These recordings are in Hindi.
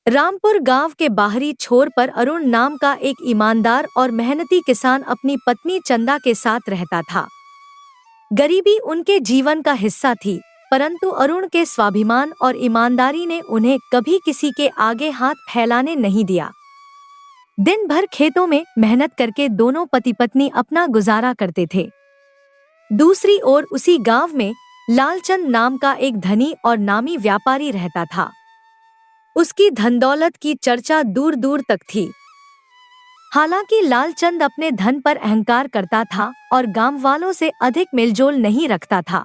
रामपुर गांव के बाहरी छोर पर अरुण नाम का एक ईमानदार और मेहनती किसान अपनी पत्नी चंदा के साथ रहता था। गरीबी उनके जीवन का हिस्सा थी, परंतु अरुण के स्वाभिमान और ईमानदारी ने उन्हें कभी किसी के आगे हाथ फैलाने नहीं दिया। दिन भर खेतों में मेहनत करके दोनों पति पत्नी अपना गुजारा करते थे। दूसरी ओर उसी गांव में लालचंद नाम का एक धनी और नामी व्यापारी रहता था। उसकी धन दौलत की चर्चा दूर दूर तक थी। हालांकि लालचंद अपने धन पर अहंकार करता था और गांव वालों से अधिक मेलजोल नहीं रखता था।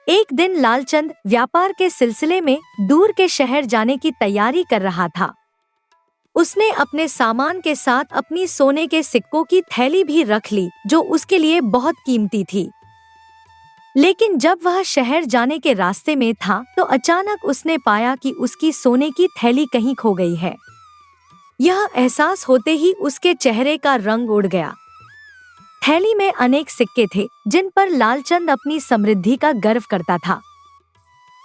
एक दिन लालचंद व्यापार के सिलसिले में दूर के शहर जाने की तैयारी कर रहा था। उसने अपने सामान के साथ अपनी सोने के सिक्कों की थैली भी रख ली, जो उसके लिए बहुत कीमती थी। लेकिन जब वह शहर जाने के रास्ते में था तो अचानक उसने पाया कि उसकी सोने की थैली कहीं खो गई है। यह एहसास होते ही उसके चेहरे का रंग उड़ गया। थैली में अनेक सिक्के थे जिन पर लालचंद अपनी समृद्धि का गर्व करता था।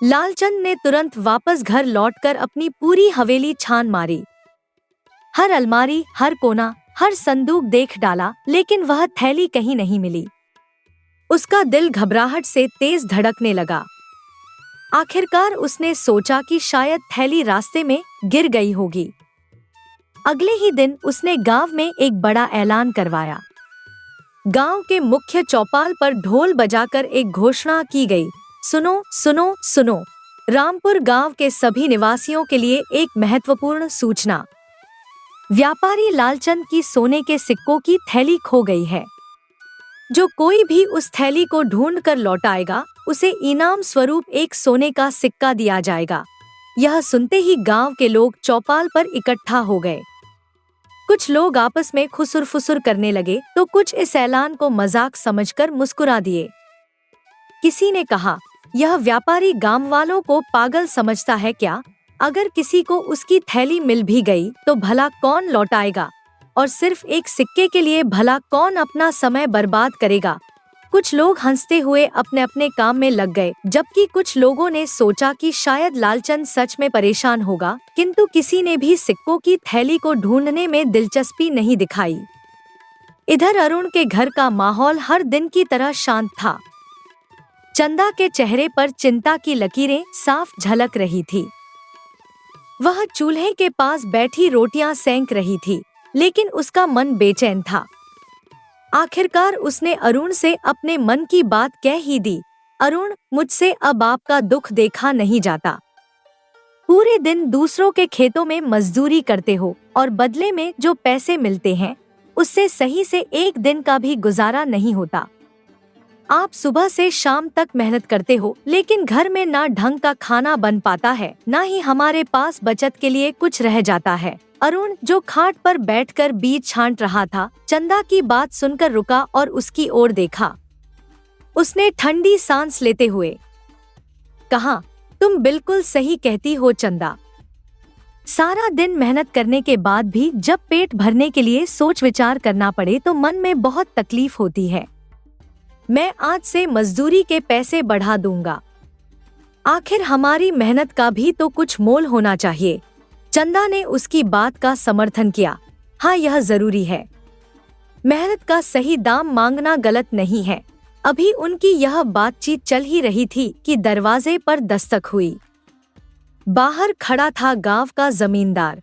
लालचंद ने तुरंत वापस घर लौटकर अपनी पूरी हवेली छान मारी। हर अलमारी, हर कोना, हर संदूक देख डाला, लेकिन वह थैली कहीं नहीं मिली। उसका दिल घबराहट से तेज धड़कने लगा। आखिरकार उसने सोचा कि शायद थैली रास्ते में गिर गई होगी। अगले ही दिन उसने गांव में एक बड़ा ऐलान करवाया। गांव के मुख्य चौपाल पर ढोल बजाकर एक घोषणा की गई, सुनो सुनो सुनो, रामपुर गांव के सभी निवासियों के लिए एक महत्वपूर्ण सूचना। व्यापारी लालचंद की सोने के सिक्कों की थैली खो गई है। जो कोई भी उस थैली को ढूंढ कर लौटाएगा, उसे इनाम स्वरूप एक सोने का सिक्का दिया जाएगा। यह सुनते ही गांव के लोग चौपाल पर इकट्ठा हो गए। कुछ लोग आपस में खुसुर फुसुर करने लगे तो कुछ इस ऐलान को मजाक समझकर मुस्कुरा दिए। किसी ने कहा, यह व्यापारी गांव वालों को पागल समझता है क्या? अगर किसी को उसकी थैली मिल भी गई तो भला कौन लौटाएगा, और सिर्फ एक सिक्के के लिए भला कौन अपना समय बर्बाद करेगा? कुछ लोग हंसते हुए अपने अपने काम में लग गए, जबकि कुछ लोगों ने सोचा कि शायद लालचंद सच में परेशान होगा, किंतु किसी ने भी सिक्कों की थैली को ढूंढने में दिलचस्पी नहीं दिखाई। इधर अरुण के घर का माहौल हर दिन की तरह शांत था। चंदा के चेहरे पर चिंता की लकीरें साफ झलक रही थी। वह चूल्हे के पास बैठी रोटियां सेंक रही थी, लेकिन उसका मन बेचैन था। आखिरकार उसने अरुण से अपने मन की बात कह ही दी, अरुण, मुझसे अब आपका दुख देखा नहीं जाता। पूरे दिन दूसरों के खेतों में मजदूरी करते हो और बदले में जो पैसे मिलते हैं उससे सही से एक दिन का भी गुजारा नहीं होता। आप सुबह से शाम तक मेहनत करते हो, लेकिन घर में ना ढंग का खाना बन पाता है, ना ही हमारे पास बचत के लिए कुछ रह जाता है। अरुण, जो खाट पर बैठकर बीज छांट रहा था, चंदा की बात सुनकर रुका और उसकी ओर देखा। उसने ठंडी सांस लेते हुए कहा, तुम बिल्कुल सही कहती हो चंदा। सारा दिन मेहनत करने के बाद भी जब पेट भरने के लिए सोच विचार करना पड़े तो मन में बहुत तकलीफ होती है। मैं आज से मजदूरी के पैसे बढ़ा दूंगा। आखिर हमारी मेहनत का भी तो कुछ मोल होना चाहिए। चंदा ने उसकी बात का समर्थन किया। हाँ, यह जरूरी है। मेहनत का सही दाम मांगना गलत नहीं है। अभी उनकी यह बातचीत चल ही रही थी कि दरवाजे पर दस्तक हुई। बाहर खड़ा था गांव का जमींदार।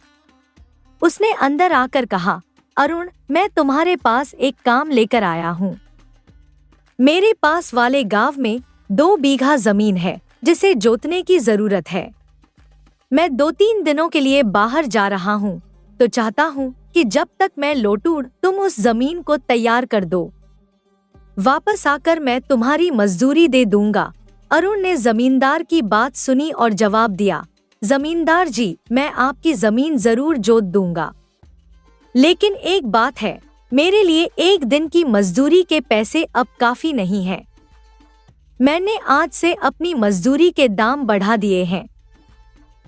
उसने अंदर आकर कहा, अरुण, मैं तुम्हारे पास एक काम लेकर आया हूँ। मेरे पास वाले गांव में 2 बीघा जमीन है जिसे जोतने की जरूरत है। मैं 2-3 दिनों के लिए बाहर जा रहा हूँ, तो चाहता हूँ कि जब तक मैं लौटूं तुम उस जमीन को तैयार कर दो। वापस आकर मैं तुम्हारी मजदूरी दे दूंगा। अरुण ने जमींदार की बात सुनी और जवाब दिया, जमींदार जी, मैं आपकी जमीन जरूर जोत दूंगा, लेकिन एक बात है, मेरे लिए एक दिन की मजदूरी के पैसे अब काफी नहीं है। मैंने आज से अपनी मजदूरी के दाम बढ़ा दिए हैं।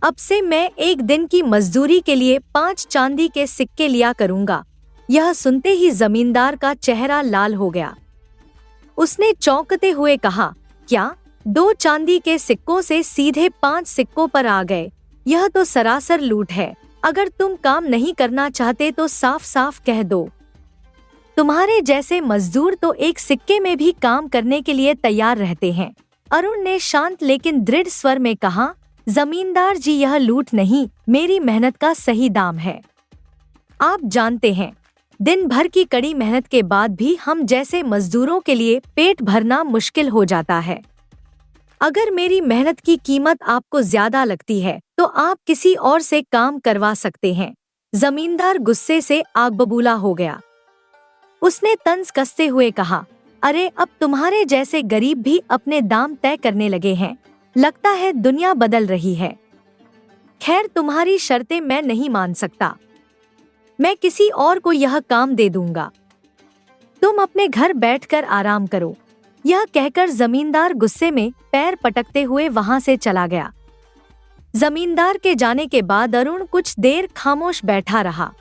अब से मैं एक दिन की मजदूरी के लिए 5 चांदी के सिक्के लिया करूंगा। यह सुनते ही जमींदार का चेहरा लाल हो गया। उसने चौंकते हुए कहा, क्या 2 चांदी के सिक्कों से सीधे 5 सिक्कों पर आ गए? यह तो सरासर लूट है। अगर तुम काम नहीं करना चाहते तो साफ साफ कह दो। तुम्हारे जैसे मजदूर तो एक सिक्के में भी काम करने के लिए तैयार रहते हैं। अरुण ने शांत लेकिन दृढ़ स्वर में कहा, जमींदार जी, यह लूट नहीं, मेरी मेहनत का सही दाम है। आप जानते हैं, दिन भर की कड़ी मेहनत के बाद भी हम जैसे मजदूरों के लिए पेट भरना मुश्किल हो जाता है। अगर मेरी मेहनत की कीमत आपको ज्यादा लगती है तो आप किसी और से काम करवा सकते हैं। जमींदार गुस्से से आग बबूला हो गया। उसने तंज कसते हुए कहा, अरे अब तुम्हारे जैसे गरीब भी अपने दाम तय करने लगे हैं। लगता है दुनिया बदल रही है। खैर, तुम्हारी शर्तें मैं नहीं मान सकता। मैं किसी और को यह काम दे दूंगा। तुम अपने घर बैठकर आराम करो। यह कहकर जमींदार गुस्से में पैर पटकते हुए वहां से चला गया। जमींदार के जाने के बाद अरुण कुछ देर खामोश बैठा रहा।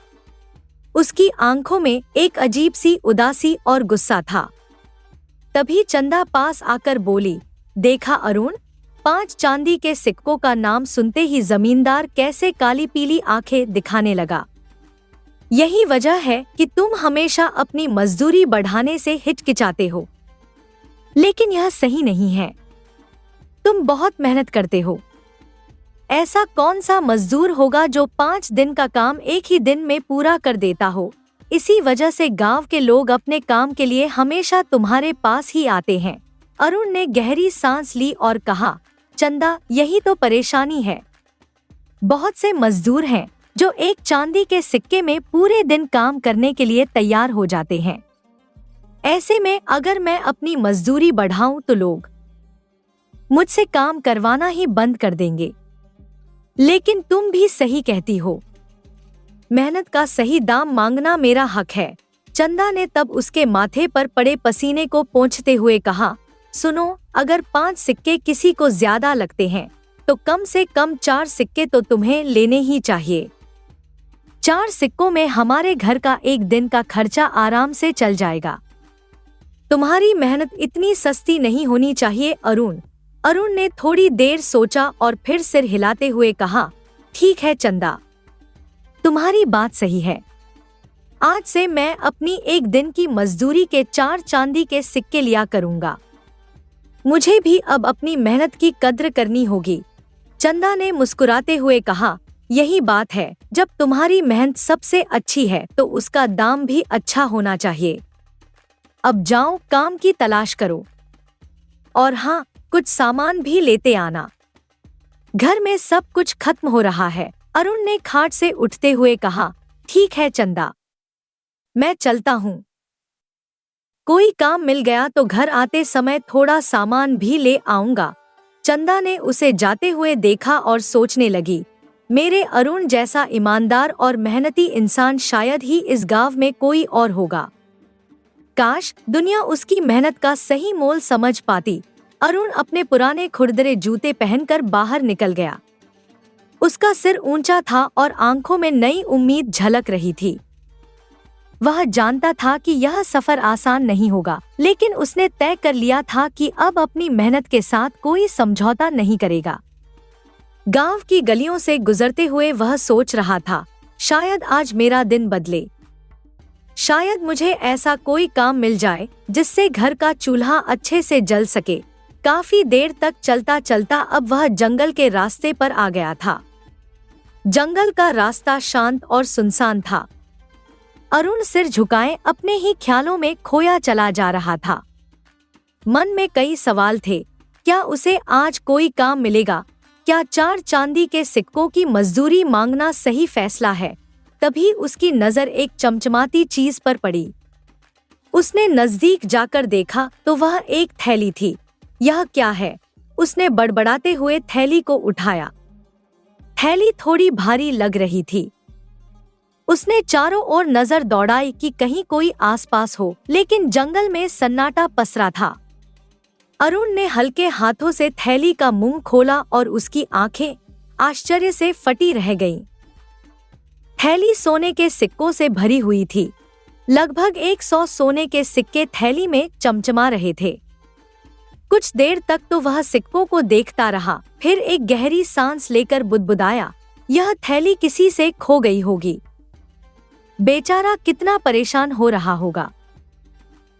उसकी आंखों में एक अजीब सी उदासी और गुस्सा था। तभी चंदा पास आकर बोली, देखा अरुण, 5 चांदी के सिक्कों का नाम सुनते ही जमींदार कैसे काली पीली आंखें दिखाने लगा। यही वजह है कि तुम हमेशा अपनी मजदूरी बढ़ाने से हिचकिचाते हो। लेकिन यह सही नहीं है। तुम बहुत मेहनत करते हो। ऐसा कौन सा मजदूर होगा जो 5 दिन का काम एक ही दिन में पूरा कर देता हो। इसी वजह से गांव के लोग अपने काम के लिए हमेशा तुम्हारे पास ही आते हैं। अरुण ने गहरी सांस ली और कहा, चंदा, यही तो परेशानी है। बहुत से मजदूर हैं जो एक चांदी के सिक्के में पूरे दिन काम करने के लिए तैयार हो जाते हैं। ऐसे में अगर मैं अपनी मजदूरी बढ़ाऊं तो लोग मुझसे काम करवाना ही बंद कर देंगे। लेकिन तुम भी सही कहती हो। मेहनत का सही दाम मांगना मेरा हक है। चंदा ने तब उसके माथे पर पड़े पसीने को पोंछते हुए कहा, सुनो, अगर 5 सिक्के किसी को ज्यादा लगते हैं तो कम से कम 4 सिक्के तो तुम्हें लेने ही चाहिए। 4 सिक्कों में हमारे घर का एक दिन का खर्चा आराम से चल जाएगा। तुम्हारी मेहनत इतनी सस्ती नहीं होनी चाहिए अरुण। अरुण ने थोड़ी देर सोचा और फिर सिर हिलाते हुए कहा, ठीक है चंदा, तुम्हारी बात सही है। आज से मैं अपनी एक दिन की मजदूरी के 4 चांदी के सिक्के लिया करूंगा। मुझे भी अब अपनी मेहनत की कद्र करनी होगी। चंदा ने मुस्कुराते हुए कहा, यही बात है, जब तुम्हारी मेहनत सबसे अच्छी है तो उसका दाम भी अच्छा होना चाहिए। अब जाओ, काम की तलाश करो। और हाँ, कुछ सामान भी लेते आना। घर में सब कुछ खत्म हो रहा है। अरुण ने खाट से उठते हुए कहा, ठीक है चंदा, मैं चलता हूँ। कोई काम मिल गया तो घर आते समय थोड़ा सामान भी ले आऊंगा। चंदा ने उसे जाते हुए देखा और सोचने लगी, मेरे अरुण जैसा ईमानदार और मेहनती इंसान शायद ही इस गांव में कोई और होगा। काश दुनिया उसकी मेहनत का सही मोल समझ पाती। अरुण अपने पुराने खुरदरे जूते पहनकर बाहर निकल गया। उसका सिर ऊंचा था और आंखों में नई उम्मीद झलक रही थी। वह जानता था कि यह सफर आसान नहीं होगा, लेकिन उसने तय कर लिया था कि अब अपनी मेहनत के साथ कोई समझौता नहीं करेगा। गांव की गलियों से गुजरते हुए वह सोच रहा था, शायद आज मेरा दिन बदले। शायद मुझे ऐसा कोई काम मिल जाए जिससे घर का चूल्हा अच्छे से जल सके। काफी देर तक चलता चलता अब वह जंगल के रास्ते पर आ गया था। जंगल का रास्ता शांत और सुनसान था। अरुण सिर झुकाए अपने ही ख्यालों में खोया चला जा रहा था। मन में कई सवाल थे। क्या उसे आज कोई काम मिलेगा? क्या 4 चांदी के सिक्कों की मजदूरी मांगना सही फैसला है? तभी उसकी नजर एक चमचमाती चीज पर पड़ी। उसने नजदीक जाकर देखा तो वह एक थैली थी। यह क्या है? उसने बड़बड़ाते हुए थैली को उठाया। थैली थोड़ी भारी लग रही थी। उसने चारों ओर नजर दौड़ाई कि कहीं कोई आसपास हो, लेकिन जंगल में सन्नाटा पसरा था। अरुण ने हल्के हाथों से थैली का मुंह खोला और उसकी आंखें आश्चर्य से फटी रह गईं। थैली सोने के सिक्कों से भरी हुई थी। लगभग 100 सोने के सिक्के थैली में चमचमा रहे थे। कुछ देर तक तो वह सिक्कों को देखता रहा, फिर एक गहरी सांस लेकर बुदबुदाया, यह थैली किसी से खो गई होगी। बेचारा कितना परेशान हो रहा होगा।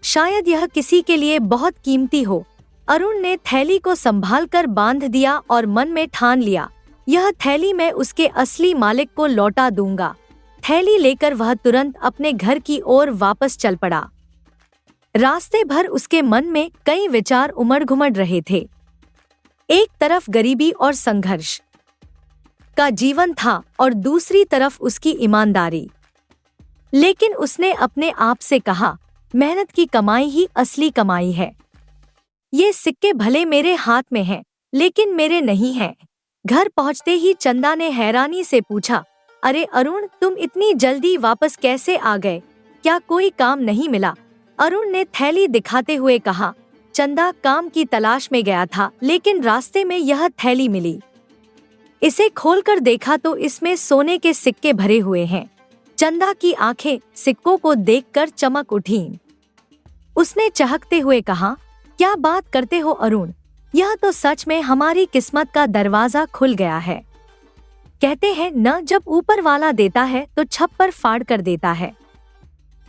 शायद यह किसी के लिए बहुत कीमती हो। अरुण ने थैली को संभाल कर बांध दिया और मन में ठान लिया, यह थैली मैं उसके असली मालिक को लौटा दूंगा। थैली लेकर वह तुरंत अपने घर की ओर वापस चल पड़ा। रास्ते भर उसके मन में कई विचार उमड़-घुमड़ रहे थे। एक तरफ गरीबी और संघर्ष का जीवन था और दूसरी तरफ उसकी ईमानदारी। लेकिन उसने अपने आप से कहा, मेहनत की कमाई ही असली कमाई है। ये सिक्के भले मेरे हाथ में हैं, लेकिन मेरे नहीं हैं। घर पहुंचते ही चंदा ने हैरानी से पूछा, अरे अरुण, तुम इतनी जल्दी वापस कैसे आ गए? क्या कोई काम नहीं मिला? अरुण ने थैली दिखाते हुए कहा, चंदा, काम की तलाश में गया था, लेकिन रास्ते में यह थैली मिली। इसे खोलकर देखा तो इसमें सोने के सिक्के भरे हुए हैं। चंदा की आंखें सिक्कों को देखकर चमक उठीं। उसने चहकते हुए कहा, क्या बात करते हो अरुण, यह तो सच में हमारी किस्मत का दरवाजा खुल गया है। कहते हैं न, जब ऊपर वाला देता है तो छप्पर फाड़ कर देता है।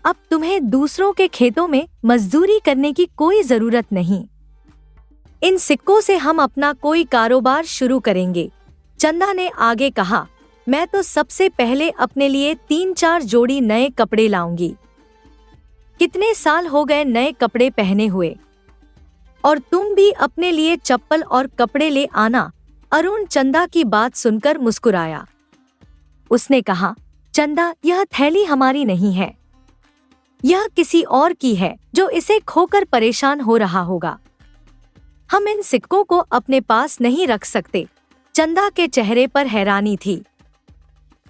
अब तुम्हें दूसरों के खेतों में मजदूरी करने की कोई जरूरत नहीं। इन सिक्कों से हम अपना कोई कारोबार शुरू करेंगे। चंदा ने आगे कहा, मैं तो सबसे पहले अपने लिए 3-4 जोड़ी नए कपड़े लाऊंगी। कितने साल हो गए नए कपड़े पहने हुए, और तुम भी अपने लिए चप्पल और कपड़े ले आना। अरुण चंदा की बात सुनकर मुस्कुराया। उसने कहा, चंदा, यह थैली हमारी नहीं है, यह किसी और की है जो इसे खोकर परेशान हो रहा होगा। हम इन सिक्कों को अपने पास नहीं रख सकते। चंदा के चेहरे पर हैरानी थी।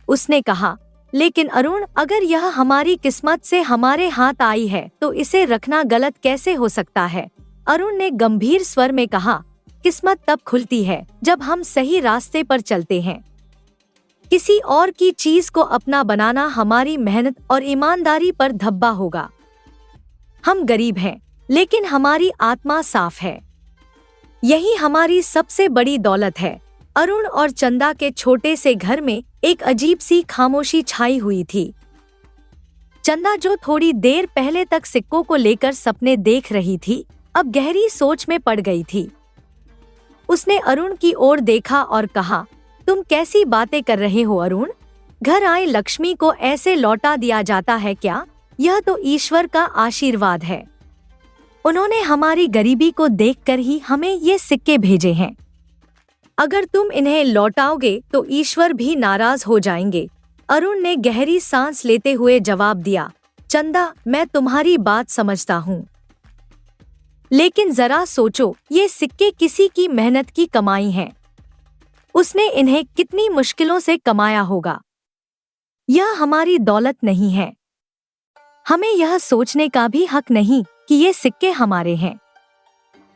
उसने कहा, लेकिन अरुण, अगर यह हमारी किस्मत से हमारे हाथ आई है तो इसे रखना गलत कैसे हो सकता है? अरुण ने गंभीर स्वर में कहा, किस्मत तब खुलती है जब हम सही रास्ते पर चलते हैं। किसी और की चीज को अपना बनाना हमारी मेहनत और ईमानदारी पर धब्बा होगा। हम गरीब हैं, लेकिन हमारी आत्मा साफ है। यही हमारी सबसे बड़ी दौलत है। अरुण और चंदा के छोटे से घर में एक अजीब सी खामोशी छाई हुई थी। चंदा, जो थोड़ी देर पहले तक सिक्कों को लेकर सपने देख रही थी, अब गहरी सोच में पड़ गई थी। उसने अरुण की ओर देखा और कहा, तुम कैसी बातें कर रहे हो अरुण? घर आए लक्ष्मी को ऐसे लौटा दिया जाता है क्या? यह तो ईश्वर का आशीर्वाद है। उन्होंने हमारी गरीबी को देखकर ही हमें ये सिक्के भेजे हैं। अगर तुम इन्हें लौटाओगे तो ईश्वर भी नाराज हो जाएंगे। अरुण ने गहरी सांस लेते हुए जवाब दिया, चंदा, मैं तुम्हारी बात समझता हूँ, लेकिन जरा सोचो, ये सिक्के किसी की मेहनत की कमाई हैं। उसने इन्हें कितनी मुश्किलों से कमाया होगा। यह हमारी दौलत नहीं है। हमें यह सोचने का भी हक नहीं कि ये सिक्के हमारे हैं।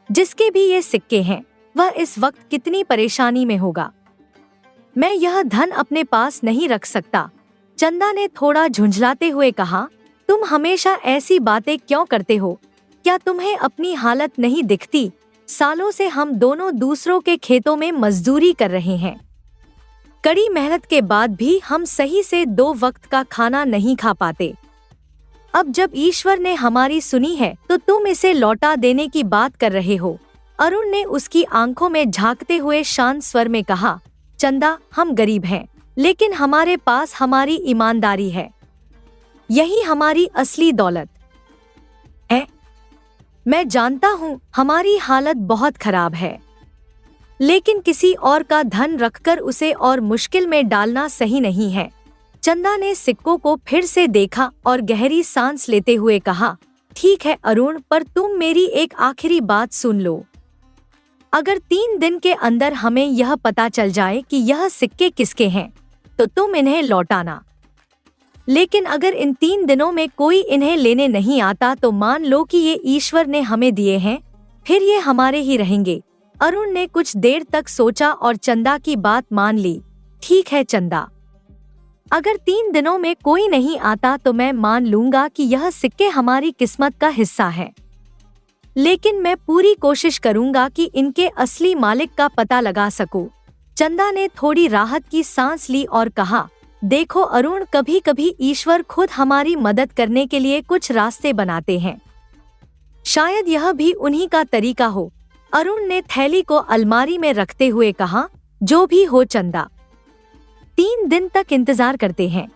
जिसके भी ये सिक्के हैं, वह इस वक्त कितनी परेशानी में होगा। मैं यह धन अपने पास नहीं रख सकता। चंदा ने थोड़ा झुंझलाते हुए कहा, तुम हमेशा ऐसी बातें क्यों करते हो? क्या तुम्हें अपनी हालत नहीं दिखती? सालों से हम दोनों दूसरों के खेतों में मजदूरी कर रहे हैं। कड़ी मेहनत के बाद भी हम सही से 2 वक्त का खाना नहीं खा पाते। अब जब ईश्वर ने हमारी सुनी है तो तुम इसे लौटा देने की बात कर रहे हो। अरुण ने उसकी आंखों में झांकते हुए शांत स्वर में कहा, चंदा, हम गरीब हैं, लेकिन हमारे पास हमारी ईमानदारी है। यही हमारी असली दौलत है। मैं जानता हूँ हमारी हालत बहुत खराब है, लेकिन किसी और का धन रखकर उसे और मुश्किल में डालना सही नहीं है। चंदा ने सिक्कों को फिर से देखा और गहरी सांस लेते हुए कहा, ठीक है अरुण, पर तुम मेरी एक आखिरी बात सुन लो। अगर 3 दिन के अंदर हमें यह पता चल जाए कि यह सिक्के किसके हैं, तो तुम इन्हें लौटाना। लेकिन अगर इन 3 दिनों में कोई इन्हें लेने नहीं आता तो मान लो कि ये ईश्वर ने हमें दिए हैं, फिर ये हमारे ही रहेंगे। अरुण ने कुछ देर तक सोचा और चंदा की बात मान ली। ठीक है चंदा, अगर 3 दिनों में कोई नहीं आता तो मैं मान लूंगा कि यह सिक्के हमारी किस्मत का हिस्सा है, लेकिन मैं पूरी कोशिश करूंगा कि इनके असली मालिक का पता लगा सकूं। चंदा ने थोड़ी राहत की सांस ली और कहा, देखो अरुण, कभी कभी ईश्वर खुद हमारी मदद करने के लिए कुछ रास्ते बनाते हैं। शायद यह भी उन्हीं का तरीका हो। अरुण ने थैली को अलमारी में रखते हुए कहा, जो भी हो चंदा, 3 दिन तक इंतजार करते हैं।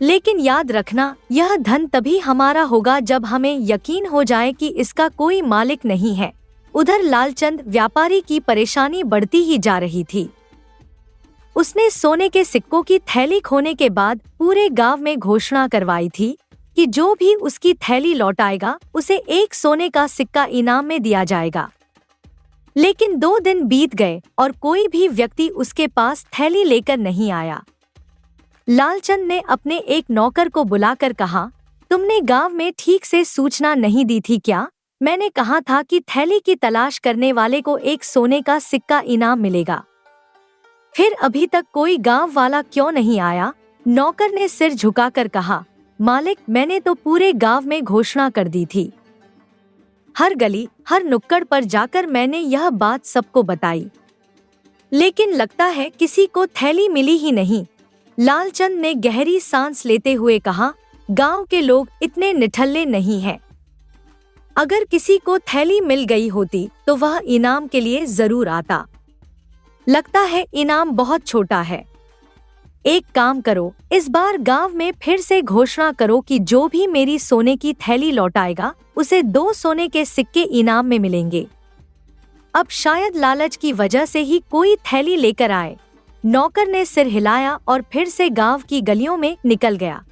लेकिन याद रखना, यह धन तभी हमारा होगा जब हमें यकीन हो जाए कि इसका कोई मालिक नहीं है। उधर लालचंद व्यापारी की परेशानी बढ़ती ही जा रही थी। उसने सोने के सिक्कों की थैली खोने के बाद पूरे गांव में घोषणा करवाई थी कि जो भी उसकी थैली लौटाएगा उसे 1 सोने का सिक्का इनाम में दिया जाएगा। लेकिन 2 दिन बीत गए और कोई भी व्यक्ति उसके पास थैली लेकर नहीं आया। लालचंद ने अपने एक नौकर को बुलाकर कहा, तुमने गांव में ठीक से सूचना नहीं दी थी क्या? मैंने कहा था कि थैली की तलाश करने वाले को 1 सोने का सिक्का इनाम मिलेगा। फिर अभी तक कोई गांव वाला क्यों नहीं आया? नौकर ने सिर झुकाकर कहा, मालिक, मैंने तो पूरे गांव में घोषणा कर दी थी। हर गली, हर नुक्कड़ पर जाकर मैंने यह बात सबको बताई, लेकिन लगता है किसी को थैली मिली ही नहीं। लालचंद ने गहरी सांस लेते हुए कहा, गांव के लोग इतने निठल्ले नहीं हैं। अगर किसी को थैली मिल गई होती तो वह इनाम के लिए जरूर आता। लगता है इनाम बहुत छोटा है। एक काम करो, इस बार गांव में फिर से घोषणा करो कि जो भी मेरी सोने की थैली लौटाएगा उसे 2 सोने के सिक्के इनाम में मिलेंगे। अब शायद लालच की वजह से ही कोई थैली लेकर आए। नौकर ने सिर हिलाया और फिर से गांव की गलियों में निकल गया।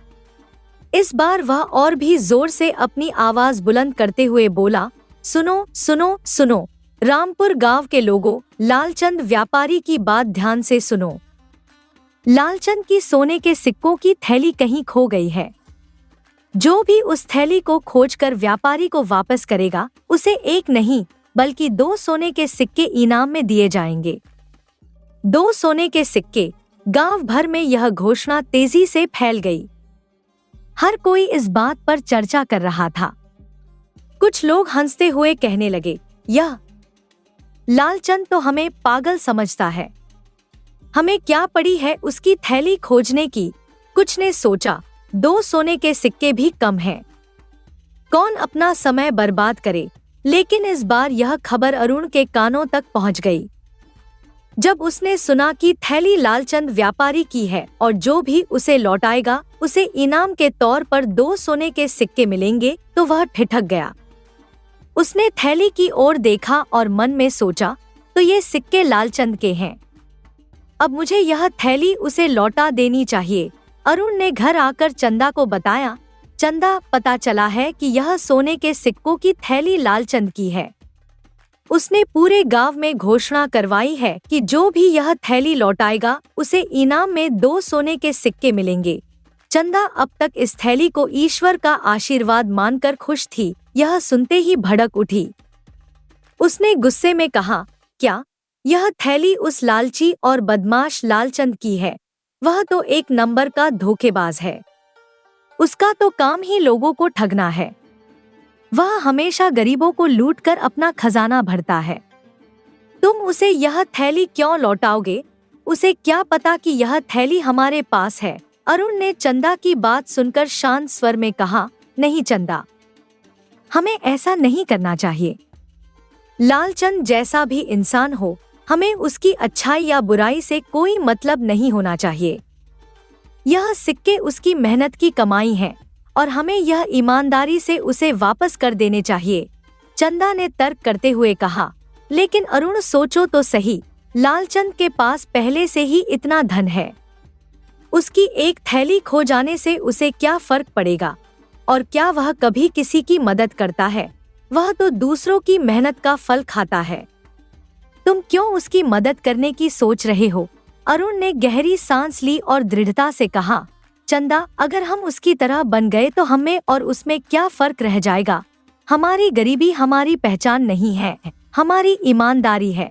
इस बार वह और भी जोर से अपनी आवाज बुलंद करते हुए बोला, सुनो सुनो सुनो, रामपुर गांव के लोगों, लालचंद व्यापारी की बात ध्यान से सुनो। लालचंद की सोने के सिक्कों की थैली कहीं खो गई है। जो भी उस थैली को खोजकर व्यापारी को वापस करेगा उसे 1 नहीं बल्कि 2 सोने के सिक्के इनाम में दिए जाएंगे। 2 सोने के सिक्के। गांव भर में यह घोषणा तेजी से फैल गई। हर कोई इस बात पर चर्चा कर रहा था। कुछ लोग हंसते हुए कहने लगे, यह लालचंद तो हमें पागल समझता है। हमें क्या पड़ी है उसकी थैली खोजने की। कुछ ने सोचा, 2 सोने के सिक्के भी कम हैं। कौन अपना समय बर्बाद करे। लेकिन इस बार यह खबर अरुण के कानों तक पहुंच गई। जब उसने सुना कि थैली लालचंद व्यापारी की है और जो भी उसे लौटाएगा उसे इनाम के तौर पर 2 सोने के सिक्के मिलेंगे, तो वह ठिठक गया। उसने थैली की ओर देखा और मन में सोचा, तो ये सिक्के लालचंद के हैं। अब मुझे यह थैली उसे लौटा देनी चाहिए। अरुण ने घर आकर चंदा को बताया, चंदा, पता चला है कि यह सोने के सिक्कों की थैली लालचंद की है। उसने पूरे गांव में घोषणा करवाई है कि जो भी यह थैली लौटाएगा उसे इनाम में 2 सोने के सिक्के मिलेंगे। चंदा अब तक इस थैली को ईश्वर का आशीर्वाद मानकर खुश थी। यह सुनते ही भड़क उठी। उसने गुस्से में कहा, क्या यह थैली उस लालची और बदमाश लालचंद की है? वह तो 1 नंबर का धोखेबाज है। उसका तो काम ही लोगों को ठगना है। वह हमेशा गरीबों को लूटकर अपना खजाना भरता है। तुम उसे यह थैली क्यों लौटाओगे? उसे क्या पता कि यह थैली हमारे पास है। अरुण ने चंदा की बात सुनकर शांत स्वर में कहा, नहीं चंदा, हमें ऐसा नहीं करना चाहिए। लालचंद जैसा भी इंसान हो, हमें उसकी अच्छाई या बुराई से कोई मतलब नहीं होना चाहिए। यह सिक्के उसकी मेहनत की कमाई है और हमें यह ईमानदारी से उसे वापस कर देने चाहिए। चंदा ने तर्क करते हुए कहा, लेकिन अरुण, सोचो तो सही, लालचंद के पास पहले से ही इतना धन है। उसकी 1 थैली खो जाने से उसे क्या फर्क पड़ेगा? और क्या वह कभी किसी की मदद करता है? वह तो दूसरों की मेहनत का फल खाता है। तुम क्यों उसकी मदद करने की सोच रहे हो? अरुण ने गहरी सांस ली और दृढ़ता से कहा, चंदा, अगर हम उसकी तरह बन गए तो हमें और उसमें क्या फर्क रह जाएगा? हमारी गरीबी हमारी पहचान नहीं है, हमारी ईमानदारी है।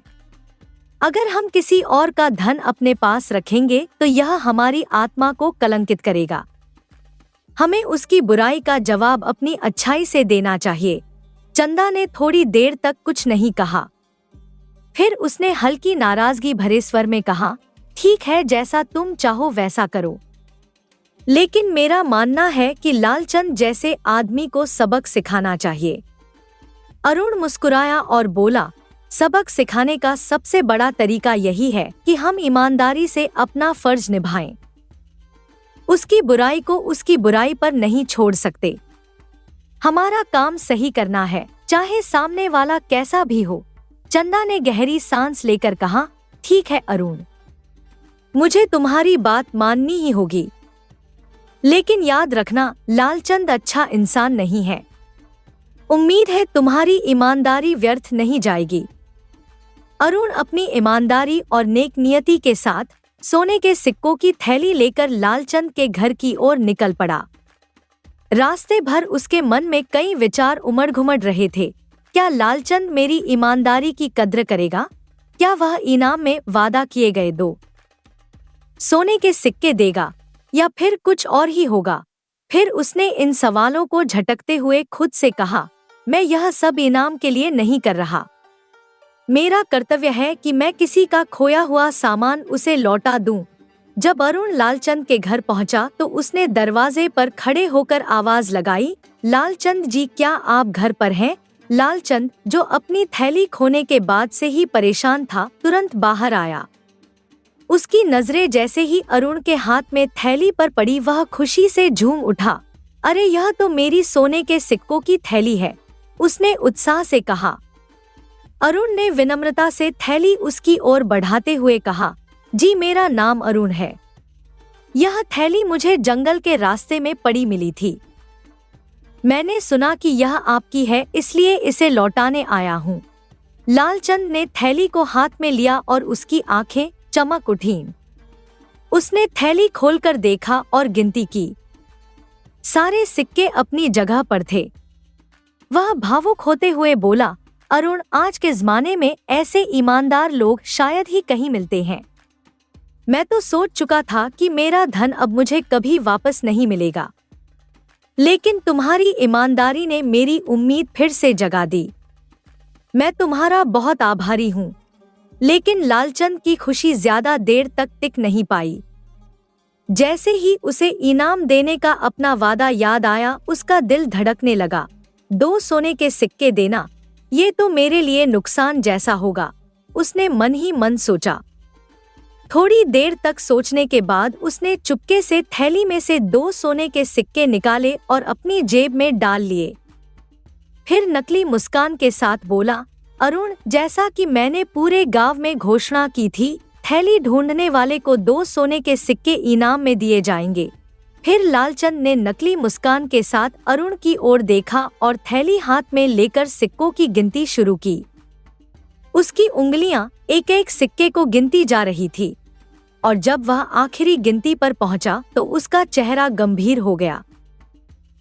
अगर हम किसी और का धन अपने पास रखेंगे तो यह हमारी आत्मा को कलंकित करेगा। हमें उसकी बुराई का जवाब अपनी अच्छाई से देना चाहिए। चंदा ने थोड़ी देर तक कुछ नहीं कहा। फिर उसने हल्की नाराजगी भरे स्वर में कहा, ठीक है, जैसा तुम चाहो वैसा करो, लेकिन मेरा मानना है कि लालचंद जैसे आदमी को सबक सिखाना चाहिए। अरुण मुस्कुराया और बोला, सबक सिखाने का सबसे बड़ा तरीका यही है कि हम ईमानदारी से अपना फर्ज निभाएं। उसकी बुराई को उसकी बुराई पर नहीं छोड़ सकते। हमारा काम सही करना है, चाहे सामने वाला कैसा भी हो। चंदा ने गहरी सांस लेकर कहा, ठीक है अरुण, मुझे तुम्हारी बात माननी ही होगी, लेकिन याद रखना लालचंद अच्छा इंसान नहीं है। उम्मीद है तुम्हारी ईमानदारी व्यर्थ नहीं जाएगी। अरुण अपनी ईमानदारी और नेक नियति के साथ सोने के सिक्कों की थैली लेकर लालचंद के घर की ओर निकल पड़ा। रास्ते भर उसके मन में कई विचार उमड़ घुमड़ रहे थे। क्या लालचंद मेरी ईमानदारी की कद्र करेगा? क्या वह इनाम में वादा किए गए 2 सोने के सिक्के देगा या फिर कुछ और ही होगा? फिर उसने इन सवालों को झटकते हुए खुद से कहा, मैं यह सब इनाम के लिए नहीं कर रहा। मेरा कर्तव्य है कि मैं किसी का खोया हुआ सामान उसे लौटा दूं। जब अरुण लालचंद के घर पहुंचा तो उसने दरवाजे पर खड़े होकर आवाज लगाई, लालचंद जी, क्या आप घर पर हैं? लालचंद, जो अपनी थैली खोने के बाद से ही परेशान था, तुरंत बाहर आया। उसकी नजरें जैसे ही अरुण के हाथ में थैली पर पड़ी, वह खुशी से झूम उठा। अरे, यह तो मेरी सोने के सिक्कों की थैली है, उसने उत्साह से कहा। अरुण ने विनम्रता से थैली उसकी ओर बढ़ाते हुए कहा, जी, मेरा नाम अरुण है। यह थैली मुझे जंगल के रास्ते में पड़ी मिली थी। मैंने सुना कि यह आपकी है, इसलिए इसे लौटाने आया हूँ। लालचंद ने थैली को हाथ में लिया और उसकी आंखें चमक उठीं। उसने थैली खोलकर देखा और गिनती की। सारे सिक्के अपनी जगह पर थे। वह भावुक होते हुए बोला, अरुण, आज के ज़माने में ऐसे ईमानदार लोग शायद ही कहीं मिलते हैं। मैं तो सोच चुका था कि मेरा धन अब मुझे कभी वापस नहीं मिलेगा, लेकिन तुम्हारी ईमानदारी ने मेरी उम्मीद फिर से जगा दी। मैं तुम्हारा बहुत आभारी हूँ। लेकिन लालचंद की खुशी ज्यादा देर तक टिक नहीं पाई। जैसे ही उसे इनाम देने का अपना वादा याद आया, उसका दिल धड़कने लगा। 2 सोने के सिक्के देना, ये तो मेरे लिए नुकसान जैसा होगा, उसने मन ही मन सोचा। थोड़ी देर तक सोचने के बाद उसने चुपके से थैली में से 2 सोने के सिक्के निकाले और अपनी जेब में डाल लिए। फिर नकली मुस्कान के साथ बोला, अरुण, जैसा कि मैंने पूरे गांव में घोषणा की थी, थैली ढूंढने वाले को 2 सोने के सिक्के इनाम में दिए जाएंगे। फिर लालचंद ने नकली मुस्कान के साथ अरुण की ओर देखा और थैली हाथ में लेकर सिक्कों की गिनती शुरू की। उसकी उंगलियां एक-एक सिक्के को गिनती जा रही थी और जब वह आखिरी गिनती पर पहुंचा तो उसका चेहरा गंभीर हो गया।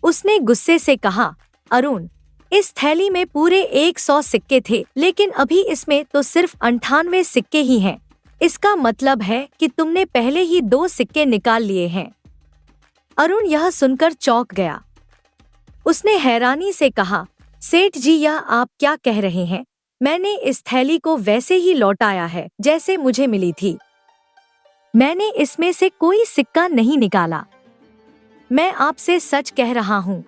उसने गुस्से से कहा, अरुण, इस थैली में पूरे 100 सिक्के थे, लेकिन अभी इसमें तो सिर्फ 98 सिक्के ही हैं। इसका मतलब है कि तुमने पहले ही 2 सिक्के निकाल लिए हैं। अरुण यह सुनकर चौंक गया। उसने हैरानी से कहा, सेठ जी, यह आप क्या कह रहे हैं? मैंने इस थैली को वैसे ही लौटाया है जैसे मुझे मिली थी। मैंने इसमें से कोई सिक्का नहीं निकाला। मैं आपसे सच कह रहा हूँ।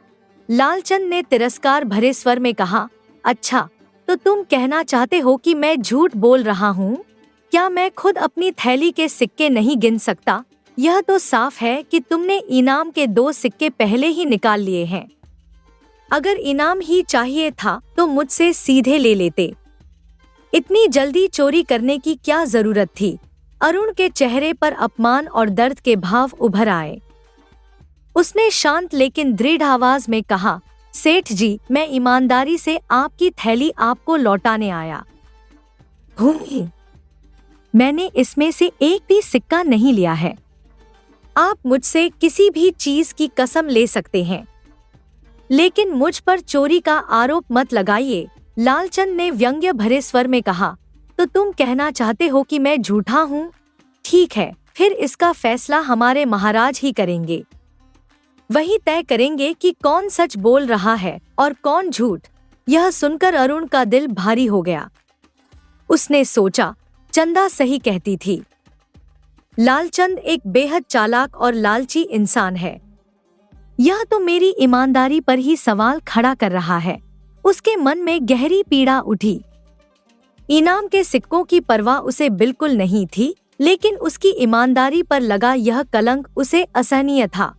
लालचंद ने तिरस्कार भरे स्वर में कहा, अच्छा, तो तुम कहना चाहते हो कि मैं झूठ बोल रहा हूँ? क्या मैं खुद अपनी थैली के सिक्के नहीं गिन सकता? यह तो साफ है कि तुमने इनाम के 2 सिक्के पहले ही निकाल लिए हैं। अगर इनाम ही चाहिए था तो मुझसे सीधे ले लेते। इतनी जल्दी चोरी करने की क्या जरूरत थी? अरुण के चेहरे पर अपमान और दर्द के भाव उभर आए। उसने शांत लेकिन दृढ़ आवाज में कहा, सेठ जी, मैं ईमानदारी से आपकी थैली आपको लौटाने आया हूँ। मैंने इसमें से एक भी सिक्का नहीं लिया है। आप मुझसे किसी भी चीज की कसम ले सकते हैं, लेकिन मुझ पर चोरी का आरोप मत लगाइए। लालचंद ने व्यंग्य भरे स्वर में कहा, तो तुम कहना चाहते हो कि मैं झूठा हूँ? ठीक है, फिर इसका फैसला हमारे महाराज ही करेंगे। वही तय करेंगे कि कौन सच बोल रहा है और कौन झूठ। यह सुनकर अरुण का दिल भारी हो गया। उसने सोचा, चंदा सही कहती थी। लालचंद एक बेहद चालाक और लालची इंसान है। यह तो मेरी ईमानदारी पर ही सवाल खड़ा कर रहा है। उसके मन में गहरी पीड़ा उठी। इनाम के सिक्कों की परवाह उसे बिल्कुल नहीं थी, लेकिन उसकी ईमानदारी पर लगा यह कलंक उसे असहनीय था।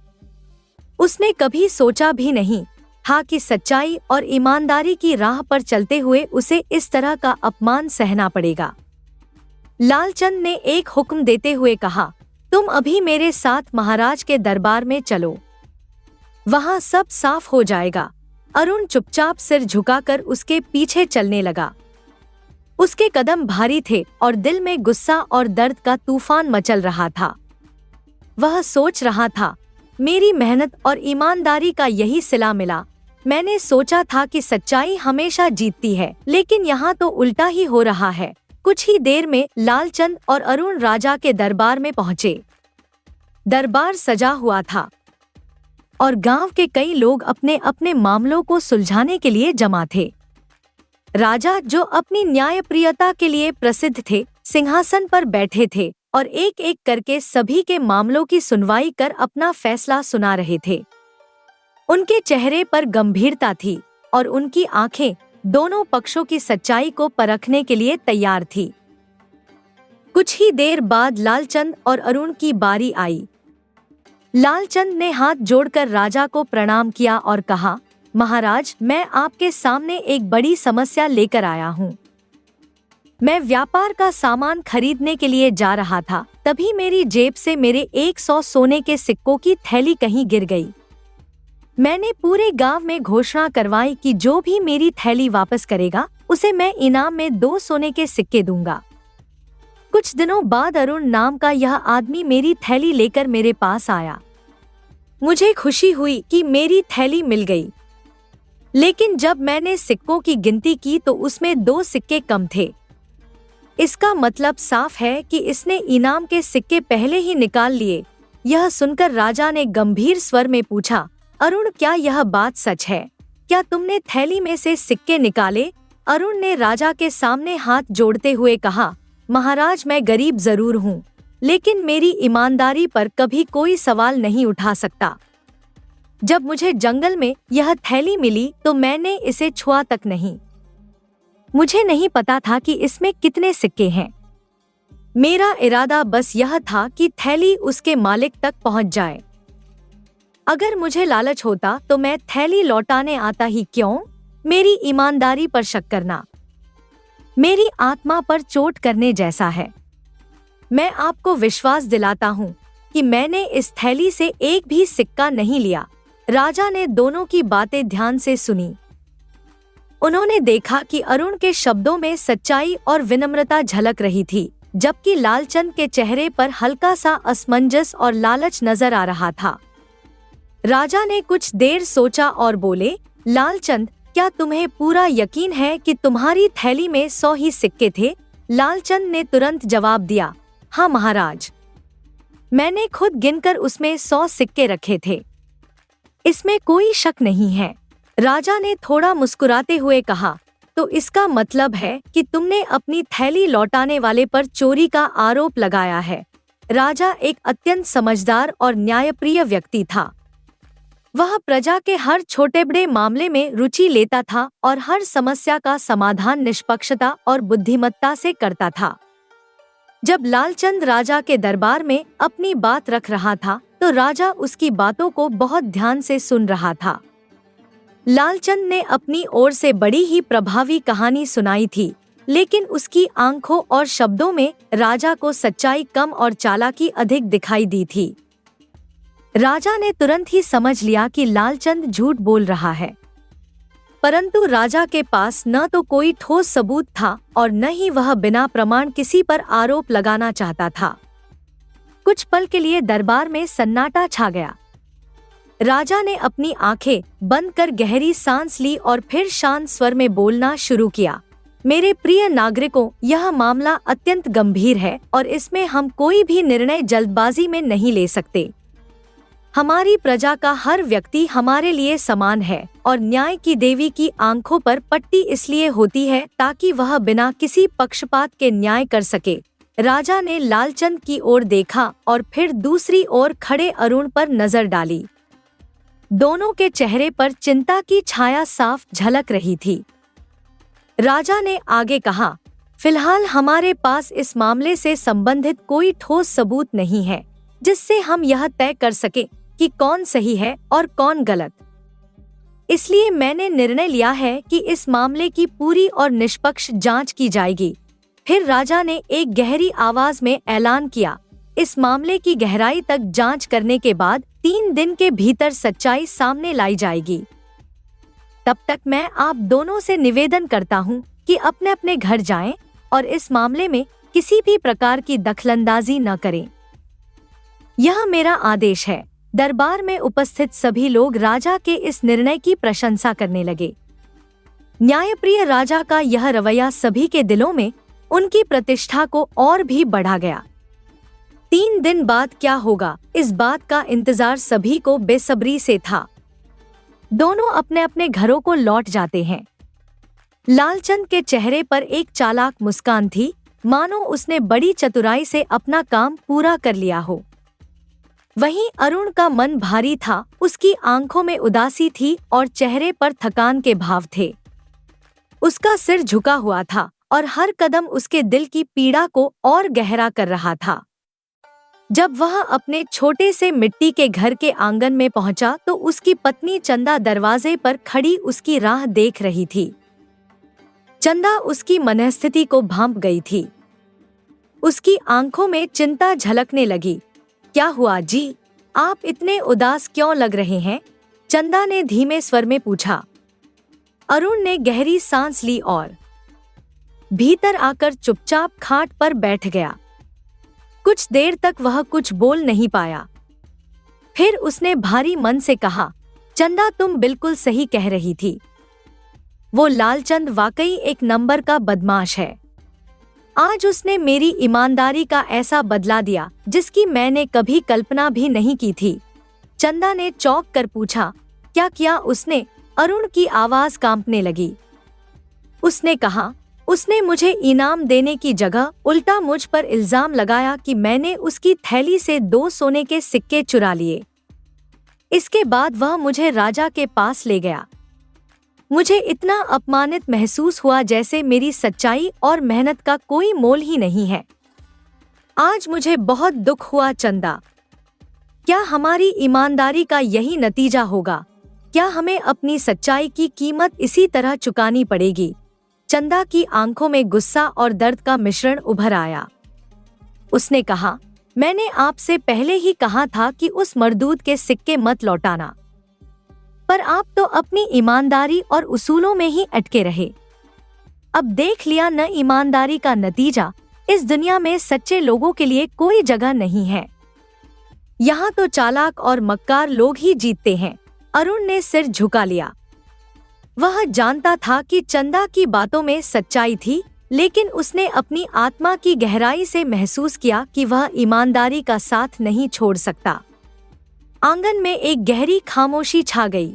उसने कभी सोचा भी नहीं था कि सच्चाई और ईमानदारी की राह पर चलते हुए उसे इस तरह का अपमान सहना पड़ेगा। लालचंद ने एक हुक्म देते हुए कहा, तुम अभी मेरे साथ महाराज के दरबार में चलो, वहां सब साफ हो जाएगा। अरुण चुपचाप सिर झुकाकर उसके पीछे चलने लगा। उसके कदम भारी थे और दिल में गुस्सा और दर्द का तूफान मचल रहा था। वह सोच रहा था, मेरी मेहनत और ईमानदारी का यही सिला मिला। मैंने सोचा था कि सच्चाई हमेशा जीतती है, लेकिन यहाँ तो उल्टा ही हो रहा है। कुछ ही देर में लालचंद और अरुण राजा के दरबार में पहुंचे। दरबार सजा हुआ था और गांव के कई लोग अपने अपने मामलों को सुलझाने के लिए जमा थे। राजा, जो अपनी न्यायप्रियता के लिए प्रसिद्ध थे, सिंहासन पर बैठे थे और एक एक करके सभी के मामलों की सुनवाई कर अपना फैसला सुना रहे थे। उनके चेहरे पर गंभीरता थी और उनकी आंखें दोनों पक्षों की सच्चाई को परखने के लिए तैयार थी। कुछ ही देर बाद लालचंद और अरुण की बारी आई। लालचंद ने हाथ जोड़कर राजा को प्रणाम किया और कहा, महाराज, मैं आपके सामने एक बड़ी समस्या लेकर आया हूँ। मैं व्यापार का सामान खरीदने के लिए जा रहा था, तभी मेरी जेब से मेरे 100 सोने के सिक्कों की थैली कहीं गिर गई। मैंने पूरे गांव में घोषणा करवाई कि जो भी मेरी थैली वापस करेगा, उसे मैं इनाम में 2 सोने के सिक्के दूंगा। कुछ दिनों बाद अरुण नाम का यह आदमी मेरी थैली लेकर मेरे पास आया। मुझे खुशी हुई कि मेरी थैली मिल गई, लेकिन जब मैंने सिक्कों की गिनती की तो उसमें 2 सिक्के कम थे। इसका मतलब साफ है कि इसने इनाम के सिक्के पहले ही निकाल लिए। यह सुनकर राजा ने गंभीर स्वर में पूछा, अरुण, क्या यह बात सच है? क्या तुमने थैली में से सिक्के निकाले? अरुण ने राजा के सामने हाथ जोड़ते हुए कहा, महाराज, मैं गरीब जरूर हूँ, लेकिन मेरी ईमानदारी पर कभी कोई सवाल नहीं उठा सकता। जब मुझे जंगल में यह थैली मिली तो मैंने इसे छुआ तक नहीं। मुझे नहीं पता था कि इसमें कितने सिक्के हैं। मेरा इरादा बस यह था कि थैली उसके मालिक तक पहुंच जाए। अगर मुझे लालच होता तो मैं थैली लौटाने आता ही क्यों? मेरी ईमानदारी पर शक करना मेरी आत्मा पर चोट करने जैसा है। मैं आपको विश्वास दिलाता हूँ कि मैंने इस थैली से एक भी सिक्का नहीं लिया। राजा ने दोनों की बातें ध्यान से सुनी। उन्होंने देखा कि अरुण के शब्दों में सच्चाई और विनम्रता झलक रही थी, जबकि लालचंद के चेहरे पर हल्का सा असमंजस और लालच नजर आ रहा था। राजा ने कुछ देर सोचा और बोले, लालचंद, क्या तुम्हें पूरा यकीन है कि तुम्हारी थैली में 100 ही सिक्के थे? लालचंद ने तुरंत जवाब दिया, हाँ महाराज, मैंने खुद गिनकर उसमें 100 सिक्के रखे थे। इसमें कोई शक नहीं है। राजा ने थोड़ा मुस्कुराते हुए कहा, तो इसका मतलब है कि तुमने अपनी थैली लौटाने वाले पर चोरी का आरोप लगाया है। राजा एक अत्यंत समझदार और न्यायप्रिय व्यक्ति था। वह प्रजा के हर छोटे बड़े मामले में रुचि लेता था और हर समस्या का समाधान निष्पक्षता और बुद्धिमत्ता से करता था। जब लालचंद राजा के दरबार में अपनी बात रख रहा था तो राजा उसकी बातों को बहुत ध्यान से सुन रहा था। लालचंद ने अपनी ओर से बड़ी ही प्रभावी कहानी सुनाई थी, लेकिन उसकी आंखों और शब्दों में राजा को सच्चाई कम और चालाकी अधिक दिखाई दी थी। राजा ने तुरंत ही समझ लिया कि लालचंद झूठ बोल रहा है, परंतु राजा के पास न तो कोई ठोस सबूत था और न ही वह बिना प्रमाण किसी पर आरोप लगाना चाहता था। कुछ पल के लिए दरबार में सन्नाटा छा गया। राजा ने अपनी आंखें बंद कर गहरी सांस ली और फिर शांत स्वर में बोलना शुरू किया, मेरे प्रिय नागरिकों, यह मामला अत्यंत गंभीर है और इसमें हम कोई भी निर्णय जल्दबाजी में नहीं ले सकते। हमारी प्रजा का हर व्यक्ति हमारे लिए समान है और न्याय की देवी की आंखों पर पट्टी इसलिए होती है ताकि वह बिना किसी पक्षपात के न्याय कर सके। राजा ने लालचंद की ओर देखा और फिर दूसरी ओर खड़े अरुण पर नजर डाली। दोनों के चेहरे पर चिंता की छाया साफ झलक रही थी। राजा ने आगे कहा, फिलहाल हमारे पास इस मामले से संबंधित कोई ठोस सबूत नहीं है जिससे हम यह तय कर सके कि कौन सही है और कौन गलत। इसलिए मैंने निर्णय लिया है कि इस मामले की पूरी और निष्पक्ष जांच की जाएगी। फिर राजा ने एक गहरी आवाज में ऐलान किया, इस मामले की गहराई तक जांच करने के बाद 3 दिन के भीतर सच्चाई सामने लाई जाएगी। तब तक मैं आप दोनों से निवेदन करता हूँ कि अपने अपने घर जाएं और इस मामले में किसी भी प्रकार की दखलंदाजी न करें। यह मेरा आदेश है। दरबार में उपस्थित सभी लोग राजा के इस निर्णय की प्रशंसा करने लगे। न्यायप्रिय राजा का यह रवैया सभी के दिलों में उनकी प्रतिष्ठा को और भी बढ़ा गया। 3 दिन बाद क्या होगा, इस बात का इंतजार सभी को बेसब्री से था। दोनों अपने अपने घरों को लौट जाते हैं। लालचंद के चेहरे पर एक चालाक मुस्कान थी, मानो उसने बड़ी चतुराई से अपना काम पूरा कर लिया हो। वहीं अरुण का मन भारी था, उसकी आंखों में उदासी थी और चेहरे पर थकान के भाव थे। उसका सिर झुका हुआ था और हर कदम उसके दिल की पीड़ा को और गहरा कर रहा था। जब वह अपने छोटे से मिट्टी के घर के आंगन में पहुंचा तो उसकी पत्नी चंदा दरवाजे पर खड़ी उसकी राह देख रही थी। चंदा उसकी मनस्थिति को भांप गई थी। उसकी आंखों में चिंता झलकने लगी। क्या हुआ जी, आप इतने उदास क्यों लग रहे हैं? चंदा ने धीमे स्वर में पूछा। अरुण ने गहरी सांस ली और भीतर आकर चुपचाप खाट पर बैठ गया। कुछ देर तक वह कुछ बोल नहीं पाया। फिर उसने भारी मन से कहा, चंदा तुम बिल्कुल सही कह रही थी। वो लालचंद वाकई एक नंबर का बदमाश है। आज उसने मेरी ईमानदारी का ऐसा बदला दिया जिसकी मैंने कभी कल्पना भी नहीं की थी। चंदा ने चौंक कर पूछा, क्या किया उसने? अरुण की आवाज कांपने लगी। उसने कहा, उसने मुझे इनाम देने की जगह उल्टा मुझ पर इल्जाम लगाया कि मैंने उसकी थैली से 2 सोने के सिक्के चुरा लिए। इसके बाद वह मुझे राजा के पास ले गया। मुझे इतना अपमानित महसूस हुआ जैसे मेरी सच्चाई और मेहनत का कोई मोल ही नहीं है। आज मुझे बहुत दुख हुआ चंदा। क्या हमारी ईमानदारी का यही नतीजा होगा? क्या हमें अपनी सच्चाई की कीमत इसी तरह चुकानी पड़ेगी? चंदा की आंखों में गुस्सा और दर्द का मिश्रण उभर आया। उसने कहा, मैंने आपसे पहले ही कहा था कि उस मर्दूद के सिक्के मत लौटाना, पर आप तो अपनी ईमानदारी और उसूलों में ही अटके रहे। अब देख लिया न ईमानदारी का नतीजा। इस दुनिया में सच्चे लोगों के लिए कोई जगह नहीं है। यहाँ तो चालाक और मक्कार लोग ही जीतते हैं। अरुण ने सिर झुका लिया। वह जानता था कि चंदा की बातों में सच्चाई थी, लेकिन उसने अपनी आत्मा की गहराई से महसूस किया कि वह ईमानदारी का साथ नहीं छोड़ सकता। आंगन में एक गहरी खामोशी छा गई।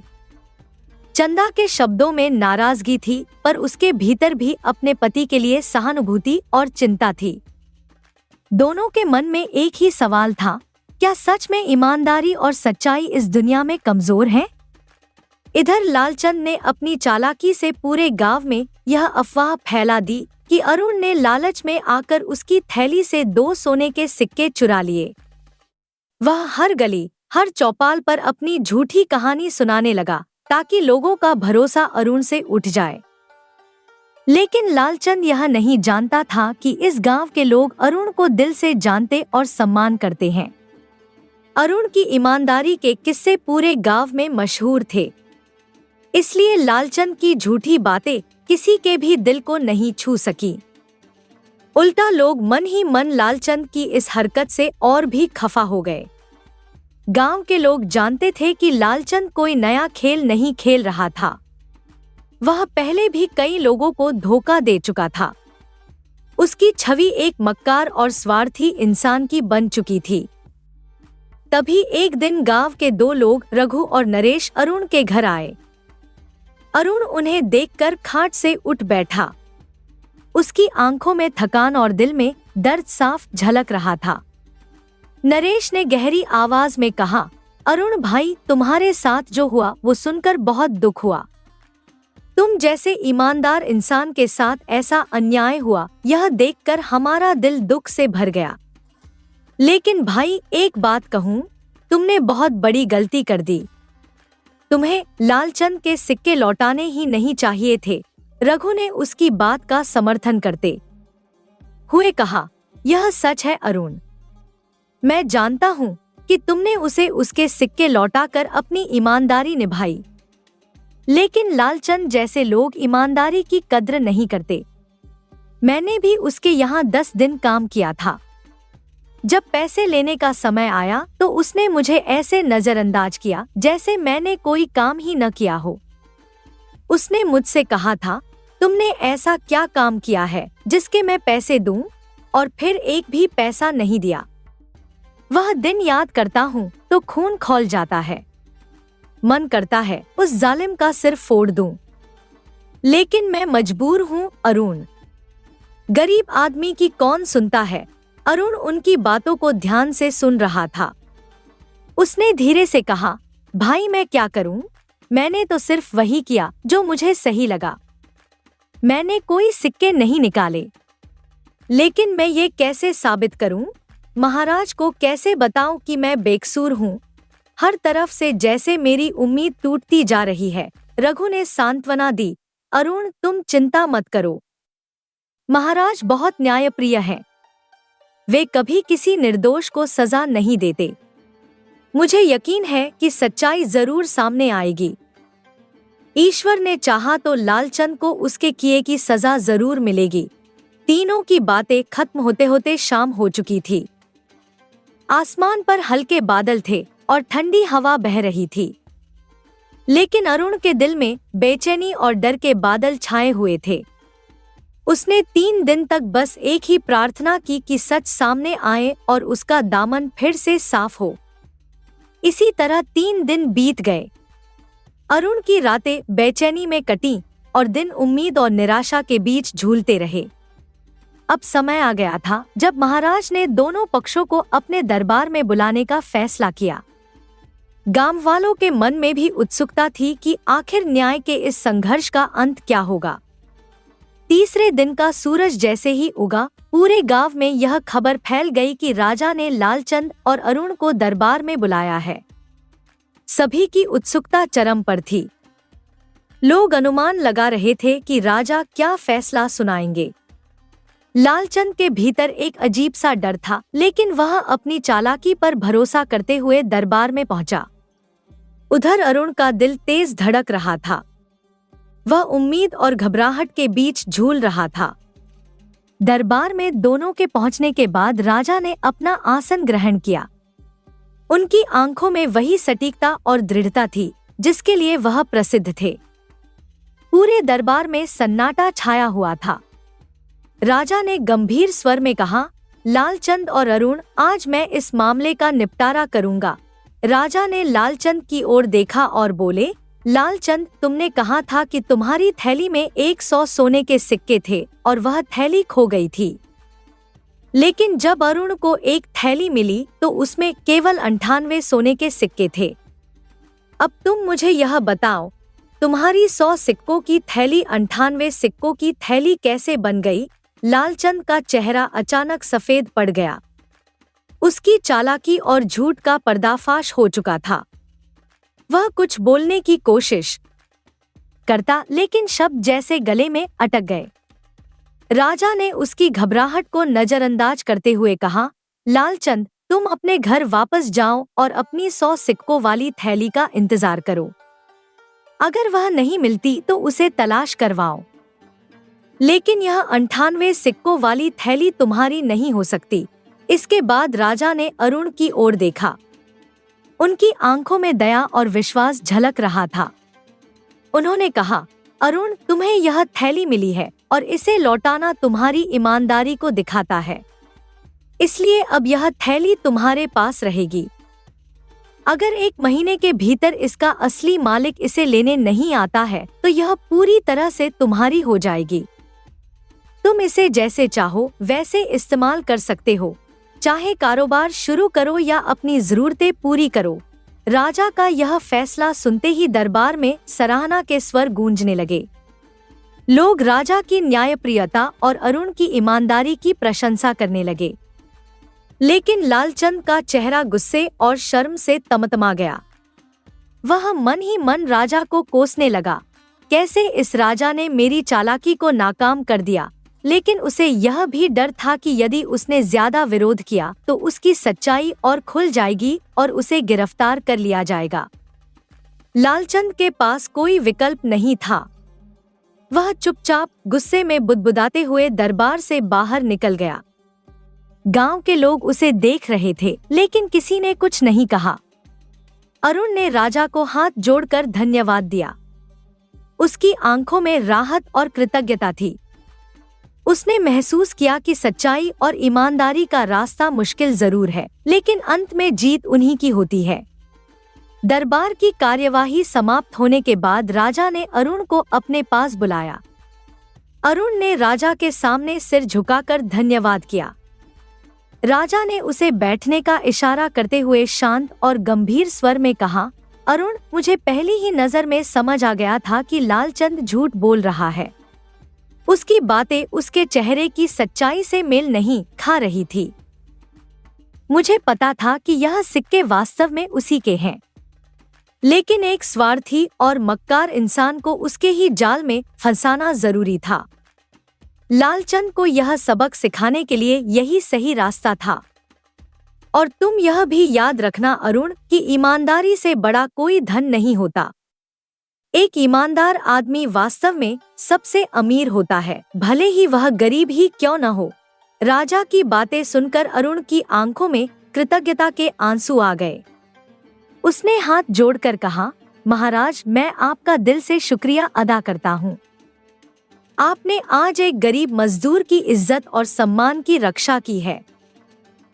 चंदा के शब्दों में नाराजगी थी, पर उसके भीतर भी अपने पति के लिए सहानुभूति और चिंता थी। दोनों के मन में एक ही सवाल था, क्या सच में ईमानदारी और सच्चाई इस दुनिया में कमजोर है? इधर लालचंद ने अपनी चालाकी से पूरे गांव में यह अफवाह फैला दी कि अरुण ने लालच में आकर उसकी थैली से 2 सोने के सिक्के चुरा लिए। वह हर गली, हर चौपाल पर अपनी झूठी कहानी सुनाने लगा ताकि लोगों का भरोसा अरुण से उठ जाए। लेकिन लालचंद यह नहीं जानता था कि इस गांव के लोग अरुण को दिल से जानते और सम्मान करते हैं। अरुण की ईमानदारी के किस्से पूरे गांव में मशहूर थे, इसलिए लालचंद की झूठी बातें किसी के भी दिल को नहीं छू सकी। उल्टा लोग मन ही मन लालचंद की इस हरकत से और भी खफा हो गए। गांव के लोग जानते थे कि लालचंद कोई नया खेल नहीं खेल रहा था। वह पहले भी कई लोगों को धोखा दे चुका था। उसकी छवि एक मक्कार और स्वार्थी इंसान की बन चुकी थी। तभी एक दिन गांव के दो लोग रघु और नरेश अरुण के घर आए। अरुण उन्हें देखकर खाट से उठ बैठा। उसकी आंखों में थकान और दिल में दर्द साफ झलक रहा था। नरेश ने गहरी आवाज में कहा, अरुण भाई, तुम्हारे साथ जो हुआ वो सुनकर बहुत दुख हुआ। तुम जैसे ईमानदार इंसान के साथ ऐसा अन्याय हुआ, यह देखकर हमारा दिल दुख से भर गया। लेकिन भाई, एक बात कहूँ, तुमने बहुत बड़ी गलती कर दी। तुम्हें लालचंद के सिक्के लौटाने ही नहीं चाहिए थे। रघु ने उसकी बात का समर्थन करते हुए कहा, यह सच है अरुण। मैं जानता हूँ कि तुमने उसे उसके सिक्के लौटाकर अपनी ईमानदारी निभाई। लेकिन लालचंद जैसे लोग ईमानदारी की कद्र नहीं करते। मैंने भी उसके यहाँ 10 दिन काम किया था। जब पैसे लेने का समय आया तो उसने मुझे ऐसे नजरअंदाज किया जैसे मैंने कोई काम ही न किया हो। उसने मुझसे कहा था, तुमने ऐसा क्या काम किया है जिसके मैं पैसे दूं, और फिर एक भी पैसा नहीं दिया। वह दिन याद करता हूँ तो खून खौल जाता है। मन करता है उस जालिम का सिर फोड़ दूं। लेकिन मैं मजबूर हूँ अरुण। गरीब आदमी की कौन सुनता है। अरुण उनकी बातों को ध्यान से सुन रहा था। उसने धीरे से कहा, भाई मैं क्या करूं? मैंने तो सिर्फ वही किया जो मुझे सही लगा। मैंने कोई सिक्के नहीं निकाले। लेकिन मैं ये कैसे साबित करूं? महाराज को कैसे बताऊं कि मैं बेकसूर हूं? हर तरफ से जैसे मेरी उम्मीद टूटती जा रही है। रघु ने सांत्वना दी, अरुण तुम चिंता मत करो। महाराज बहुत न्यायप्रिय हैं। वे कभी किसी निर्दोष को सजा नहीं देते। मुझे यकीन है कि सच्चाई जरूर सामने आएगी। ईश्वर ने चाहा तो लालचंद को उसके किए की सजा जरूर मिलेगी। तीनों की बातें खत्म होते होते शाम हो चुकी थी। आसमान पर हल्के बादल थे और ठंडी हवा बह रही थी। लेकिन अरुण के दिल में बेचैनी और डर के बादल छाए हुए थे। उसने 3 दिन तक बस एक ही प्रार्थना की कि सच सामने आए और उसका दामन फिर से साफ हो। इसी तरह 3 दिन बीत गए। अरुण की रातें बेचैनी में कटी और दिन उम्मीद और निराशा के बीच झूलते रहे। अब समय आ गया था जब महाराज ने दोनों पक्षों को अपने दरबार में बुलाने का फैसला किया। गांव वालों के मन में भी उत्सुकता थी कि आखिर न्याय के इस संघर्ष का अंत क्या होगा। तीसरे दिन का सूरज जैसे ही उगा, पूरे गांव में यह खबर फैल गई कि राजा ने लालचंद और अरुण को दरबार में बुलाया है। सभी की उत्सुकता चरम पर थी। लोग अनुमान लगा रहे थे कि राजा क्या फैसला सुनाएंगे। लालचंद के भीतर एक अजीब सा डर था, लेकिन वह अपनी चालाकी पर भरोसा करते हुए दरबार में पहुंचा। उधर अरुण का दिल तेज धड़क रहा था। वह उम्मीद और घबराहट के बीच झूल रहा था। दरबार में दोनों के पहुंचने के बाद राजा ने अपना आसन ग्रहण किया। उनकी आंखों में वही सटीकता और दृढ़ता थी जिसके लिए वह प्रसिद्ध थे। पूरे दरबार में सन्नाटा छाया हुआ था। राजा ने गंभीर स्वर में कहा, लालचंद और अरुण, आज मैं इस मामले का निपटारा करूंगा। राजा ने लालचंद की ओर देखा और बोले, लालचंद, तुमने कहा था कि तुम्हारी थैली में 100 सोने के सिक्के थे और वह थैली खो गई थी। लेकिन जब अरुण को एक थैली मिली तो उसमें केवल 98 सोने के सिक्के थे। अब तुम मुझे यह बताओ, तुम्हारी 100 सिक्कों की थैली 98 सिक्कों की थैली कैसे बन गई? लालचंद का चेहरा अचानक सफेद पड़ गया। उसकी चालाकी और झूठ का पर्दाफाश हो चुका था। वह कुछ बोलने की कोशिश करता, लेकिन शब्द जैसे गले में अटक गए। राजा ने उसकी घबराहट को नजरअंदाज करते हुए कहा, लालचंद, तुम अपने घर वापस जाओ और अपनी 100 सिक्कों वाली थैली का इंतजार करो। अगर वह नहीं मिलती तो उसे तलाश करवाओ। लेकिन यह 98 सिक्कों वाली थैली तुम्हारी नहीं हो सकती। इसके बाद राजा ने अरुण की ओर देखा। उनकी आंखों में दया और विश्वास झलक रहा था। उन्होंने कहा, अरुण, तुम्हें यह थैली मिली है और इसे लौटाना तुम्हारी ईमानदारी को दिखाता है। इसलिए अब यह थैली तुम्हारे पास रहेगी। अगर 1 महीने के भीतर इसका असली मालिक इसे लेने नहीं आता है तो यह पूरी तरह से तुम्हारी हो जाएगी। तुम इसे जैसे चाहो वैसे इस्तेमाल कर सकते हो, चाहे कारोबार शुरू करो या अपनी जरूरतें पूरी करो। राजा का यह फैसला सुनते ही दरबार में सराहना के स्वर गूंजने लगे। लोग राजा की न्यायप्रियता और अरुण की ईमानदारी की प्रशंसा करने लगे। लेकिन लालचंद का चेहरा गुस्से और शर्म से तमतमा गया। वह मन ही मन राजा को कोसने लगा, कैसे इस राजा ने मेरी चालाकी को नाकाम कर दिया। लेकिन उसे यह भी डर था कि यदि उसने ज्यादा विरोध किया तो उसकी सच्चाई और खुल जाएगी और उसे गिरफ्तार कर लिया जाएगा। लालचंद के पास कोई विकल्प नहीं था। वह चुपचाप गुस्से में बुदबुदाते हुए दरबार से बाहर निकल गया। गांव के लोग उसे देख रहे थे लेकिन किसी ने कुछ नहीं कहा। अरुण ने राजा को हाथ जोड़कर धन्यवाद दिया। उसकी आंखों में राहत और कृतज्ञता थी। उसने महसूस किया कि सच्चाई और ईमानदारी का रास्ता मुश्किल जरूर है, लेकिन अंत में जीत उन्हीं की होती है। दरबार की कार्यवाही समाप्त होने के बाद राजा ने अरुण को अपने पास बुलाया। अरुण ने राजा के सामने सिर झुकाकर धन्यवाद किया। राजा ने उसे बैठने का इशारा करते हुए शांत और गंभीर स्वर में कहा, अरुण, मुझे पहली ही नजर में समझ आ गया था कि लालचंद झूठ बोल रहा है। उसकी बातें उसके चेहरे की सच्चाई से मेल नहीं खा रही थी। मुझे पता था कि यह सिक्के वास्तव में उसी के हैं, लेकिन एक स्वार्थी और मक्कार इंसान को उसके ही जाल में फंसाना जरूरी था। लालचंद को यह सबक सिखाने के लिए यही सही रास्ता था। और तुम यह भी याद रखना अरुण कि ईमानदारी से बड़ा कोई धन नहीं होता। एक ईमानदार आदमी वास्तव में सबसे अमीर होता है, भले ही वह गरीब ही क्यों न हो। राजा की बातें सुनकर अरुण की आंखों में कृतज्ञता के आंसू आ गए। उसने हाथ जोड़कर कहा, महाराज, मैं आपका दिल से शुक्रिया अदा करता हूँ। आपने आज एक गरीब मजदूर की इज्जत और सम्मान की रक्षा की है।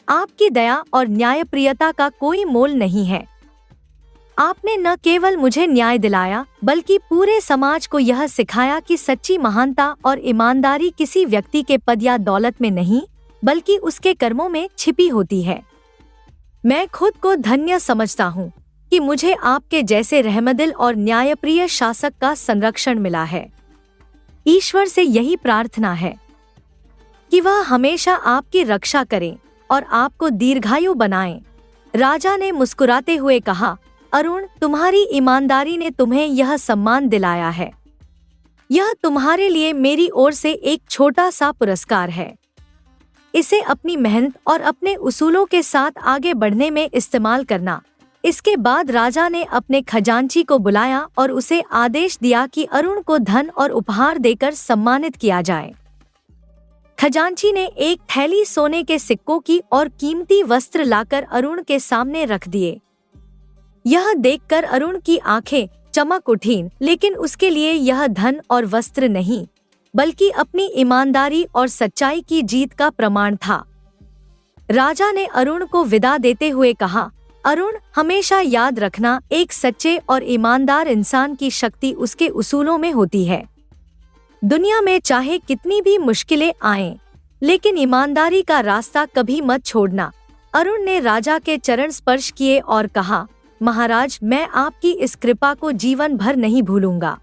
आपकी दया और न्यायप्रियता का कोई मोल नहीं है। आपने न केवल मुझे न्याय दिलाया बल्कि पूरे समाज को यह सिखाया कि सच्ची महानता और ईमानदारी किसी व्यक्ति के पद या दौलत में नहीं बल्कि उसके कर्मों में छिपी होती है। मैं खुद को धन्य समझता हूँ कि मुझे आपके जैसे रहमदिल और न्यायप्रिय शासक का संरक्षण मिला है। ईश्वर से यही प्रार्थना है कि वह हमेशा आपकी रक्षा करे और आपको दीर्घायु बनाए। राजा ने मुस्कुराते हुए कहा, अरुण, तुम्हारी ईमानदारी ने तुम्हें यह सम्मान दिलाया है। यह तुम्हारे लिए मेरी ओर से एक छोटा सा पुरस्कार है। इसे अपनी मेहनत और अपने उसूलों के साथ आगे बढ़ने में इस्तेमाल करना। इसके बाद राजा ने अपने खजांची को बुलाया और उसे आदेश दिया कि अरुण को धन और उपहार देकर सम्मानित किया जाए। खजांची ने एक थैली सोने के सिक्कों की और कीमती वस्त्र लाकर अरुण के सामने रख दिए। यह देखकर अरुण की आंखें चमक उठीं, लेकिन उसके लिए यह धन और वस्त्र नहीं बल्कि अपनी ईमानदारी और सच्चाई की जीत का प्रमाण था। राजा ने अरुण को विदा देते हुए कहा, अरुण, हमेशा याद रखना, एक सच्चे और ईमानदार इंसान की शक्ति उसके उसूलों में होती है। दुनिया में चाहे कितनी भी मुश्किलें आएं, लेकिन ईमानदारी का रास्ता कभी मत छोड़ना। अरुण ने राजा के चरण स्पर्श किए और कहा, महाराज, मैं आपकी इस कृपा को जीवन भर नहीं भूलूंगा।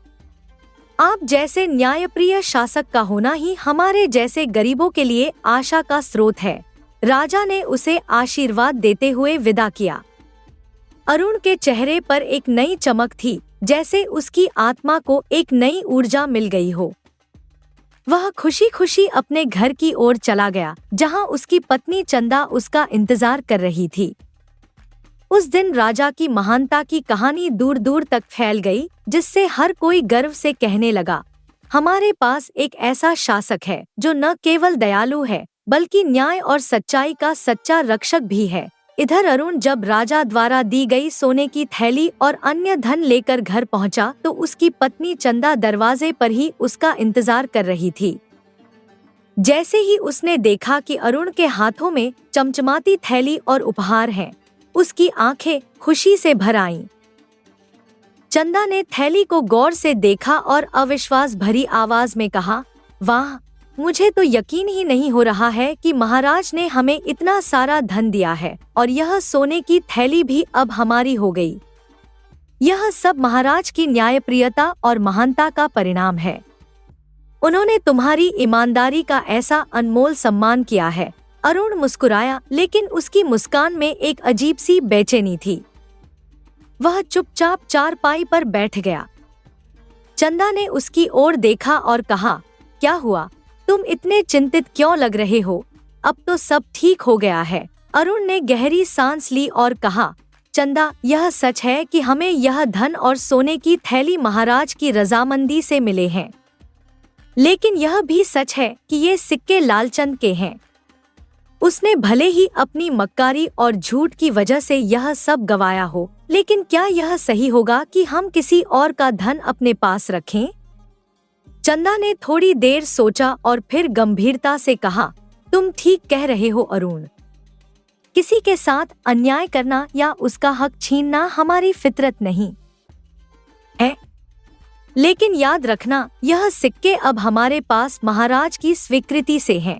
आप जैसे न्यायप्रिय शासक का होना ही हमारे जैसे गरीबों के लिए आशा का स्रोत है। राजा ने उसे आशीर्वाद देते हुए विदा किया। अरुण के चेहरे पर एक नई चमक थी, जैसे उसकी आत्मा को एक नई ऊर्जा मिल गई हो। वह खुशी खुशी अपने घर की ओर चला गया, जहां उसकी पत्नी चंदा उसका इंतजार कर रही थी। उस दिन राजा की महानता की कहानी दूर दूर तक फैल गई, जिससे हर कोई गर्व से कहने लगा, हमारे पास एक ऐसा शासक है जो न केवल दयालु है बल्कि न्याय और सच्चाई का सच्चा रक्षक भी है। इधर अरुण जब राजा द्वारा दी गई सोने की थैली और अन्य धन लेकर घर पहुंचा तो उसकी पत्नी चंदा दरवाजे पर ही उसका इंतजार कर रही थी। जैसे ही उसने देखा कि अरुण के हाथों में चमचमाती थैली और उपहार हैं, उसकी आंखें खुशी से भर आईं। चंदा ने थैली को गौर से देखा और अविश्वास भरी आवाज में कहा, वाह, मुझे तो यकीन ही नहीं हो रहा है कि महाराज ने हमें इतना सारा धन दिया है और यह सोने की थैली भी अब हमारी हो गई। यह सब महाराज की न्यायप्रियता और महानता का परिणाम है। उन्होंने तुम्हारी ईमानदारी का ऐसा अनमोल सम्मान किया है। अरुण मुस्कुराया, लेकिन उसकी मुस्कान में एक अजीब सी बेचैनी थी। वह चुपचाप चारपाई पर बैठ गया। चंदा ने उसकी ओर देखा और कहा, क्या हुआ? तुम इतने चिंतित क्यों लग रहे हो? अब तो सब ठीक हो गया है। अरुण ने गहरी सांस ली और कहा, चंदा, यह सच है कि हमें यह धन और सोने की थैली महाराज की रजामंदी से मिले हैं, लेकिन यह भी सच है कि ये सिक्के लालचंद के हैं। उसने भले ही अपनी मक्कारी और झूठ की वजह से यह सब गवाया हो, लेकिन क्या यह सही होगा कि हम किसी और का धन अपने पास रखें? चंदा ने थोड़ी देर सोचा और फिर गंभीरता से कहा, तुम ठीक कह रहे हो अरुण। किसी के साथ अन्याय करना या उसका हक छीनना हमारी फितरत नहीं है, लेकिन याद रखना, यह सिक्के अब हमारे पास महाराज की स्वीकृति से हैं।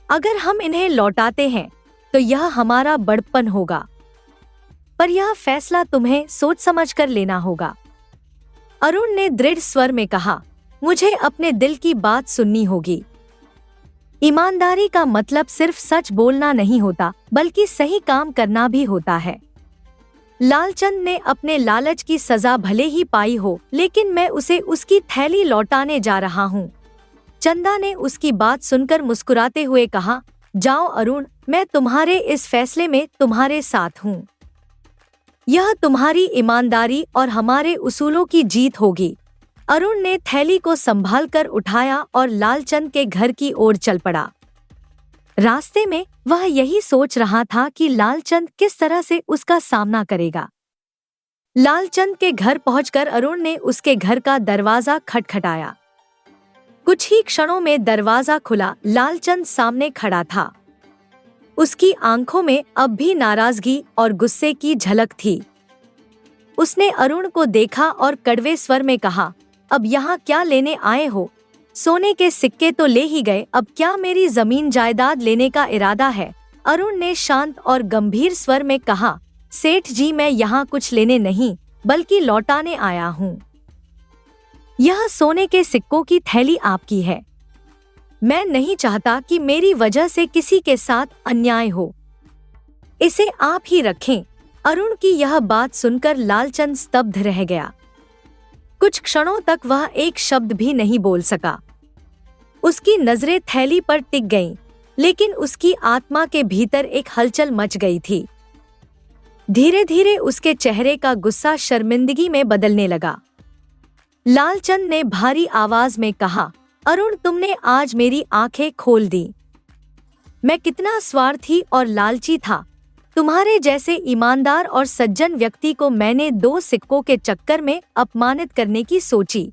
अगर हम इन्हें लौटाते हैं तो यह हमारा बड़प्पन होगा, पर यह फैसला तुम्हें सोच समझ कर लेना होगा। अरुण ने दृढ़ स्वर में कहा, मुझे अपने दिल की बात सुननी होगी। ईमानदारी का मतलब सिर्फ सच बोलना नहीं होता, बल्कि सही काम करना भी होता है। लालचंद ने अपने लालच की सजा भले ही पाई हो, लेकिन मैं उसे उसकी थैली लौटाने जा रहा हूँ। चंदा ने उसकी बात सुनकर मुस्कुराते हुए कहा, जाओ अरुण, मैं तुम्हारे इस फैसले में तुम्हारे साथ हूँ। यह तुम्हारी ईमानदारी और हमारे उसूलों की जीत होगी। अरुण ने थैली को संभालकर उठाया और लालचंद के घर की ओर चल पड़ा। रास्ते में वह यही सोच रहा था कि लालचंद किस तरह से उसका सामना करेगा। लालचंद के घर पहुंचकर अरुण ने उसके घर का दरवाजा खटखटाया। कुछ ही क्षणों में दरवाजा खुला। लालचंद सामने खड़ा था। उसकी आंखों में अब भी नाराजगी और गुस्से की झलक थी। उसने अरुण को देखा और कड़वे स्वर में कहा, अब यहाँ क्या लेने आए हो? सोने के सिक्के तो ले ही गए, अब क्या मेरी जमीन जायदाद लेने का इरादा है? अरुण ने शांत और गंभीर स्वर में कहा, सेठ जी, मैं यहाँ कुछ लेने नहीं बल्कि लौटाने आया हूँ। यह सोने के सिक्कों की थैली आपकी है। मैं नहीं चाहता कि मेरी वजह से किसी के साथ अन्याय हो। इसे आप ही रखें। अरुण की यह बात सुनकर लालचंद स्तब्ध रह गया। कुछ क्षणों तक वह एक शब्द भी नहीं बोल सका। उसकी नजरें थैली पर टिक गईं, लेकिन उसकी आत्मा के भीतर एक हलचल मच गई थी। धीरे धीरे उसके चेहरे का गुस्सा शर्मिंदगी में बदलने लगा। लालचंद ने भारी आवाज में कहा, अरुण, तुमने आज मेरी आंखें खोल दी। मैं कितना स्वार्थी और लालची था। तुम्हारे जैसे ईमानदार और सज्जन व्यक्ति को मैंने 2 सिक्कों के चक्कर में अपमानित करने की सोची,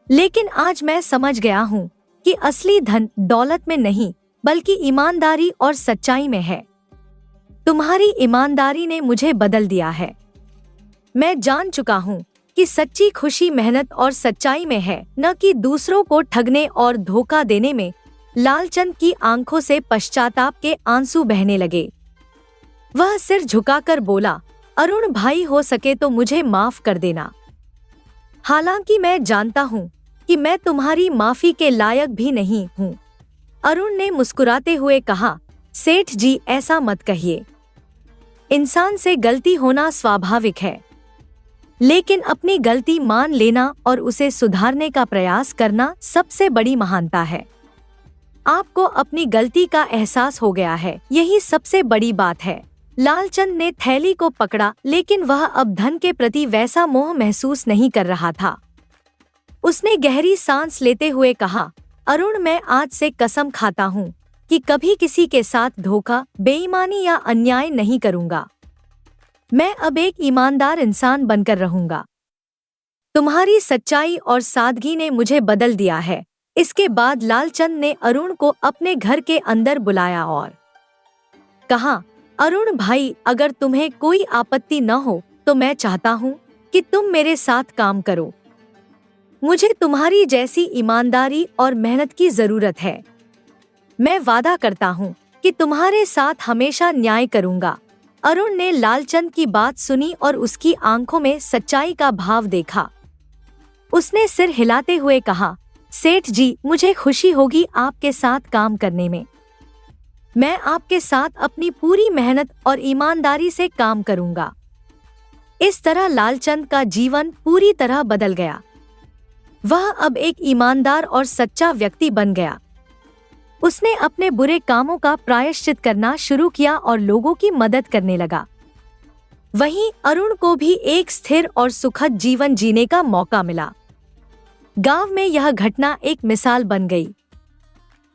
लेकिन आज मैं समझ गया हूँ कि असली धन दौलत में नहीं बल्कि ईमानदारी और सच्चाई में है। तुम्हारी ईमानदारी ने मुझे बदल दिया है। मैं जान चुका हूँ कि सच्ची खुशी मेहनत और सच्चाई में है, न कि दूसरों को ठगने और धोखा देने में। लालचंद की आंखों से पश्चाताप के आंसू बहने लगे। वह सिर झुकाकर बोला, अरुण भाई, हो सके तो मुझे माफ कर देना। हालांकि मैं जानता हूँ कि मैं तुम्हारी माफी के लायक भी नहीं हूँ। अरुण ने मुस्कुराते हुए कहा, सेठ जी, ऐसा मत कहिए। इंसान से गलती होना स्वाभाविक है, लेकिन अपनी गलती मान लेना और उसे सुधारने का प्रयास करना सबसे बड़ी महानता है। आपको अपनी गलती का एहसास हो गया है, यही सबसे बड़ी बात है। लालचंद ने थैली को पकड़ा, लेकिन वह अब धन के प्रति वैसा मोह महसूस नहीं कर रहा था। उसने गहरी सांस लेते हुए कहा, अरुण, मैं आज से कसम खाता हूँ कि कभी किसी के साथ धोखा, बेईमानी या अन्याय नहीं करूँगा। मैं अब एक ईमानदार इंसान बनकर रहूँगा। तुम्हारी सच्चाई और सादगी ने मुझे बदल दिया है। इसके बाद लालचंद ने अरुण को अपने घर के अंदर बुलाया और कहा, अरुण भाई, अगर तुम्हें कोई आपत्ति न हो तो मैं चाहता हूँ कि तुम मेरे साथ काम करो। मुझे तुम्हारी जैसी ईमानदारी और मेहनत की जरूरत है। मैं वादा करता हूँ कि तुम्हारे साथ हमेशा न्याय करूँगा। अरुण ने लालचंद की बात सुनी और उसकी आंखों में सच्चाई का भाव देखा। उसने सिर हिलाते हुए कहा, सेठ जी, मुझे खुशी होगी आपके साथ काम करने में। मैं आपके साथ अपनी पूरी मेहनत और ईमानदारी से काम करूँगा। इस तरह लालचंद का जीवन पूरी तरह बदल गया। वह अब एक ईमानदार और सच्चा व्यक्ति बन गया। उसने अपने बुरे कामों का प्रायश्चित करना शुरू किया और लोगों की मदद करने लगा। वहीं अरुण को भी एक स्थिर और सुखद जीवन जीने का मौका मिला। गांव में यह घटना एक मिसाल बन गई।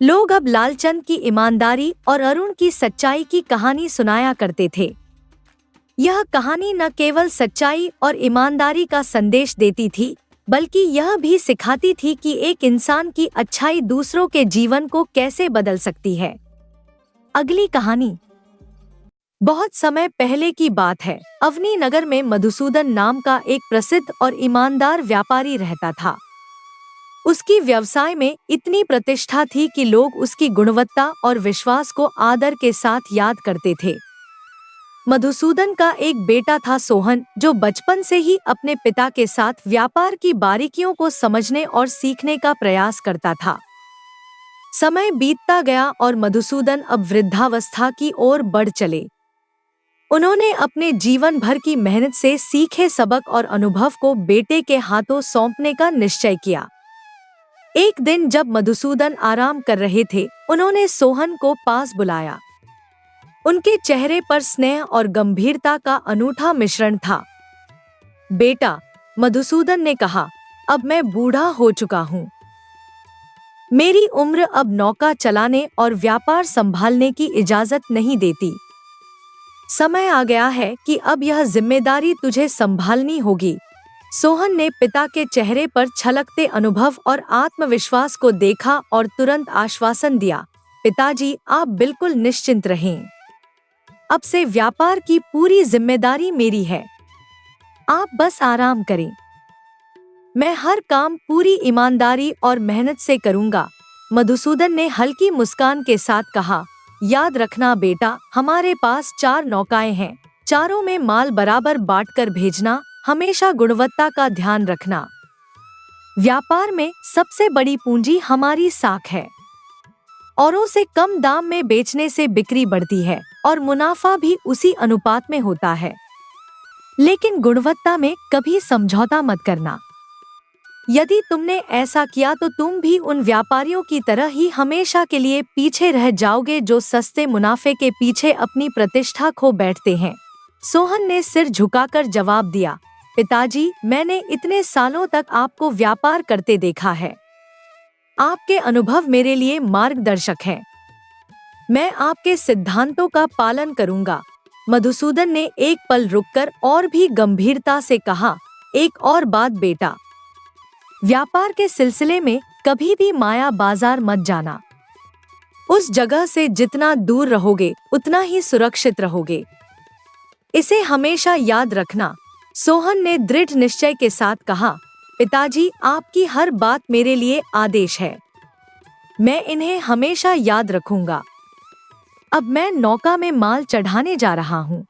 लोग अब लालचंद की ईमानदारी और अरुण की सच्चाई की कहानी सुनाया करते थे। यह कहानी न केवल सच्चाई और ईमानदारी का संदेश देती थी, बल्कि यह भी सिखाती थी कि एक इंसान की अच्छाई दूसरों के जीवन को कैसे बदल सकती है। अगली कहानी। बहुत समय पहले की बात है। अवनी नगर में मधुसूदन नाम का एक प्रसिद्ध और ईमानदार व्यापारी रहता था। उसकी व्यवसाय में इतनी प्रतिष्ठा थी कि लोग उसकी गुणवत्ता और विश्वास को आदर के साथ याद करते थे। मधुसूदन का एक बेटा था सोहन, जो बचपन से ही अपने पिता के साथ व्यापार की बारीकियों को समझने और सीखने का प्रयास करता था। समय बीतता गया और मधुसूदन अब वृद्धावस्था की ओर बढ़ चले। उन्होंने अपने जीवन भर की मेहनत से सीखे सबक और अनुभव को बेटे के हाथों सौंपने का निश्चय किया। एक दिन जब मधुसूदन आराम कर रहे थे, उन्होंने सोहन को पास बुलाया। उनके चेहरे पर स्नेह और गंभीरता का अनूठा मिश्रण था। बेटा, मधुसूदन ने कहा, अब मैं बूढ़ा हो चुका हूँ। मेरी उम्र अब नौका चलाने और व्यापार संभालने की इजाजत नहीं देती। समय आ गया है कि अब यह जिम्मेदारी तुझे संभालनी होगी। सोहन ने पिता के चेहरे पर छलकते अनुभव और आत्मविश्वास को देखा और तुरंत आश्वासन दिया, पिताजी, आप बिल्कुल निश्चिंत रहें। अब से व्यापार की पूरी जिम्मेदारी मेरी है। आप बस आराम करें। मैं हर काम पूरी ईमानदारी और मेहनत से करूंगा। मधुसूदन ने हल्की मुस्कान के साथ कहा, याद रखना बेटा, हमारे पास 4 नौकाएं हैं। चारों में माल बराबर बांटकर भेजना। हमेशा गुणवत्ता का ध्यान रखना। व्यापार में सबसे बड़ी पूंजी हमारी साख है। औरों से कम दाम में बेचने से बिक्री बढ़ती है और मुनाफा भी उसी अनुपात में होता है। लेकिन गुणवत्ता में कभी समझौता मत करना। यदि तुमने ऐसा किया तो तुम भी उन व्यापारियों की तरह ही हमेशा के लिए पीछे रह जाओगे, जो सस्ते मुनाफे के पीछे अपनी प्रतिष्ठा खो बैठते हैं। सोहन ने सिर झुकाकर जवाब दिया, पिताजी, मैंने इतने सालों तक आपको व्यापार करते देखा है। आपके अनुभव मेरे लिए मार्गदर्शक हैं। मैं आपके सिद्धांतों का पालन करूंगा। मधुसूदन ने एक पल रुककर और भी गंभीरता से कहा, एक और बात बेटा, व्यापार के सिलसिले में कभी भी माया बाजार मत जाना। उस जगह से जितना दूर रहोगे उतना ही सुरक्षित रहोगे। इसे हमेशा याद रखना। सोहन ने दृढ़ निश्चय के साथ कहा, पिताजी, आपकी हर बात मेरे लिए आदेश है। मैं इन्हें हमेशा याद रखूंगा। अब मैं नौका में माल चढ़ाने जा रहा हूँ।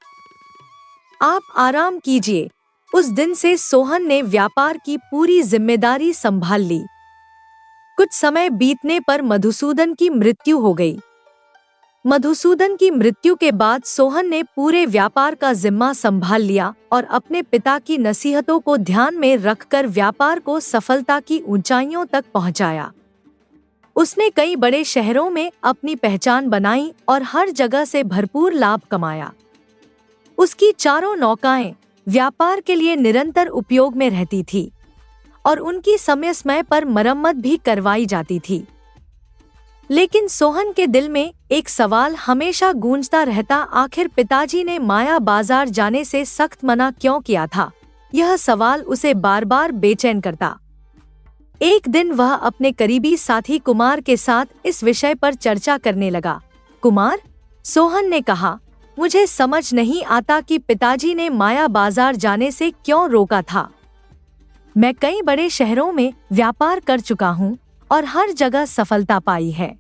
आप आराम कीजिए। उस दिन से सोहन ने व्यापार की पूरी जिम्मेदारी संभाल ली। कुछ समय बीतने पर मधुसूदन की मृत्यु हो गई। मधुसूदन की मृत्यु के बाद सोहन ने पूरे व्यापार का जिम्मा संभाल लिया और अपने पिता की नसीहतों को ध्यान में रखकर व्यापार को सफलता की ऊंचाइयों तक पहुंचाया। उसने कई बड़े शहरों में अपनी पहचान बनाई और हर जगह से भरपूर लाभ कमाया। उसकी 4 नौकाएं व्यापार के लिए निरंतर उपयोग में रहती थी और उनकी समय समय पर मरम्मत भी करवाई जाती थी। लेकिन सोहन के दिल में एक सवाल हमेशा गूंजता रहता, आखिर पिताजी ने माया बाजार जाने से सख्त मना क्यों किया था? यह सवाल उसे बार बार बेचैन करता। एक दिन वह अपने करीबी साथी कुमार के साथ इस विषय पर चर्चा करने लगा। कुमार, सोहन ने कहा, मुझे समझ नहीं आता कि पिताजी ने माया बाजार जाने से क्यों रोका था। मैं कई बड़े शहरों में व्यापार कर चुका हूँ और हर जगह सफलता पाई है,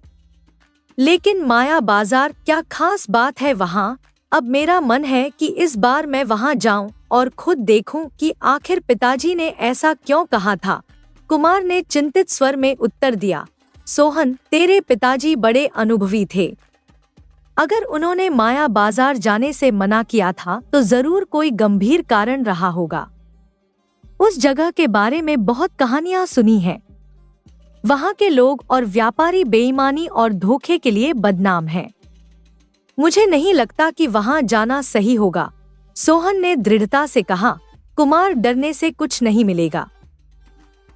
लेकिन माया बाजार क्या खास बात है वहाँ? अब मेरा मन है कि इस बार मैं वहाँ जाऊं और खुद देखूं कि आखिर पिताजी ने ऐसा क्यों कहा था। कुमार ने चिंतित स्वर में उत्तर दिया, सोहन, तेरे पिताजी बड़े अनुभवी थे। अगर उन्होंने माया बाजार जाने से मना किया था तो जरूर कोई गंभीर कारण रहा होगा। उस जगह के बारे में बहुत कहानियां सुनी हैं। वहां के लोग और व्यापारी बेईमानी और धोखे के लिए बदनाम हैं। मुझे नहीं लगता कि वहां जाना सही होगा, सोहन ने दृढ़ता से कहा। कुमार, डरने से कुछ नहीं मिलेगा।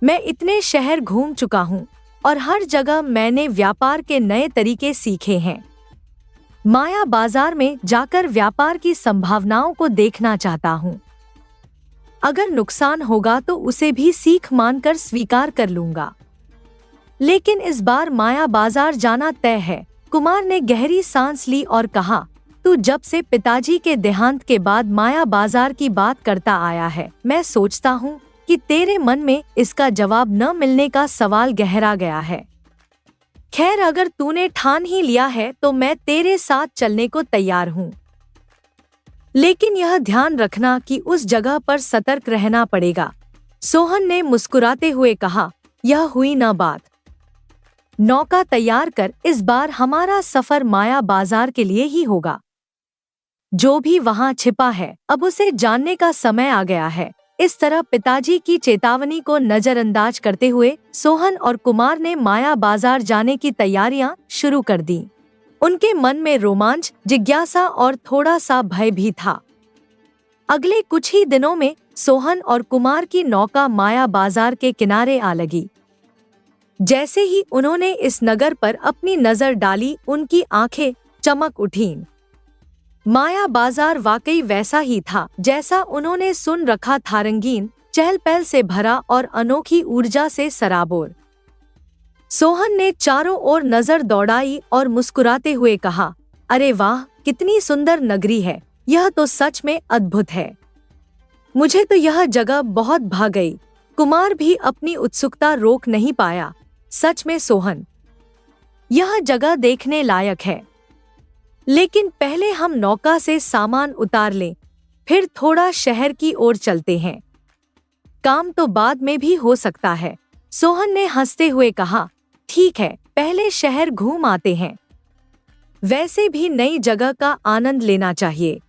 मैं इतने शहर घूम चुका हूँ और हर जगह मैंने व्यापार के नए तरीके सीखे हैं। माया बाजार में जाकर व्यापार की संभावनाओं को देखना चाहता हूँ। अगर नुकसान होगा तो उसे भी सीख मानकर स्वीकार कर लूंगा, लेकिन इस बार माया बाजार जाना तय है। कुमार ने गहरी सांस ली और कहा, तू जब से पिताजी के देहांत के बाद माया बाजार की बात करता आया है, मैं सोचता हूँ कि तेरे मन में इसका जवाब न मिलने का सवाल गहरा गया है। खैर, अगर तूने ठान ही लिया है तो मैं तेरे साथ चलने को तैयार हूँ, लेकिन यह ध्यान रखना कि उस जगह पर सतर्क रहना पड़ेगा। सोहन ने मुस्कुराते हुए कहा, यह हुई न बात। नौका तैयार कर, इस बार हमारा सफर माया बाजार के लिए ही होगा। जो भी वहां छिपा है अब उसे जानने का समय आ गया है। इस तरह पिताजी की चेतावनी को नजरअंदाज करते हुए सोहन और कुमार ने माया बाजार जाने की तैयारियां शुरू कर दी। उनके मन में रोमांच, जिज्ञासा और थोड़ा सा भय भी था। अगले कुछ ही दिनों में सोहन और कुमार की नौका माया बाजार के किनारे आ लगी। जैसे ही उन्होंने इस नगर पर अपनी नजर डाली, उनकी आंखें चमक उठीं। माया बाजार वाकई वैसा ही था जैसा उन्होंने सुन रखा था, रंगीन, चहल पहल से भरा और अनोखी ऊर्जा से सराबोर। सोहन ने चारों ओर नजर दौड़ाई और मुस्कुराते हुए कहा, अरे वाह, कितनी सुंदर नगरी है, यह तो सच में अद्भुत है। मुझे तो यह जगह बहुत भा गई। कुमार भी अपनी उत्सुकता रोक नहीं पाया। सच में सोहन, यह जगह देखने लायक है, लेकिन पहले हम नौका से सामान उतार लें, फिर थोड़ा शहर की ओर चलते हैं। काम तो बाद में भी हो सकता है, सोहन ने हंसते हुए कहा। ठीक है, पहले शहर घूम आते हैं। वैसे भी नई जगह का आनंद लेना चाहिए।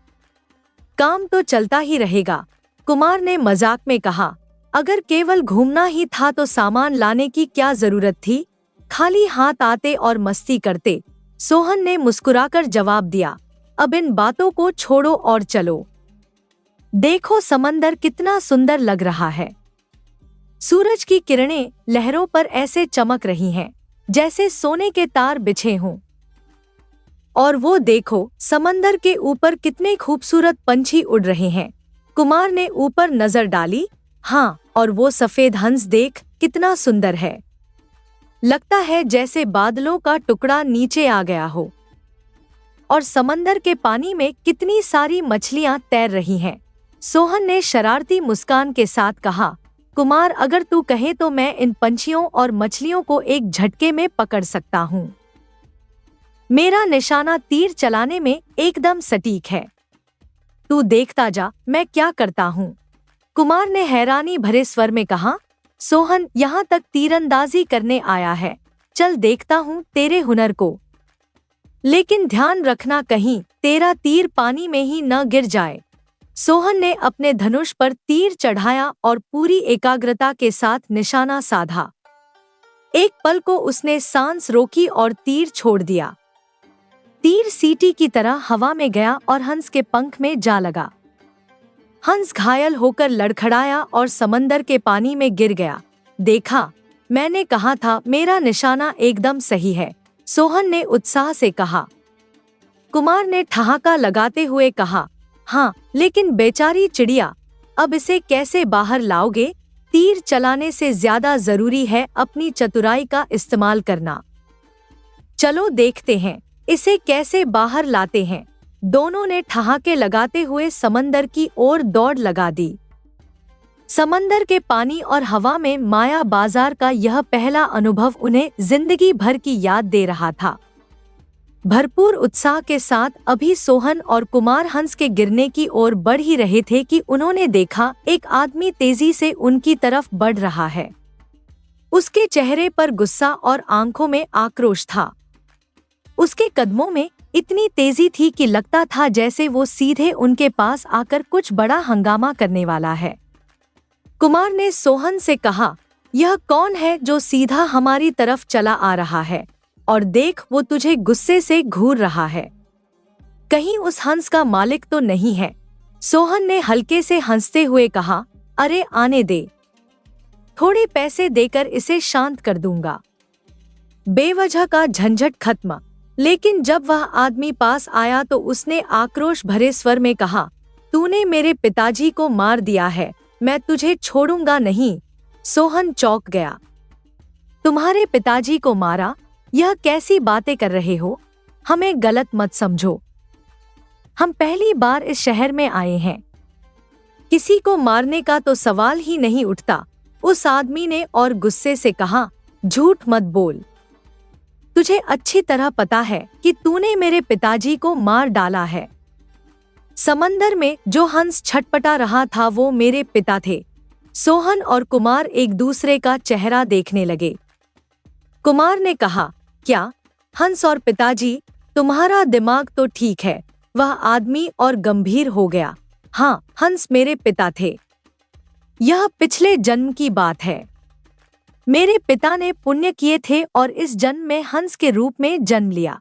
काम तो चलता ही रहेगा, कुमार ने मजाक में कहा। अगर केवल घूमना ही था तो सामान लाने की क्या जरूरत थी, खाली हाथ आते और मस्ती करते, सोहन ने मुस्कुराकर जवाब दिया। अब इन बातों को छोड़ो और चलो। देखो, समंदर कितना सुंदर लग रहा है। सूरज की किरणें लहरों पर ऐसे चमक रही हैं जैसे सोने के तार बिछे हों। और वो देखो, समंदर के ऊपर कितने खूबसूरत पंछी उड़ रहे हैं। कुमार ने ऊपर नजर डाली। हाँ, और वो सफेद हंस देख, कितना सुंदर है। लगता है जैसे बादलों का टुकड़ा नीचे आ गया हो। और समंदर के पानी में कितनी सारी मछलियां तैर रही हैं। सोहन ने शरारती मुस्कान के साथ कहा। कुमार, अगर तू कहे तो मैं इन पंछियों और मछलियों को एक झटके में पकड़ सकता हूँ। मेरा निशाना तीर चलाने में एकदम सटीक है। तू देखता जा मैं क्या करता हूँ। कुमार ने हैरानी भरे स्वर में कहा। सोहन, यहाँ तक तीरंदाजी करने आया है, चल देखता हूँ तेरे हुनर को। लेकिन ध्यान रखना कहीं तेरा तीर पानी में ही न गिर जाए। सोहन ने अपने धनुष पर तीर चढ़ाया और पूरी एकाग्रता के साथ निशाना साधा। एक पल को उसने सांस रोकी और तीर छोड़ दिया। तीर सीटी की तरह हवा में गया और हंस के पंख में जा लगा। हंस घायल होकर लड़खड़ाया और समंदर के पानी में गिर गया। देखा, मैंने कहा था मेरा निशाना एकदम सही है, सोहन ने उत्साह से कहा। कुमार ने ठहाका लगाते हुए कहा। हाँ, लेकिन बेचारी चिड़िया, अब इसे कैसे बाहर लाओगे? तीर चलाने से ज्यादा जरूरी है अपनी चतुराई का इस्तेमाल करना। चलो देखते हैं इसे कैसे बाहर लाते हैं। दोनों ने ठहाके लगाते हुए समंदर की ओर दौड़ लगा दी। समंदर के पानी और हवा में माया बाजार का यह पहला अनुभव उन्हें जिंदगी भर की याद दे रहा था। भरपूर उत्साह के साथ अभी सोहन और कुमार हंस के गिरने की ओर बढ़ ही रहे थे कि उन्होंने देखा एक आदमी तेजी से उनकी तरफ बढ़ रहा है। उसके चेहरे पर गुस्सा और आंखों में आक्रोश था। उसके कदमों में इतनी तेजी थी कि लगता था जैसे वो सीधे उनके पास आकर कुछ बड़ा हंगामा करने वाला है। कुमार ने सोहन से कहा, यह कौन है जो सीधा हमारी तरफ चला आ रहा है? और देख, वो तुझे गुस्से से घूर रहा है। कहीं उस हंस का मालिक तो नहीं है? सोहन ने हल्के से हंसते हुए कहा, अरे आने दे, थोड़े पैसे देकर इसे शांत कर दूंगा। बेवजह का झंझट खत्म। लेकिन जब वह आदमी पास आया तो उसने आक्रोश भरे स्वर में कहा, तूने मेरे पिताजी को मार दिया है, मैं तुझे छोड़ूंगा नहीं। सोहन चौंक गया। तुम्हारे पिताजी को मारा? यह कैसी बातें कर रहे हो? हमें गलत मत समझो। हम पहली बार इस शहर में आए हैं। किसी को मारने का तो सवाल ही नहीं उठता। उस आदमी ने और गुस्से से कहा, झूठ मत बोल। तुझे अच्छी तरह पता है कि तूने मेरे पिताजी को मार डाला है। समंदर में जो हंस छटपटा रहा था वो मेरे पिता थे। सोहन और कुमार एक दूसरे का चेहरा देखने लगे। कुमार ने कहा, क्या हंस और पिताजी? तुम्हारा दिमाग तो ठीक है। वह आदमी और गंभीर हो गया। हाँ, हंस मेरे पिता थे। यह पिछले जन्म की बात है। मेरे पिता ने पुण्य किए थे और इस जन्म में हंस के रूप में जन्म लिया।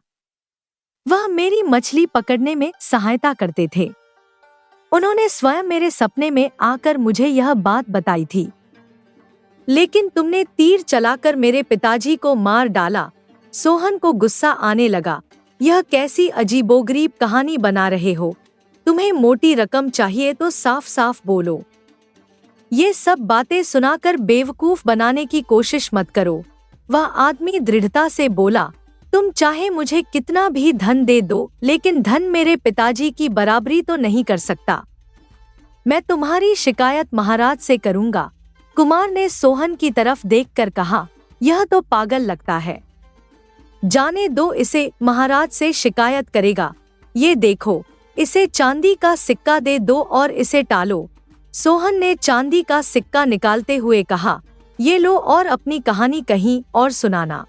वह मेरी मछली पकड़ने में सहायता करते थे। उन्होंने स्वयं मेरे सपने में आकर मुझे यह बात बताई थी। लेकिन तुमने तीर चलाकर मेरे पिताजी को मार डाला। सोहन को गुस्सा आने लगा। यह कैसी अजीबोगरीब कहानी बना रहे हो? तुम्हें मोटी रकम चाहिए तो साफ साफ बोलो। ये सब बातें सुनाकर बेवकूफ बनाने की कोशिश मत करो। वह आदमी दृढ़ता से बोला, तुम चाहे मुझे कितना भी धन दे दो, लेकिन धन मेरे पिताजी की बराबरी तो नहीं कर सकता। मैं तुम्हारी शिकायत महाराज से करूंगा। कुमार ने सोहन की तरफ देखकर कहा, यह तो पागल लगता है। जाने दो इसे, महाराज से शिकायत करेगा। ये देखो, इसे चांदी का सिक्का दे दो और इसे टालो। सोहन ने चांदी का सिक्का निकालते हुए कहा, ये लो और अपनी कहानी कहीं और सुनाना।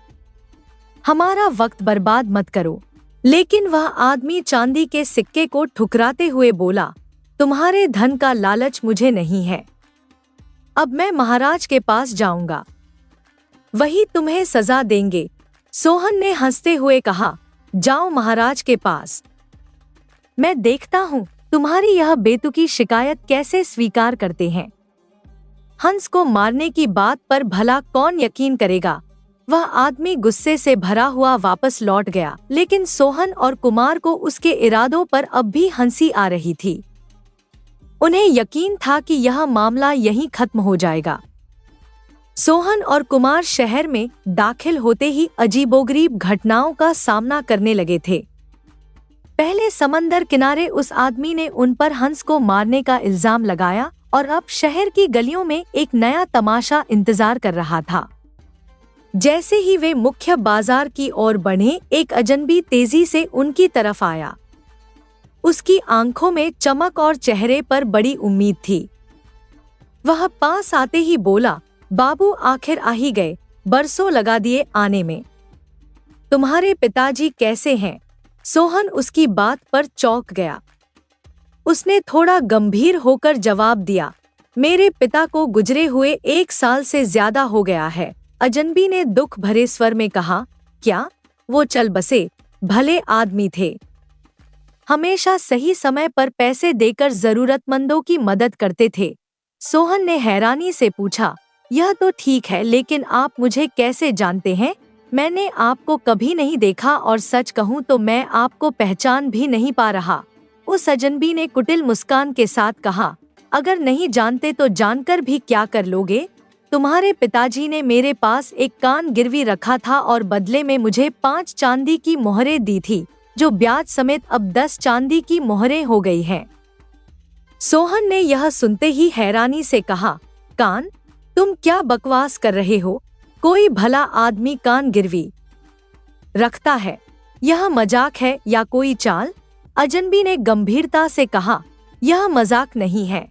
हमारा वक्त बर्बाद मत करो। लेकिन वह आदमी चांदी के सिक्के को ठुकराते हुए बोला, तुम्हारे धन का लालच मुझे नहीं है। अब मैं महाराज के पास जाऊंगा, वही तुम्हें सजा देंगे। सोहन ने हंसते हुए कहा, जाओ महाराज के पास। मैं देखता हूँ तुम्हारी यह बेतुकी शिकायत कैसे स्वीकार करते हैं। हंस को मारने की बात पर भला कौन यकीन करेगा? वह आदमी गुस्से से भरा हुआ वापस लौट गया, लेकिन सोहन और कुमार को उसके इरादों पर अब भी हंसी आ रही थी। उन्हें यकीन था कि यह मामला यहीं खत्म हो जाएगा। सोहन और कुमार शहर में दाखिल होते ही अजीबोगरीब घटनाओं का सामना करने लगे थे। पहले समंदर किनारे उस आदमी ने उन पर हंस को मारने का इल्जाम लगाया और अब शहर की गलियों में एक नया तमाशा इंतजार कर रहा था। जैसे ही वे मुख्य बाजार की ओर बढ़े, एक अजनबी तेजी से उनकी तरफ आया। उसकी आंखों में चमक और चेहरे पर बड़ी उम्मीद थी। वह पास आते ही बोला, बाबू आखिर आ ही गए, बरसों लगा दिए आने में। तुम्हारे पिताजी कैसे हैं? सोहन उसकी बात पर चौंक गया। उसने थोड़ा गंभीर होकर जवाब दिया, मेरे पिता को गुजरे हुए 1 साल से ज्यादा हो गया है। अजनबी ने दुख भरे स्वर में कहा, क्या? वो चल बसे, भले आदमी थे। हमेशा सही समय पर पैसे देकर जरूरतमंदों की मदद करते थे। सोहन ने हैरानी से पूछा, यह तो ठीक है, लेकिन आप मुझे कैसे जानते हैं? मैंने आपको कभी नहीं देखा और सच कहूँ तो मैं आपको पहचान भी नहीं पा रहा। उस अजनबी ने कुटिल मुस्कान के साथ कहा, अगर नहीं जानते तो जानकर भी क्या कर लोगे? तुम्हारे पिताजी ने मेरे पास एक कान गिरवी रखा था और बदले में मुझे 5 चांदी की मोहरें दी थी। जो ब्याज समेत अब 10 चांदी की मोहरें हो गई हैं। सोहन ने यह सुनते ही हैरानी से कहा, कान, तुम क्या बकवास कर रहे हो? कोई भला आदमी कान गिरवी रखता है? यह मजाक है या कोई चाल? अजनबी ने गंभीरता से कहा, यह मजाक नहीं है।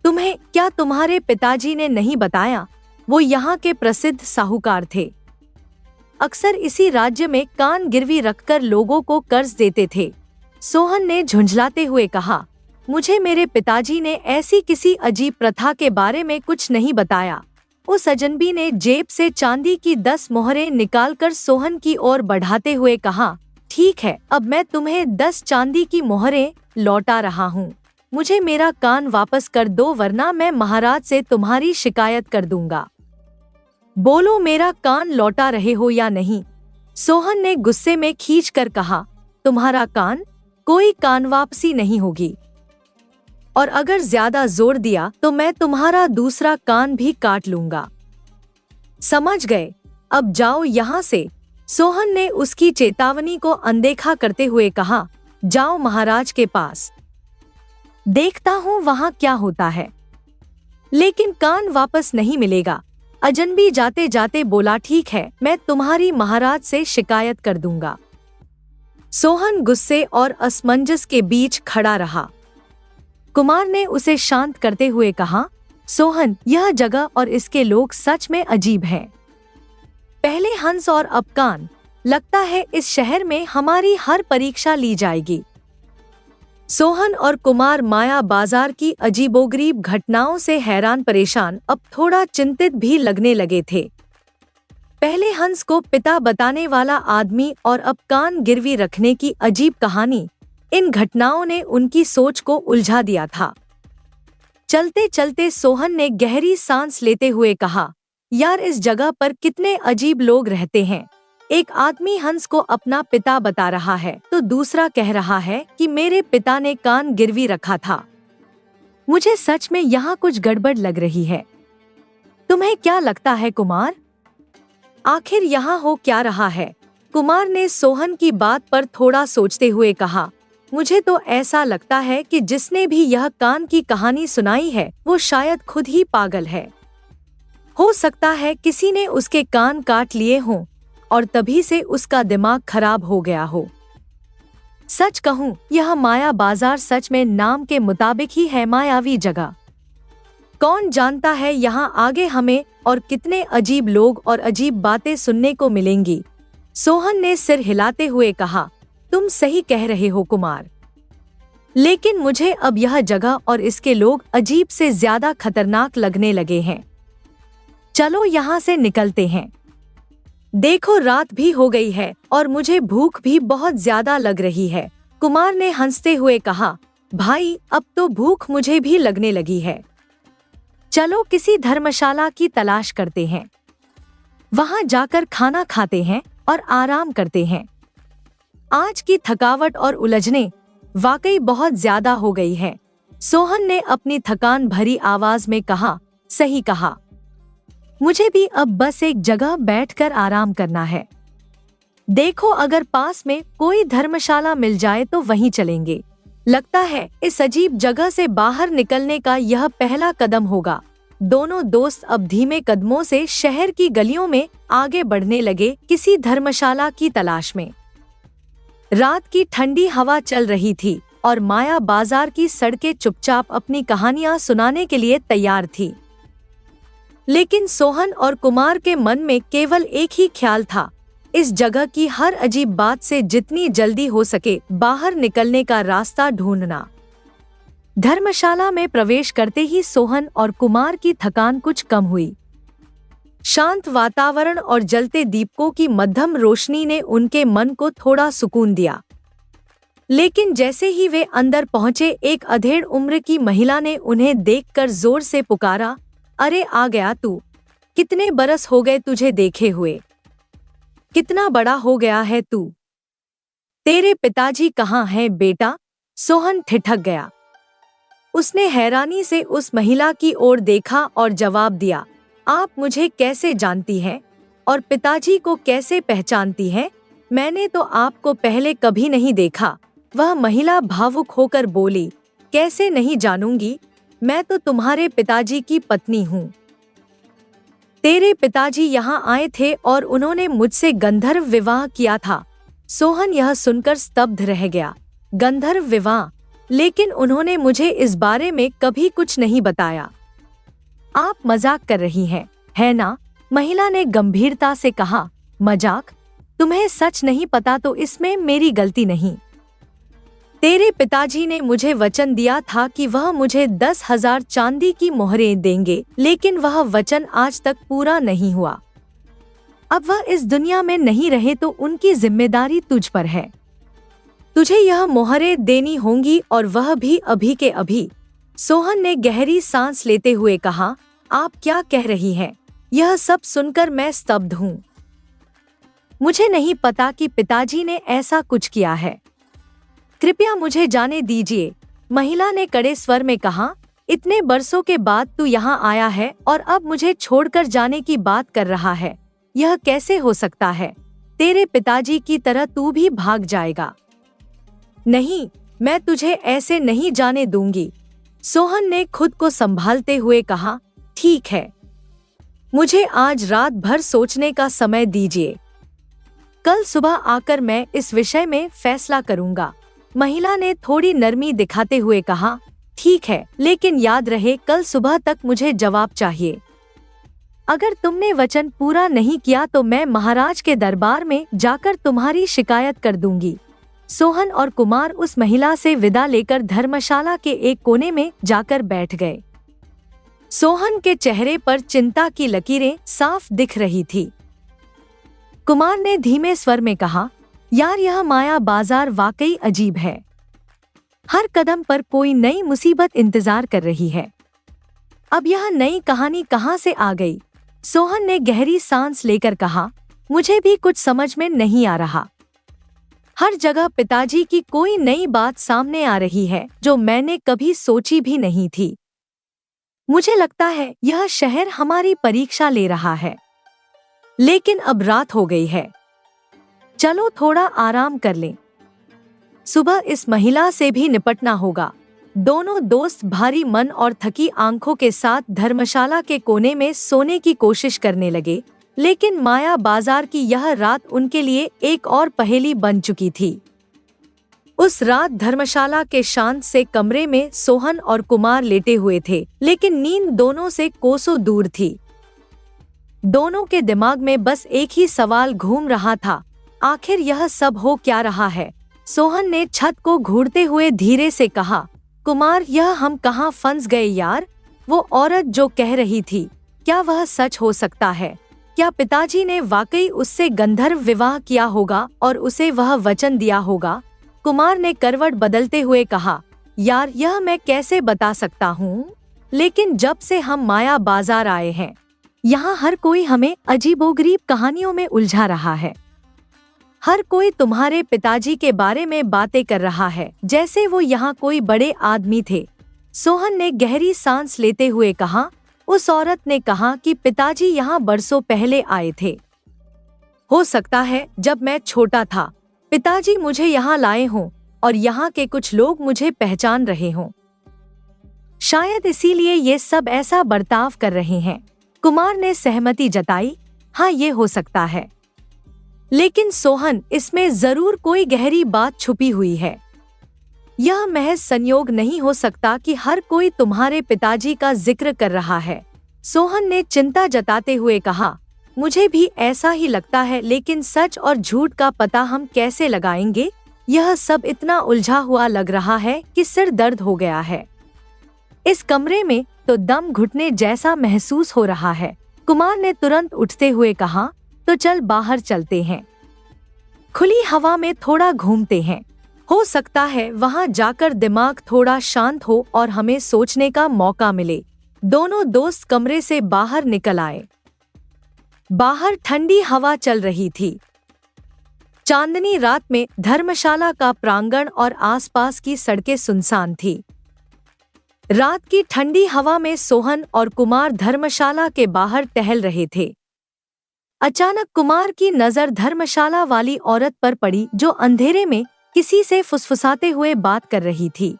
तुम्हें क्या तुम्हारे पिताजी ने नहीं बताया? वो यहाँ के प्रसिद्ध साहूकार थे। अक्सर इसी राज्य में कान गिरवी रखकर लोगों को कर्ज देते थे। सोहन ने झुंझलाते हुए कहा, मुझे मेरे पिताजी ने ऐसी किसी अजीब प्रथा के बारे में कुछ नहीं बताया। उस अजनबी ने जेब से चांदी की 10 मोहरें निकालकर सोहन की ओर बढ़ाते हुए कहा, ठीक है, अब मैं तुम्हें 10 चांदी की मोहरें लौटा रहा हूँ। मुझे मेरा कान वापस कर दो, वरना मैं महाराज से तुम्हारी शिकायत कर दूंगा। बोलो, मेरा कान लौटा रहे हो या नहीं? सोहन ने गुस्से में खींचकर कहा, तुम्हारा कान? कोई कान वापसी नहीं होगी, और अगर ज्यादा जोर दिया तो मैं तुम्हारा दूसरा कान भी काट लूंगा। समझ गए? अब जाओ यहाँ से। सोहन ने उसकी चेतावनी को अनदेखा करते हुए कहा, जाओ महाराज के पास, देखता हूँ वहाँ क्या होता है। लेकिन कान वापस नहीं मिलेगा। अजनबी जाते जाते बोला, ठीक है, मैं तुम्हारी महाराज से शिकायत कर दूंगा। सोहन गुस्से और असमंजस के बीच खड़ा रहा। कुमार ने उसे शांत करते हुए कहा, सोहन, यह जगह और इसके लोग सच में अजीब हैं। पहले हंस और अब कान। लगता है इस शहर में हमारी हर परीक्षा ली जाएगी। सोहन और कुमार माया बाजार की अजीबोगरीब घटनाओं से हैरान परेशान, अब थोड़ा चिंतित भी लगने लगे थे। पहले हंस को पिता बताने वाला आदमी और अब कान गिरवी रखने की अजीब कहानी, इन घटनाओं ने उनकी सोच को उलझा दिया था। चलते चलते सोहन ने गहरी सांस लेते हुए कहा, यार, इस जगह पर कितने अजीब लोग रहते हैं। एक आदमी हंस को अपना पिता बता रहा है तो दूसरा कह रहा है कि मेरे पिता ने कान गिरवी रखा था। मुझे सच में यहाँ कुछ गड़बड़ लग रही है। तुम्हें क्या लगता है कुमार? आखिर यहाँ हो क्या रहा है? कुमार ने सोहन की बात पर थोड़ा सोचते हुए कहा, मुझे तो ऐसा लगता है कि जिसने भी यह कान की कहानी सुनाई है वो शायद खुद ही पागल है। हो सकता है किसी ने उसके कान काट लिए हों और तभी से उसका दिमाग खराब हो गया हो। सच कहूँ, यह माया बाजार सच में नाम के मुताबिक ही है मायावी जगह। कौन जानता है यहाँ आगे हमें और कितने अजीब लोग और अजीब बातें सुनने को मिलेंगी। सोहन ने सिर हिलाते हुए कहा, तुम सही कह रहे हो कुमार, लेकिन मुझे अब यह जगह और इसके लोग अजीब से ज्यादा खतरनाक लगने लगे हैं। चलो यहाँ से निकलते हैं। देखो, रात भी हो गई है और मुझे भूख भी बहुत ज्यादा लग रही है। कुमार ने हंसते हुए कहा, भाई, अब तो भूख मुझे भी लगने लगी है। चलो किसी धर्मशाला की तलाश करते हैं, वहां जाकर खाना खाते हैं और आराम करते हैं। आज की थकावट और उलझने वाकई बहुत ज्यादा हो गई है। सोहन ने अपनी थकान भरी आवाज में कहा, सही कहा, मुझे भी अब बस एक जगह बैठकर आराम करना है। देखो, अगर पास में कोई धर्मशाला मिल जाए तो वहीं चलेंगे। लगता है इस अजीब जगह से बाहर निकलने का यह पहला कदम होगा। दोनों दोस्त अब धीमे कदमों से शहर की गलियों में आगे बढ़ने लगे, किसी धर्मशाला की तलाश में। रात की ठंडी हवा चल रही थी और माया बाजार की सड़कें चुपचाप अपनी कहानियां सुनाने के लिए तैयार थी। लेकिन सोहन और कुमार के मन में केवल एक ही ख्याल था, इस जगह की हर अजीब बात से जितनी जल्दी हो सके बाहर निकलने का रास्ता ढूंढना। धर्मशाला में प्रवेश करते ही सोहन और कुमार की थकान कुछ कम हुई। शांत वातावरण और जलते दीपकों की मध्यम रोशनी ने उनके मन को थोड़ा सुकून दिया। लेकिन जैसे ही वे अंदर पहुंचे, एक अधेड़ उम्र की महिला ने उन्हें देखकर जोर से पुकारा, अरे आ गया तू? कितने बरस हो गए तुझे देखे हुए? कितना बड़ा हो गया है तू? तेरे पिताजी कहाँ हैं बेटा? सोहन ठिठक गया। उसने हैरानी से उस महिला की ओर देखा और जवाब दिया, आप मुझे कैसे जानती हैं और पिताजी को कैसे पहचानती हैं? मैंने तो आपको पहले कभी नहीं देखा। वह महिला भावुक होकर बोली, कैसे नहीं जानूंगी, मैं तो तुम्हारे पिताजी की पत्नी हूँ। तेरे पिताजी यहाँ आए थे और उन्होंने मुझसे गंधर्व विवाह किया था। सोहन यह सुनकर स्तब्ध रह गया। गंधर्व विवाह? लेकिन उन्होंने मुझे इस बारे में कभी कुछ नहीं बताया। आप मजाक कर रही हैं, है ना? महिला ने गंभीरता से कहा। मजाक? तुम्हें सच नहीं पता तो इसमें मेरी गलती नहीं। तेरे पिताजी ने मुझे वचन दिया था कि वह मुझे 10,000 चांदी की मोहरें देंगे, लेकिन वह वचन आज तक पूरा नहीं हुआ। अब वह इस दुनिया में नहीं रहे तो उनकी जिम्मेदारी तुझ पर है। तुझे यह मोहरें देनी होंगी और वह भी अभी के अभी। सोहन ने गहरी सांस लेते हुए कहा, आप क्या कह रही हैं? यह सब सुनकर मैं स्तब्ध हूँ। मुझे नहीं पता कि पिताजी ने ऐसा कुछ किया है। कृपया मुझे जाने दीजिए, महिला ने कड़े स्वर में कहा। इतने बरसों के बाद तू यहाँ आया है और अब मुझे छोड़कर जाने की बात कर रहा है। यह कैसे हो सकता है? तेरे पिताजी की तरह तू भी भाग जाएगा। नहीं, मैं तुझे ऐसे नहीं जाने दूंगी। सोहन ने खुद को संभालते हुए कहा, ठीक है, मुझे आज रात भर सोचने का समय दीजिए। कल सुबह आकर मैं इस विषय में फैसला करूंगा। महिला ने थोड़ी नरमी दिखाते हुए कहा, ठीक है, लेकिन याद रहे कल सुबह तक मुझे जवाब चाहिए। अगर तुमने वचन पूरा नहीं किया तो मैं महाराज के दरबार में जाकर तुम्हारी शिकायत कर दूंगी। सोहन और कुमार उस महिला से विदा लेकर धर्मशाला के एक कोने में जाकर बैठ गए। सोहन के चेहरे पर चिंता की लकीरें साफ दिख रही थी। कुमार ने धीमे स्वर में कहा, यार यह माया बाजार वाकई अजीब है। हर कदम पर कोई नई मुसीबत इंतजार कर रही है। अब यह नई कहानी कहाँ से आ गई? सोहन ने गहरी सांस लेकर कहा, मुझे भी कुछ समझ में नहीं आ रहा। हर जगह पिताजी की कोई नई बात सामने आ रही है जो मैंने कभी सोची भी नहीं थी। मुझे लगता है यह शहर हमारी परीक्षा ले रहा है। लेकिन अब रात हो गई है, चलो थोड़ा आराम कर लें। सुबह इस महिला से भी निपटना होगा। दोनों दोस्त भारी मन और थकी आंखों के साथ धर्मशाला के कोने में सोने की कोशिश करने लगे, लेकिन माया बाजार की यह रात उनके लिए एक और पहेली बन चुकी थी। उस रात धर्मशाला के शांत से कमरे में सोहन और कुमार लेटे हुए थे, लेकिन नींद दोनों से कोसों दूर थी। दोनों के दिमाग में बस एक ही सवाल घूम रहा था, आखिर यह सब हो क्या रहा है? सोहन ने छत को घूरते हुए धीरे से कहा, कुमार, यह हम कहाँ फंस गए यार? वो औरत जो कह रही थी, क्या वह सच हो सकता है? क्या पिताजी ने वाकई उससे गंधर्व विवाह किया होगा और उसे वह वचन दिया होगा? कुमार ने करवट बदलते हुए कहा, यार यह मैं कैसे बता सकता हूँ, लेकिन जब से हम माया बाजार आए हैं, यहाँ हर कोई हमें अजीबोगरीब कहानियों में उलझा रहा है। हर कोई तुम्हारे पिताजी के बारे में बातें कर रहा है, जैसे वो यहाँ कोई बड़े आदमी थे। सोहन ने गहरी सांस लेते हुए कहा, उस औरत ने कहा कि पिताजी यहाँ बरसों पहले आए थे। हो सकता है जब मैं छोटा था पिताजी मुझे यहाँ लाए हों और यहाँ के कुछ लोग मुझे पहचान रहे हों। शायद इसीलिए ये सब ऐसा बर्ताव कर रहे हैं। कुमार ने सहमति जताई, हाँ ये हो सकता है। लेकिन सोहन, इसमें जरूर कोई गहरी बात छुपी हुई है। यह महज संयोग नहीं हो सकता कि हर कोई तुम्हारे पिताजी का जिक्र कर रहा है। सोहन ने चिंता जताते हुए कहा, मुझे भी ऐसा ही लगता है, लेकिन सच और झूठ का पता हम कैसे लगाएंगे? यह सब इतना उलझा हुआ लग रहा है कि सिर दर्द हो गया है। इस कमरे में तो दम घुटने जैसा महसूस हो रहा है। कुमार ने तुरंत उठते हुए कहा, तो चल बाहर चलते हैं, खुली हवा में थोड़ा घूमते हैं। हो सकता है वहां जाकर दिमाग थोड़ा शांत हो और हमें सोचने का मौका मिले। दोनों दोस्त कमरे से बाहर निकल आए। बाहर ठंडी हवा चल रही थी। चांदनी रात में धर्मशाला का प्रांगण और आसपास की सड़कें सुनसान थी। रात की ठंडी हवा में सोहन और कुमार धर्मशाला के बाहर टहल रहे थे। अचानक कुमार की नजर धर्मशाला वाली औरत पर पड़ी जो अंधेरे में किसी से फुसफुसाते हुए बात कर रही थी।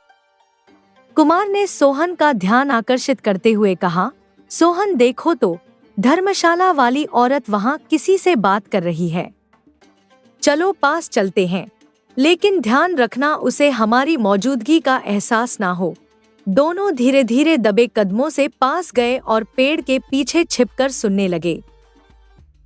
कुमार ने सोहन का ध्यान आकर्षित करते हुए कहा, सोहन देखो तो, धर्मशाला वाली औरत वहाँ किसी से बात कर रही है। चलो पास चलते हैं, लेकिन ध्यान रखना उसे हमारी मौजूदगी का एहसास ना हो। दोनों धीरे धीरे दबे कदमों से पास गए और पेड़ के पीछे छिपकर सुनने लगे।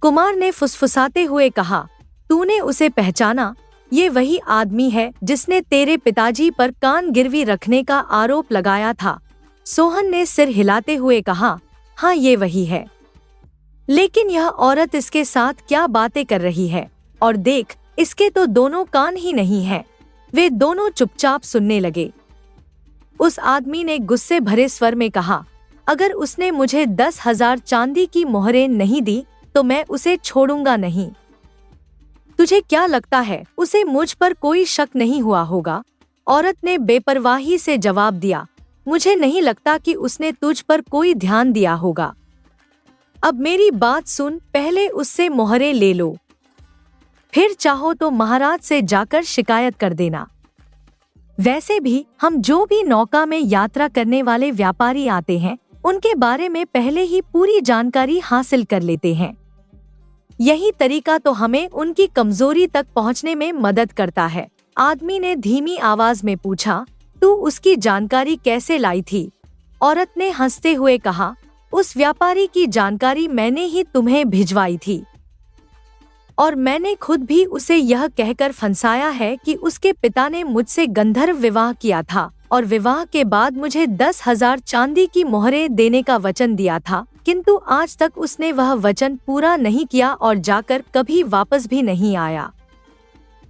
कुमार ने फुसफुसाते हुए कहा, तूने उसे पहचाना? ये वही आदमी है जिसने तेरे पिताजी पर कान गिरवी रखने का आरोप लगाया था। सोहन ने सिर हिलाते हुए कहा, हाँ ये वही है। लेकिन यह औरत इसके साथ क्या बातें कर रही है? और देख, इसके तो दोनों कान ही नहीं है। वे दोनों चुपचाप सुनने लगे। उस आदमी ने गुस्से भरे स्वर में कहा, अगर उसने मुझे 10,000 चांदी की मोहरें नहीं दी तो मैं उसे छोड़ूंगा नहीं। तुझे क्या लगता है उसे मुझ पर कोई शक नहीं हुआ होगा? औरत ने बेपरवाही से जवाब दिया, मुझे नहीं लगता कि उसने तुझ पर कोई ध्यान दिया होगा। अब मेरी बात सुन, पहले उससे मोहरें ले लो, फिर चाहो तो महाराज से जाकर शिकायत कर देना। वैसे भी हम जो भी नौका में यात्रा करने वाले व्यापारी आते हैं उनके बारे में पहले ही पूरी जानकारी हासिल कर लेते हैं। यही तरीका तो हमें उनकी कमजोरी तक पहुंचने में मदद करता है। आदमी ने धीमी आवाज में पूछा, तू उसकी जानकारी कैसे लाई थी? औरत ने हंसते हुए कहा, उस व्यापारी की जानकारी मैंने ही तुम्हें भिजवाई थी और मैंने खुद भी उसे यह कहकर फंसाया है कि उसके पिता ने मुझसे गंधर्व विवाह किया था और विवाह के बाद मुझे 10,000 चांदी की मोहरें देने का वचन दिया था, किंतु आज तक उसने वह वचन पूरा नहीं किया और जाकर कभी वापस भी नहीं आया।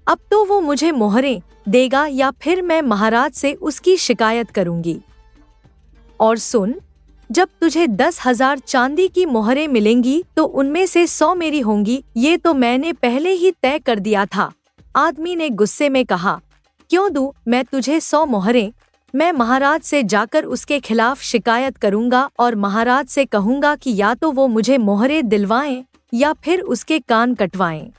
अब तो वो मुझे मोहरें देगा या फिर मैं महाराज से उसकी शिकायत करूंगी। और सुन, जब तुझे 10,000 चांदी की मोहरें मिलेंगी तो उनमें से 100 मेरी होंगी, ये तो मैंने पहले ही तय कर दिया था। आदमी ने गुस्से में कहा, क्यों दूं मैं तुझे 100 मोहरें? मैं महाराज से जाकर उसके खिलाफ शिकायत करूंगा और महाराज से कहूंगा कि या तो वो मुझे मोहरें दिलवाएं या फिर उसके कान कटवाएं।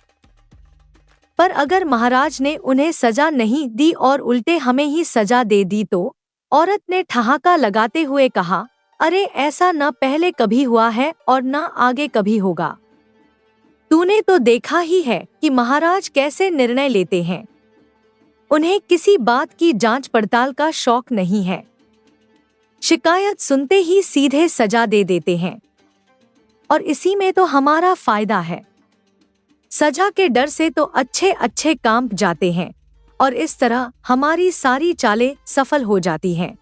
पर अगर महाराज ने उन्हें सजा नहीं दी और उल्टे हमें ही सजा दे दी तो? औरत ने ठहाका लगाते हुए कहा, अरे ऐसा न पहले कभी हुआ है और न आगे कभी होगा। तूने तो देखा ही है कि महाराज कैसे निर्णय लेते हैं। उन्हें किसी बात की जांच पड़ताल का शौक नहीं है। शिकायत सुनते ही सीधे सजा दे देते हैं और इसी में तो हमारा फायदा है। सजा के डर से तो अच्छे अच्छे काम जाते हैं और इस तरह हमारी सारी चालें सफल हो जाती हैं।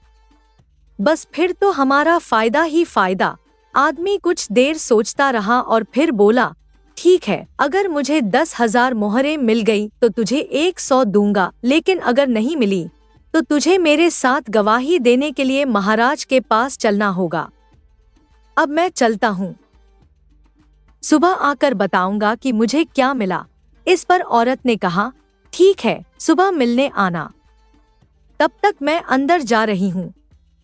बस फिर तो हमारा फायदा ही फायदा। आदमी कुछ देर सोचता रहा और फिर बोला, ठीक है, अगर मुझे 10,000 मोहरें मिल गई तो तुझे 100 दूंगा, लेकिन अगर नहीं मिली तो तुझे मेरे साथ गवाही देने के लिए महाराज के पास चलना होगा। अब मैं चलता हूँ, सुबह आकर बताऊंगा कि मुझे क्या मिला। इस पर औरत ने कहा, ठीक है, सुबह मिलने आना, तब तक मैं अंदर जा रही हूँ।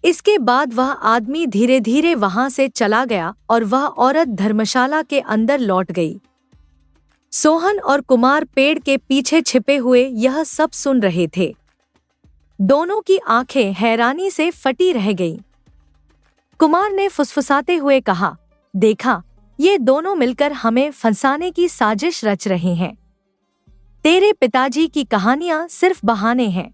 इसके बाद वह आदमी धीरे धीरे वहां से चला गया और वह औरत धर्मशाला के अंदर लौट गई। सोहन और कुमार पेड़ के पीछे छिपे हुए यह सब सुन रहे थे। दोनों की आंखें हैरानी से फटी रह गईं। कुमार ने फुसफुसाते हुए कहा, देखा, ये दोनों मिलकर हमें फंसाने की साजिश रच रहे हैं। तेरे पिताजी की कहानियां सिर्फ बहाने हैं।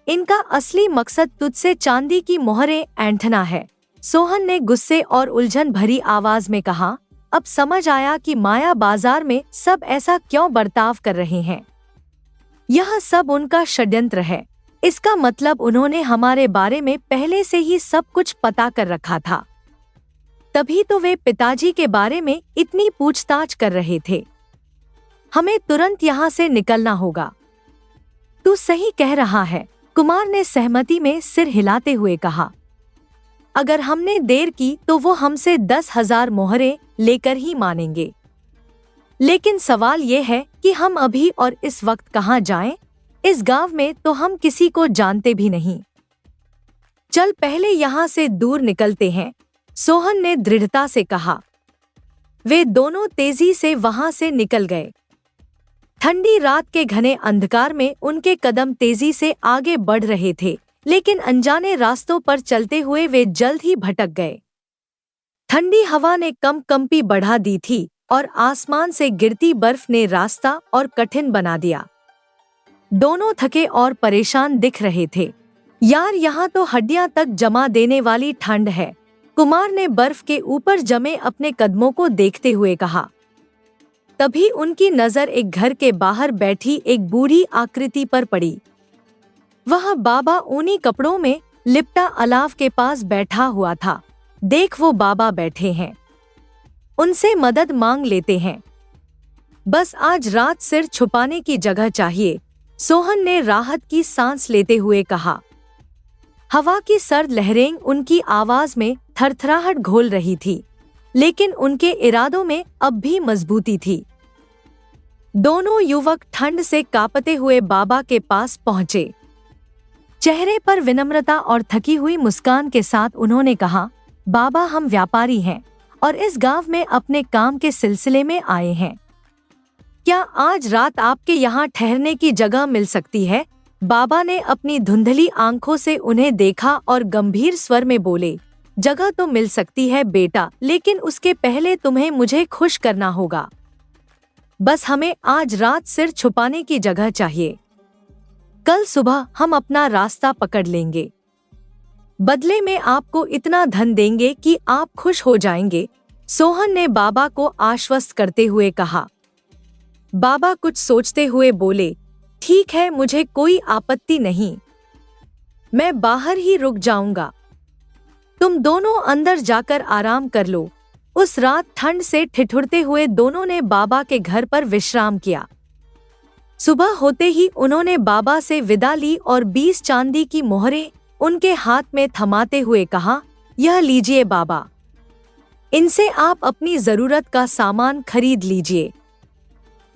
इनका असली मकसद तुझसे चांदी की मोहरें ऐंठना है। सोहन ने गुस्से और उलझन भरी आवाज में कहा, अब समझ आया कि माया बाजार में सब ऐसा क्यों बर्ताव कर रहे हैं। यह सब उनका षड्यंत्र है। इसका मतलब उन्होंने हमारे बारे में पहले से ही सब कुछ पता कर रखा था। तभी तो वे पिताजी के बारे में इतनी पूछताछ कर रहे थे। हमें तुरंत यहाँ से निकलना होगा। तू सही कह रहा है, कुमार ने सहमति में सिर हिलाते हुए कहा। अगर हमने देर की तो वो हमसे 10,000 मोहरें लेकर ही मानेंगे। लेकिन सवाल ये है कि हम अभी और इस वक्त कहाँ जाएं? इस गांव में तो हम किसी को जानते भी नहीं। चल पहले यहाँ से दूर निकलते हैं, सोहन ने दृढ़ता से कहा। वे दोनों तेजी से वहां से निकल गए। ठंडी रात के घने अंधकार में उनके कदम तेजी से आगे बढ़ रहे थे, लेकिन अनजाने रास्तों पर चलते हुए वे जल्द ही भटक गए। ठंडी हवा ने कंपी बढ़ा दी थी और आसमान से गिरती बर्फ ने रास्ता और कठिन बना दिया। दोनों थके और परेशान दिख रहे थे। यार, यहाँ तो हड्डियां तक जमा देने वाली ठंड है, कुमार ने बर्फ के ऊपर जमे अपने कदमों को देखते हुए कहा। तभी उनकी नजर एक घर के बाहर बैठी एक बूढ़ी आकृति पर पड़ी। वह बाबा ऊनी कपड़ों में लिपटा अलाव के पास बैठा हुआ था। देख, वो बाबा बैठे हैं, उनसे मदद मांग लेते हैं। बस आज रात सिर छुपाने की जगह चाहिए, सोहन ने राहत की सांस लेते हुए कहा। हवा की सर्द लहरें उनकी आवाज में थरथराहट घोल रही थी, लेकिन उनके इरादों में अब भी मजबूती थी। दोनों युवक ठंड से कांपते हुए बाबा के पास पहुंचे। चेहरे पर विनम्रता और थकी हुई मुस्कान के साथ उन्होंने कहा, बाबा, हम व्यापारी हैं और इस गांव में अपने काम के सिलसिले में आए हैं। क्या आज रात आपके यहाँ ठहरने की जगह मिल सकती है? बाबा ने अपनी धुंधली आंखों से उन्हें देखा और गंभीर स्वर में बोले, जगह तो मिल सकती है बेटा, लेकिन उसके पहले तुम्हें मुझे खुश करना होगा। बस हमें आज रात सिर छुपाने की जगह चाहिए। कल सुबह हम अपना रास्ता पकड़ लेंगे। बदले में आपको इतना धन देंगे कि आप खुश हो जाएंगे, सोहन ने बाबा को आश्वस्त करते हुए कहा। बाबा कुछ सोचते हुए बोले, ठीक है, मुझे कोई आपत्ति नहीं, मैं बाहर ही रुक जाऊंगा। तुम दोनों अंदर जाकर आराम कर लो। उस रात ठंड से ठिठुरते हुए दोनों ने बाबा के घर पर विश्राम किया। सुबह होते ही उन्होंने बाबा से विदा ली और 20 चांदी की मोहरें उनके हाथ में थमाते हुए कहा, यह लीजिए बाबा, इनसे आप अपनी जरूरत का सामान खरीद लीजिए।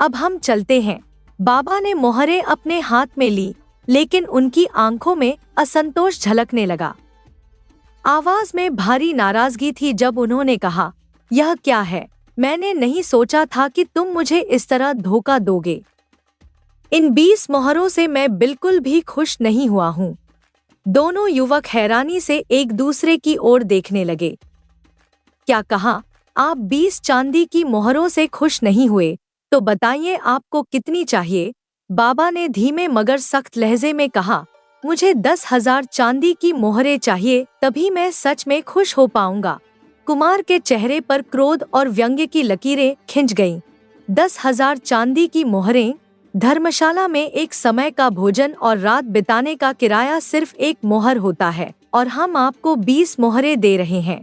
अब हम चलते हैं। बाबा ने मोहरें अपने हाथ में ली, लेकिन उनकी आंखों में असंतोष झलकने लगा। आवाज में भारी नाराजगी थी जब उन्होंने कहा, यह क्या है? मैंने नहीं सोचा था कि तुम मुझे इस तरह धोखा दोगे। इन 20 मोहरों से मैं बिल्कुल भी खुश नहीं हुआ हूँ। दोनों युवक हैरानी से एक दूसरे की ओर देखने लगे। क्या कहा? आप 20 चांदी की मोहरों से खुश नहीं हुए? तो बताइए आपको कितनी चाहिए? बाबा ने धीमे मगर सख्त लहजे में कहा, मुझे 10,000 चांदी की मोहरें चाहिए, तभी मैं सच में खुश हो पाऊंगा। कुमार के चेहरे पर क्रोध और व्यंग्य की लकीरें खिंच गईं। 10,000 चांदी की मोहरें? धर्मशाला में एक समय का भोजन और रात बिताने का किराया सिर्फ एक मोहर होता है, और हम आपको 20 मोहरें दे रहे हैं।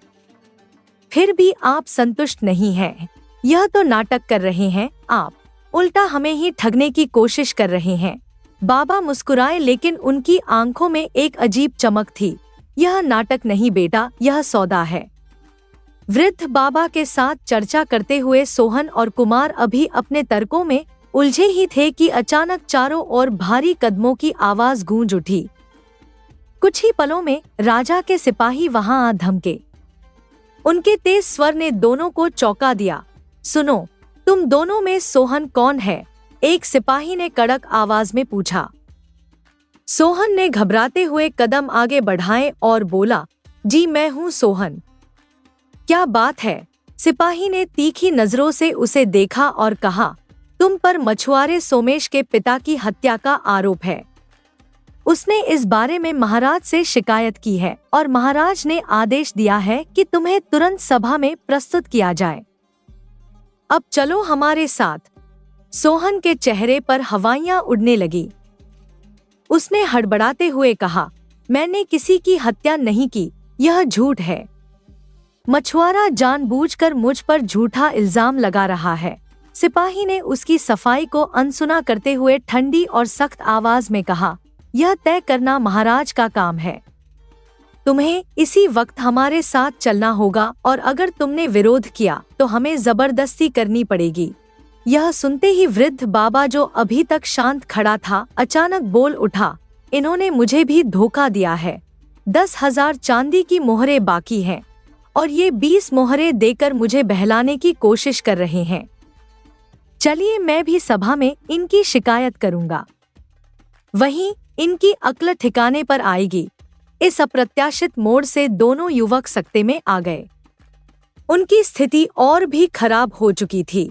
फिर भी आप संतुष्ट नहीं हैं। यह तो नाटक कर रहे हैं आप, उल्टा हमें ही ठगने की कोशिश कर रहे हैं। बाबा मुस्कुराए, लेकिन उनकी आंखों में एक अजीब चमक थी। यह नाटक नहीं बेटा, यह सौदा है। वृद्ध बाबा के साथ चर्चा करते हुए सोहन और कुमार अभी अपने तर्कों में उलझे ही थे कि अचानक चारों ओर भारी कदमों की आवाज गूंज उठी। कुछ ही पलों में राजा के सिपाही वहां आ धमके। उनके तेज स्वर ने दोनों को चौंका दिया। सुनो, तुम दोनों में सोहन कौन है? एक सिपाही ने कड़क आवाज में पूछा। सोहन ने घबराते हुए कदम आगे बढ़ाए और बोला, जी मैं हूँ सोहन। क्या बात है? सिपाही ने तीखी नजरों से उसे देखा और कहा, तुम पर मछुआरे सोमेश के पिता की हत्या का आरोप है। उसने इस बारे में महाराज से शिकायत की है और महाराज ने आदेश दिया है कि तुम्हें तुरंत सभा में प्रस्तुत किया जाए। अब चलो हमारे साथ। सोहन के चेहरे पर हवाइयां उड़ने लगी। उसने हड़बड़ाते हुए कहा, मैंने किसी की हत्या नहीं की, यह झूठ है। मछुआरा जानबूझकर मुझ पर झूठा इल्जाम लगा रहा है। सिपाही ने उसकी सफाई को अनसुना करते हुए ठंडी और सख्त आवाज में कहा, यह तय करना महाराज का काम है। तुम्हें इसी वक्त हमारे साथ चलना होगा और अगर तुमने विरोध किया तो हमें जबरदस्ती करनी पड़ेगी। यह सुनते ही वृद्ध बाबा, जो अभी तक शांत खड़ा था, अचानक बोल उठा, इन्होंने मुझे भी धोखा दिया है। 10,000 चांदी की मोहरें बाकी हैं और ये 20 मोहरे देकर मुझे बहलाने की कोशिश कर रहे हैं। चलिए मैं भी सभा में इनकी शिकायत करूंगा, वहीं इनकी अक्ल ठिकाने पर आएगी। इस अप्रत्याशित मोड़ से दोनों युवक सकते में आ गए। उनकी स्थिति और भी खराब हो चुकी थी।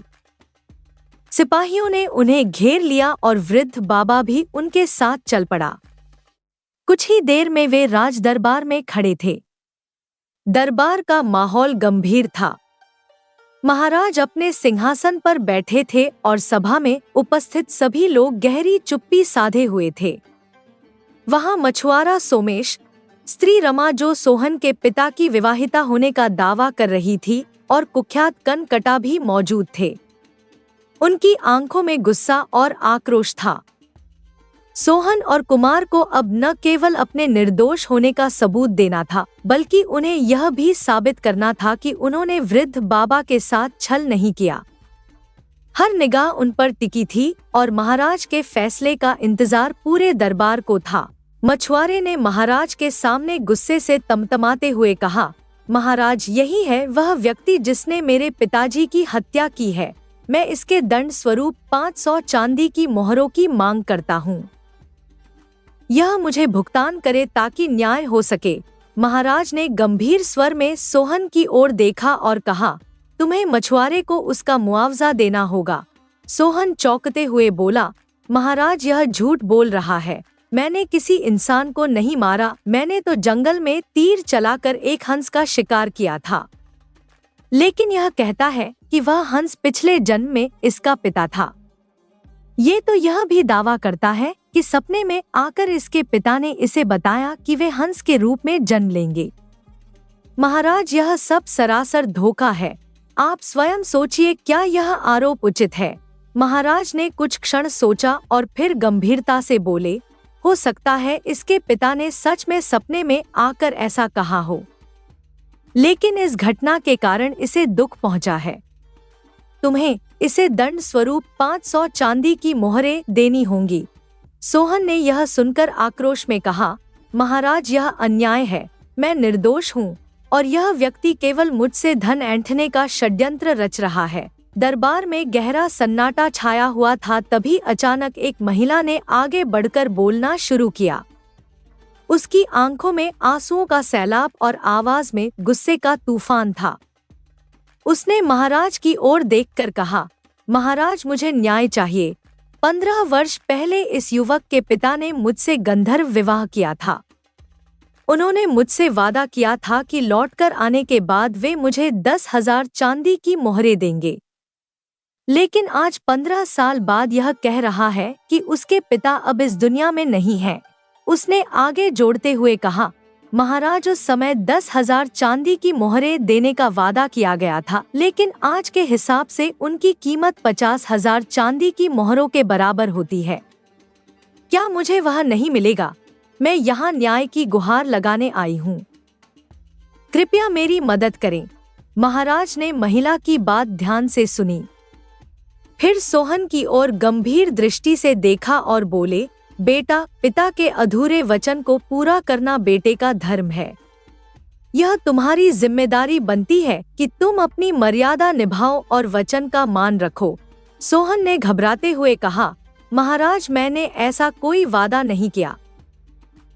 सिपाहियों ने उन्हें घेर लिया और वृद्ध बाबा भी उनके साथ चल पड़ा। कुछ ही देर में वे राज दरबार में खड़े थे। दरबार का माहौल गंभीर था। महाराज अपने सिंहासन पर बैठे थे और सभा में उपस्थित सभी लोग गहरी चुप्पी साधे हुए थे। वहां मछुआरा सोमेश, स्त्री रमा जो सोहन के पिता की विवाहिता होने का दावा कर रही थी, और कुख्यात कनकटा भी मौजूद थे। उनकी आंखों में गुस्सा और आक्रोश था। सोहन और कुमार को अब न केवल अपने निर्दोष होने का सबूत देना था, बल्कि उन्हें यह भी साबित करना था कि उन्होंने वृद्ध बाबा के साथ छल नहीं किया। हर निगाह उन पर टिकी थी और महाराज के फैसले का इंतजार पूरे दरबार को था। मछुआरे ने महाराज के सामने गुस्से से तमतमाते हुए कहा, महाराज, यही है वह व्यक्ति जिसने मेरे पिताजी की हत्या की है। मैं इसके दंड स्वरूप 500 चांदी की मोहरों की मांग करता हूँ। यह मुझे भुगतान करे ताकि न्याय हो सके। महाराज ने गंभीर स्वर में सोहन की ओर देखा और कहा, तुम्हें मछुआरे को उसका मुआवजा देना होगा। सोहन चौंकते हुए बोला, महाराज, यह झूठ बोल रहा है। मैंने किसी इंसान को नहीं मारा। मैंने तो जंगल में तीर चलाकर एक हंस का शिकार किया था। लेकिन यह कहता है कि वह हंस पिछले जन्म में इसका पिता था। ये तो यह भी दावा करता है कि सपने में आकर इसके पिता ने इसे बताया कि वे हंस के रूप में जन्म लेंगे। महाराज, यह सब सरासर धोखा है। आप स्वयं सोचिए, क्या यह आरोप उचित है? महाराज ने कुछ क्षण सोचा और फिर गंभीरता से बोले, हो सकता है इसके पिता ने सच में सपने में आकर ऐसा कहा हो, लेकिन इस घटना के कारण इसे दुख पहुंचा है। तुम्हें इसे दंड स्वरूप 500 चांदी की मोहरें देनी होंगी। सोहन ने यह सुनकर आक्रोश में कहा, महाराज, यह अन्याय है। मैं निर्दोष हूँ और यह व्यक्ति केवल मुझसे धन ऐंठने का षड्यंत्र रच रहा है। दरबार में गहरा सन्नाटा छाया हुआ था। तभी अचानक एक महिला ने आगे बढ़कर बोलना शुरू किया। उसकी आंखों में आंसुओं का सैलाब और आवाज में गुस्से का तूफान था। उसने महाराज की ओर देखकर कहा, महाराज, मुझे न्याय चाहिए। 15 वर्ष पहले इस युवक के पिता ने मुझसे गंधर्व विवाह किया था। उन्होंने मुझसे वादा किया था कि लौटकर आने के बाद वे मुझे 10,000 चांदी की मोहरें देंगे। लेकिन आज 15 साल बाद यह कह रहा है कि उसके पिता अब इस दुनिया में नहीं हैं। उसने आगे जोड़ते हुए कहा, महाराज, उस समय 10,000 चांदी की मोहरें देने का वादा किया गया था, लेकिन आज के हिसाब से उनकी कीमत 50,000 चांदी की मोहरों के बराबर होती है। क्या मुझे वह नहीं मिलेगा? मैं यहाँ न्याय की गुहार लगाने आई हूँ। कृपया मेरी मदद करें। महाराज ने महिला की बात ध्यान से सुनी, फिर सोहन की ओर गंभीर दृष्टि से देखा और बोले, बेटा, पिता के अधूरे वचन को पूरा करना बेटे का धर्म है। यह तुम्हारी जिम्मेदारी बनती है कि तुम अपनी मर्यादा निभाओ और वचन का मान रखो। सोहन ने घबराते हुए कहा, महाराज, मैंने ऐसा कोई वादा नहीं किया।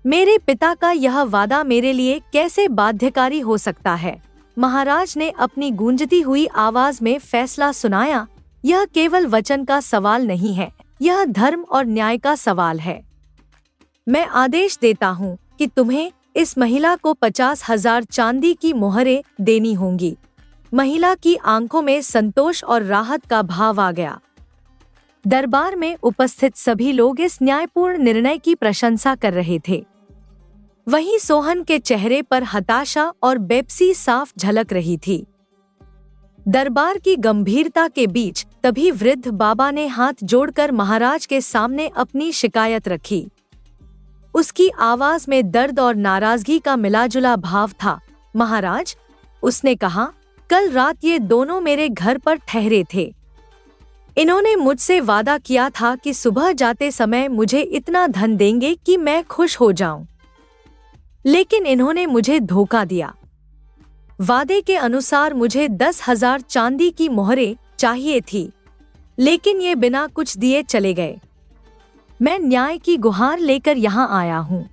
मेरे पिता का यह वादा मेरे लिए कैसे बाध्यकारी हो सकता है? महाराज ने अपनी गूंजती हुई आवाज में फैसला सुनाया, यह केवल वचन का सवाल नहीं है, यह धर्म और न्याय का सवाल है। मैं आदेश देता हूँ कि तुम्हें इस महिला को 50,000 चांदी की मोहरें देनी होंगी। महिला की आंखों में संतोष और राहत का भाव आ गया। दरबार में उपस्थित सभी लोग इस न्यायपूर्ण निर्णय की प्रशंसा कर रहे थे। वहीं सोहन के चेहरे पर हताशा और बेपसी साफ झलक रही थी। दरबार की गंभीरता के बीच तभी वृद्ध बाबा ने हाथ जोड़कर महाराज के सामने अपनी शिकायत रखी। उसकी आवाज में दर्द और नाराजगी का मिलाजुला भाव था। महाराज, उसने कहा, कल रात ये दोनों मेरे घर पर ठहरे थे। इन्होंने मुझसे वादा किया था कि सुबह जाते समय मुझे इतना धन देंगे कि मैं खुश हो जाऊं, लेकिन इन्होंने मुझे धोखा दिया। वादे के अनुसार मुझे 10,000 चांदी की मोहरें चाहिए थी, लेकिन ये बिना कुछ दिए चले गए। मैं न्याय की गुहार लेकर यहाँ आया हूँ।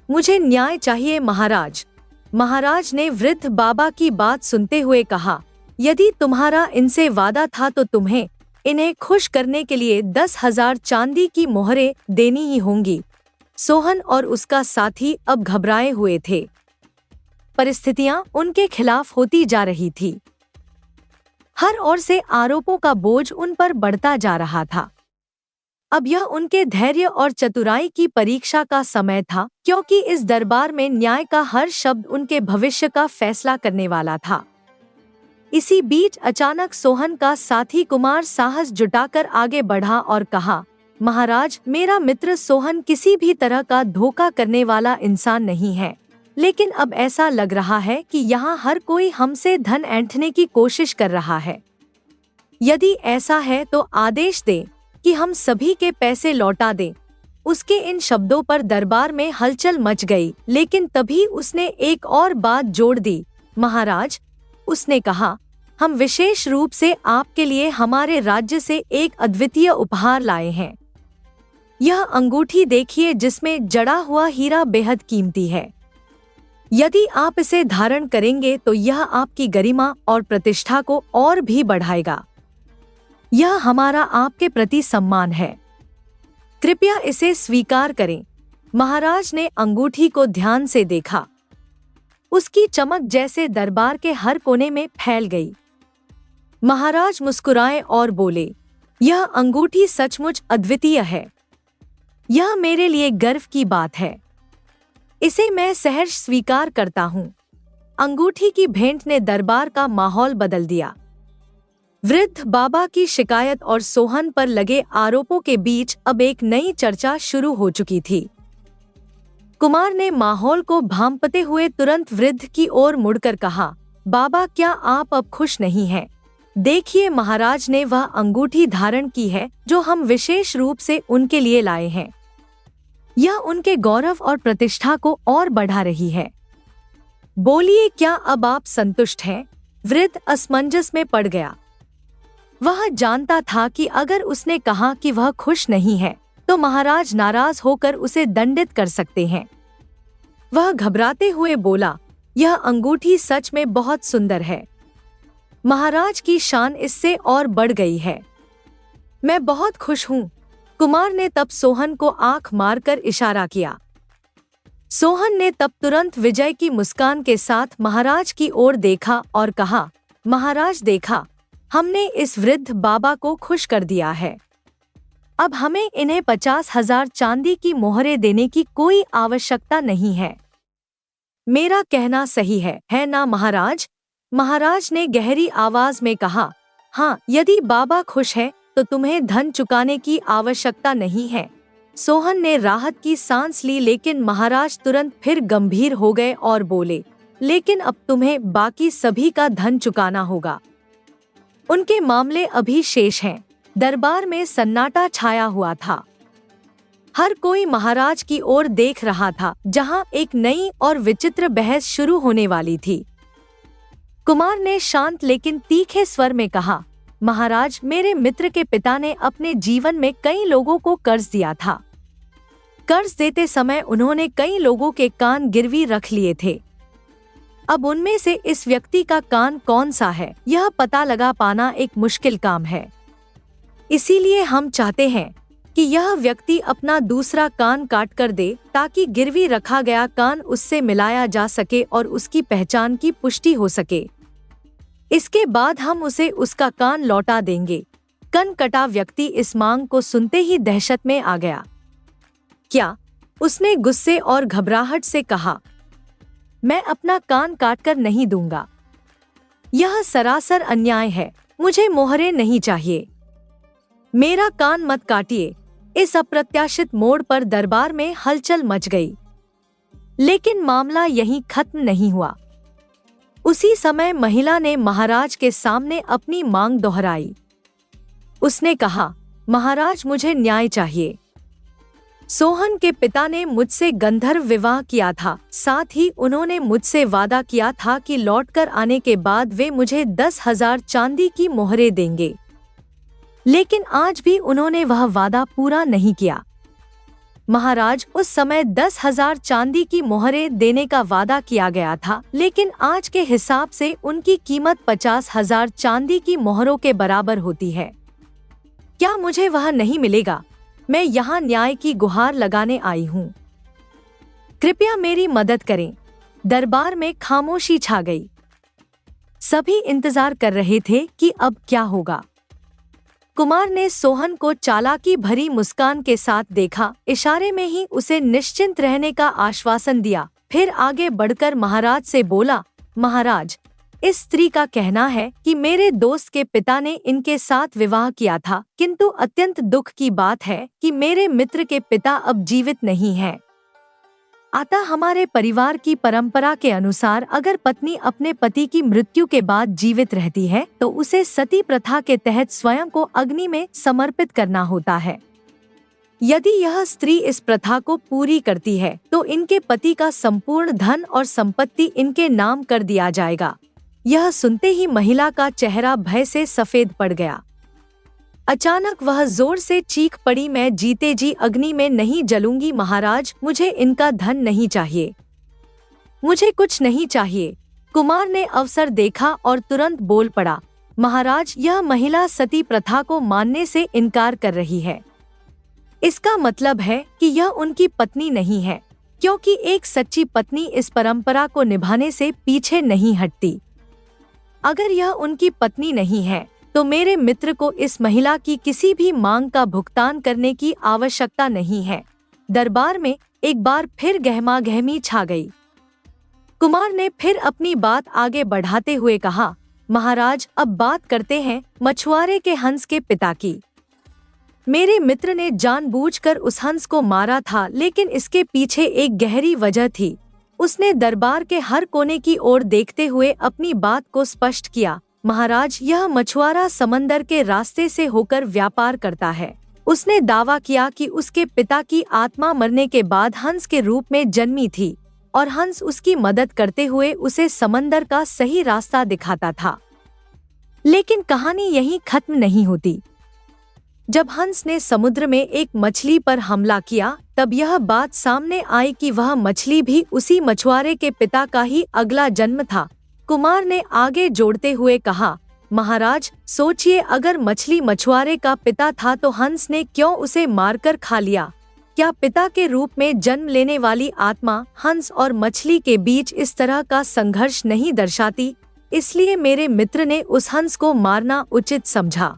मुझे न्याय चाहिए महाराज। महाराज ने वृद्ध बाबा की बात सुनते हुए कहा, यदि तुम्हारा इनसे वादा था तो तुम्हें इन्हें खुश करने के लिए 10,000 चांदी की मोहरें देनी ही होंगी। सोहन और उसका साथी अब घबराए हुए थे। परिस्थितियां उनके खिलाफ होती जा रही थी। हर ओर से आरोपों का बोझ उन पर बढ़ता जा रहा था। अब यह उनके धैर्य और चतुराई की परीक्षा का समय था, क्योंकि इस दरबार में न्याय का हर शब्द उनके भविष्य का फैसला करने वाला था। इसी बीच अचानक सोहन का साथी कुमार साहस जुटाकर आगे बढ़ा और कहा, महाराज, मेरा मित्र सोहन किसी भी तरह का धोखा करने वाला इंसान नहीं है, लेकिन अब ऐसा लग रहा है कि यहाँ हर कोई हमसे धन ऐंठने की कोशिश कर रहा है। यदि ऐसा है तो आदेश दे कि हम सभी के पैसे लौटा दें। उसके इन शब्दों पर दरबार में हलचल मच गई, लेकिन तभी उसने एक और बात जोड़ दी। महाराज, उसने कहा, हम विशेष रूप से आपके लिए हमारे राज्य से एक अद्वितीय उपहार लाए हैं। यह अंगूठी देखिए, जिसमें जड़ा हुआ हीरा बेहद कीमती है। यदि आप इसे धारण करेंगे तो यह आपकी गरिमा और प्रतिष्ठा को और भी बढ़ाएगा। यह हमारा आपके प्रति सम्मान है। कृपया इसे स्वीकार करें। महाराज ने अंगूठी को ध्यान से देखा। उसकी चमक जैसे दरबार के हर कोने में फैल गई। महाराज मुस्कुराए और बोले, यह अंगूठी सचमुच अद्वितीय है। यह मेरे लिए गर्व की बात है। इसे मैं सहर्ष स्वीकार करता हूँ। अंगूठी की भेंट ने दरबार का माहौल बदल दिया। वृद्ध बाबा की शिकायत और सोहन पर लगे आरोपों के बीच अब एक नई चर्चा शुरू हो चुकी थी। कुमार ने माहौल को भांपते हुए तुरंत वृद्ध की ओर मुड़कर कहा, बाबा, क्या आप अब खुश नहीं हैं? देखिए, महाराज ने वह अंगूठी धारण की है जो हम विशेष रूप से उनके लिए लाए हैं। यह उनके गौरव और प्रतिष्ठा को और बढ़ा रही है। बोलिए, क्या अब आप संतुष्ट हैं? वृद्ध असमंजस में पड़ गया। वह जानता था कि अगर उसने कहा कि वह खुश नहीं है तो महाराज नाराज होकर उसे दंडित कर सकते हैं। वह घबराते हुए बोला, यह अंगूठी सच में बहुत सुंदर है। महाराज की शान इससे और बढ़ गई है। मैं बहुत खुश हूँ। कुमार ने तब सोहन को आंख मारकर इशारा किया। सोहन ने तब तुरंत विजय की मुस्कान के साथ महाराज की ओर देखा और कहा, महाराज, देखा, हमने इस वृद्ध बाबा को खुश कर दिया है। अब हमें इन्हें 50,000 चांदी की मोहरें देने की कोई आवश्यकता नहीं है। मेरा कहना सही है ना महाराज? महाराज ने गहरी आवाज में कहा, हाँ, यदि बाबा खुश है तो तुम्हें धन चुकाने की आवश्यकता नहीं है। सोहन ने राहत की सांस ली, लेकिन महाराज तुरंत फिर गंभीर हो गए और बोले, लेकिन अब तुम्हें बाकी सभी का धन चुकाना होगा। उनके मामले अभी शेष हैं। दरबार में सन्नाटा छाया हुआ था। हर कोई महाराज की ओर देख रहा था, जहां एक नई और विचित्र बहस शुरू होने वाली थी। कुमार ने शांत लेकिन तीखे स्वर में कहा, महाराज, मेरे मित्र के पिता ने अपने जीवन में कई लोगों को कर्ज दिया था। कर्ज देते समय उन्होंने कई लोगों के कान गिरवी रख लिए थे। अब उनमें से इस व्यक्ति का कान कौन सा है, यह पता लगा पाना एक मुश्किल काम है। इसीलिए हम चाहते हैं कि यह व्यक्ति अपना दूसरा कान काट कर दे, ताकि गिरवी रखा गया कान उससे मिलाया जा सके और उसकी पहचान की पुष्टि हो सके। इसके बाद हम उसे उसका कान लौटा देंगे। कनकटा व्यक्ति इस मांग को सुनते ही दहशत में आ गया। क्या? उसने गुस्से और घबराहट से कहा, मैं अपना कान काटकर नहीं दूंगा। यह सरासर अन्याय है। मुझे मोहरें नहीं चाहिए। मेरा कान मत काटिए। इस अप्रत्याशित मोड़ पर दरबार में हलचल मच गई। लेकिन मामला यहीं खत्म नहीं हुआ। उसी समय महिला ने महाराज के सामने अपनी मांग दोहराई। उसने कहा, महाराज, मुझे न्याय चाहिए। सोहन के पिता ने मुझसे गंधर्व विवाह किया था, साथ ही उन्होंने मुझसे वादा किया था कि लौटकर आने के बाद वे मुझे 10,000 चांदी की मोहरें देंगे। लेकिन आज भी उन्होंने वह वादा पूरा नहीं किया। महाराज, उस समय 10,000 चांदी की मोहरें देने का वादा किया गया था, लेकिन आज के हिसाब से उनकी कीमत 50,000 चांदी की मोहरों के बराबर होती है। क्या मुझे वह नहीं मिलेगा? मैं यहाँ न्याय की गुहार लगाने आई हूँ। कृपया मेरी मदद करें। दरबार में खामोशी छा गई। सभी इंतजार कर रहे थे कि अब क्या होगा। कुमार ने सोहन को चालाकी भरी मुस्कान के साथ देखा, इशारे में ही उसे निश्चिंत रहने का आश्वासन दिया। फिर आगे बढ़कर महाराज से बोला, महाराज, इस स्त्री का कहना है कि मेरे दोस्त के पिता ने इनके साथ विवाह किया था, किंतु अत्यंत दुख की बात है कि मेरे मित्र के पिता अब जीवित नहीं हैं। अतः हमारे परिवार की परंपरा के अनुसार अगर पत्नी अपने पति की मृत्यु के बाद जीवित रहती है तो उसे सती प्रथा के तहत स्वयं को अग्नि में समर्पित करना होता है। यदि यह स्त्री इस प्रथा को पूरी करती है तो इनके पति का संपूर्ण धन और संपत्ति इनके नाम कर दिया जाएगा। यह सुनते ही महिला का चेहरा भय से सफेद पड़ गया। अचानक वह जोर से चीख पड़ी, मैं जीते जी अग्नि में नहीं जलूंगी महाराज, मुझे इनका धन नहीं चाहिए, मुझे कुछ नहीं चाहिए। कुमार ने अवसर देखा और तुरंत बोल पड़ा, महाराज, यह महिला सती प्रथा को मानने से इनकार कर रही है। इसका मतलब है कि यह उनकी पत्नी नहीं है, क्योंकि एक सच्ची पत्नी इस परंपरा को निभाने से पीछे नहीं हटती। अगर यह उनकी पत्नी नहीं है तो मेरे मित्र को इस महिला की किसी भी मांग का भुगतान करने की आवश्यकता नहीं है। दरबार में एक बार फिर गहमागहमी छा गई। कुमार ने फिर अपनी बात आगे बढ़ाते हुए कहा, महाराज, अब बात करते हैं मछुआरे के हंस के पिता की। मेरे मित्र ने जानबूझकर उस हंस को मारा था, लेकिन इसके पीछे एक गहरी वजह थी। उसने दरबार के हर कोने की ओर देखते हुए अपनी बात को स्पष्ट किया, महाराज, यह मछुआरा समंदर के रास्ते से होकर व्यापार करता है। उसने दावा किया कि उसके पिता की आत्मा मरने के बाद हंस के रूप में जन्मी थी और हंस उसकी मदद करते हुए उसे समंदर का सही रास्ता दिखाता था। लेकिन कहानी यहीं खत्म नहीं होती। जब हंस ने समुद्र में एक मछली पर हमला किया तब यह बात सामने आई कि वह मछली भी उसी मछुआरे के पिता का ही अगला जन्म था। कुमार ने आगे जोड़ते हुए कहा, महाराज, सोचिए, अगर मछली मछुआरे का पिता था तो हंस ने क्यों उसे मारकर खा लिया? क्या पिता के रूप में जन्म लेने वाली आत्मा हंस और मछली के बीच इस तरह का संघर्ष नहीं दर्शाती? इसलिए मेरे मित्र ने उस हंस को मारना उचित समझा।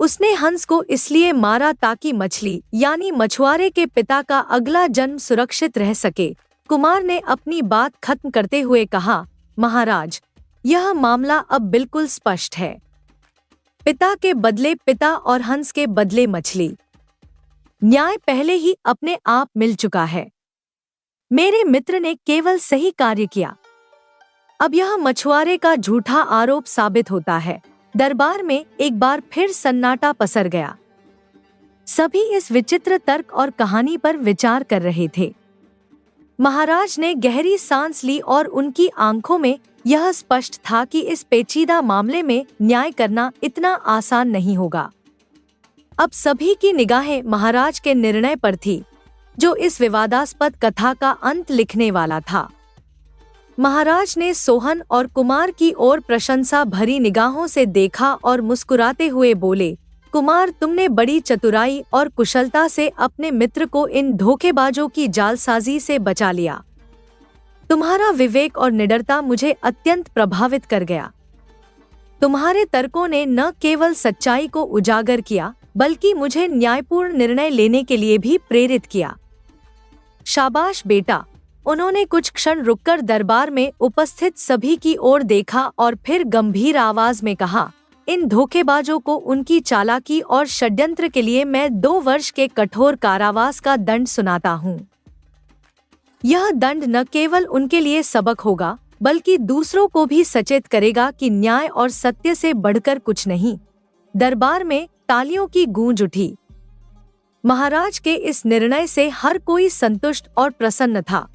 उसने हंस को इसलिए मारा ताकि मछली यानी मछुआरे के पिता का अगला जन्म सुरक्षित रह सके। कुमार ने अपनी बात खत्म करते हुए कहा, महाराज, यह मामला अब बिल्कुल स्पष्ट है। पिता के बदले पिता और हंस के बदले मछली। न्याय पहले ही अपने आप मिल चुका है। मेरे मित्र ने केवल सही कार्य किया। अब यह मछुआरे का झूठा आरोप साबित होता है। दरबार में एक बार फिर सन्नाटा पसर गया। सभी इस विचित्र तर्क और कहानी पर विचार कर रहे थे। महाराज ने गहरी सांस ली और उनकी आंखों में यह स्पष्ट था कि इस पेचीदा मामले में न्याय करना इतना आसान नहीं होगा। अब सभी की निगाहें महाराज के निर्णय पर थी, जो इस विवादास्पद कथा का अंत लिखने वाला था। महाराज ने सोहन और कुमार की ओर प्रशंसा भरी निगाहों से देखा और मुस्कुराते हुए बोले, कुमार, तुमने बड़ी चतुराई और कुशलता से अपने मित्र को इन धोखेबाजों की जालसाजी से बचा लिया। तुम्हारा विवेक और निडरता मुझे अत्यंत प्रभावित कर गया। तुम्हारे तर्कों ने न केवल सच्चाई को उजागर किया, बल्कि मुझे न्यायपूर्ण निर्णय लेने के लिए भी प्रेरित किया। शाबाश बेटा। उन्होंने कुछ क्षण रुककर दरबार में उपस्थित सभी की ओर देखा और फिर गंभीर आवाज में कहा, इन धोखेबाजों को उनकी चालाकी और षड्यंत्र के लिए मैं 2 वर्ष के कठोर कारावास का दंड सुनाता हूँ। यह दंड न केवल उनके लिए सबक होगा, बल्कि दूसरों को भी सचेत करेगा कि न्याय और सत्य से बढ़कर कुछ नहीं। दरबार में तालियों की गूंज उठी। महाराज के इस निर्णय से हर कोई संतुष्ट और प्रसन्न था।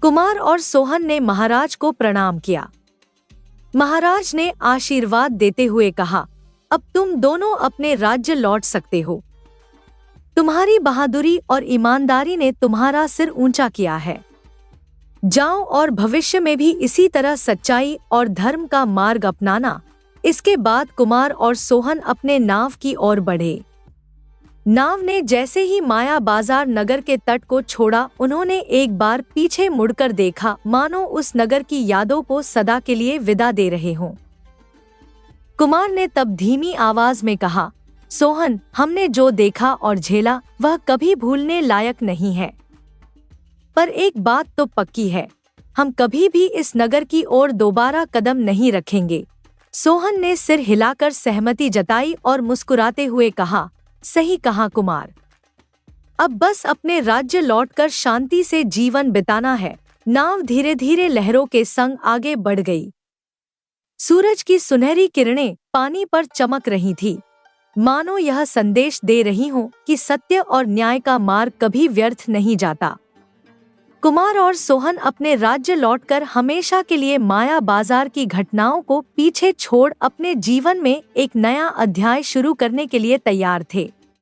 कुमार और सोहन ने महाराज को प्रणाम किया। महाराज ने आशीर्वाद देते हुए कहा, अब तुम दोनों अपने राज्य लौट सकते हो। तुम्हारी बहादुरी और ईमानदारी ने तुम्हारा सिर ऊंचा किया है। जाओ और भविष्य में भी इसी तरह सच्चाई और धर्म का मार्ग अपनाना। इसके बाद कुमार और सोहन अपने नाव की ओर बढ़े। नाव ने जैसे ही माया बाजार नगर के तट को छोड़ा, उन्होंने एक बार पीछे मुड़कर देखा, मानो उस नगर की यादों को सदा के लिए विदा दे रहे हों। कुमार ने तब धीमी आवाज में कहा, सोहन, हमने जो देखा और झेला वह कभी भूलने लायक नहीं है। पर एक बात तो पक्की है, हम कभी भी इस नगर की ओर दोबारा कदम नहीं रखेंगे। सोहन ने सिर हिलाकर सहमति जताई और मुस्कुराते हुए कहा, सही कहा कुमार। अब बस अपने राज्य लौटकर शांति से जीवन बिताना है। नाव धीरे धीरे लहरों के संग आगे बढ़ गई। सूरज की सुनहरी किरणें पानी पर चमक रही थी, मानो यह संदेश दे रही हों कि सत्य और न्याय का मार्ग कभी व्यर्थ नहीं जाता। कुमार और सोहन अपने राज्य लौटकर हमेशा के लिए माया बाजार की घटनाओं को पीछे छोड़ अपने जीवन में एक नया अध्याय शुरू करने के लिए तैयार थे।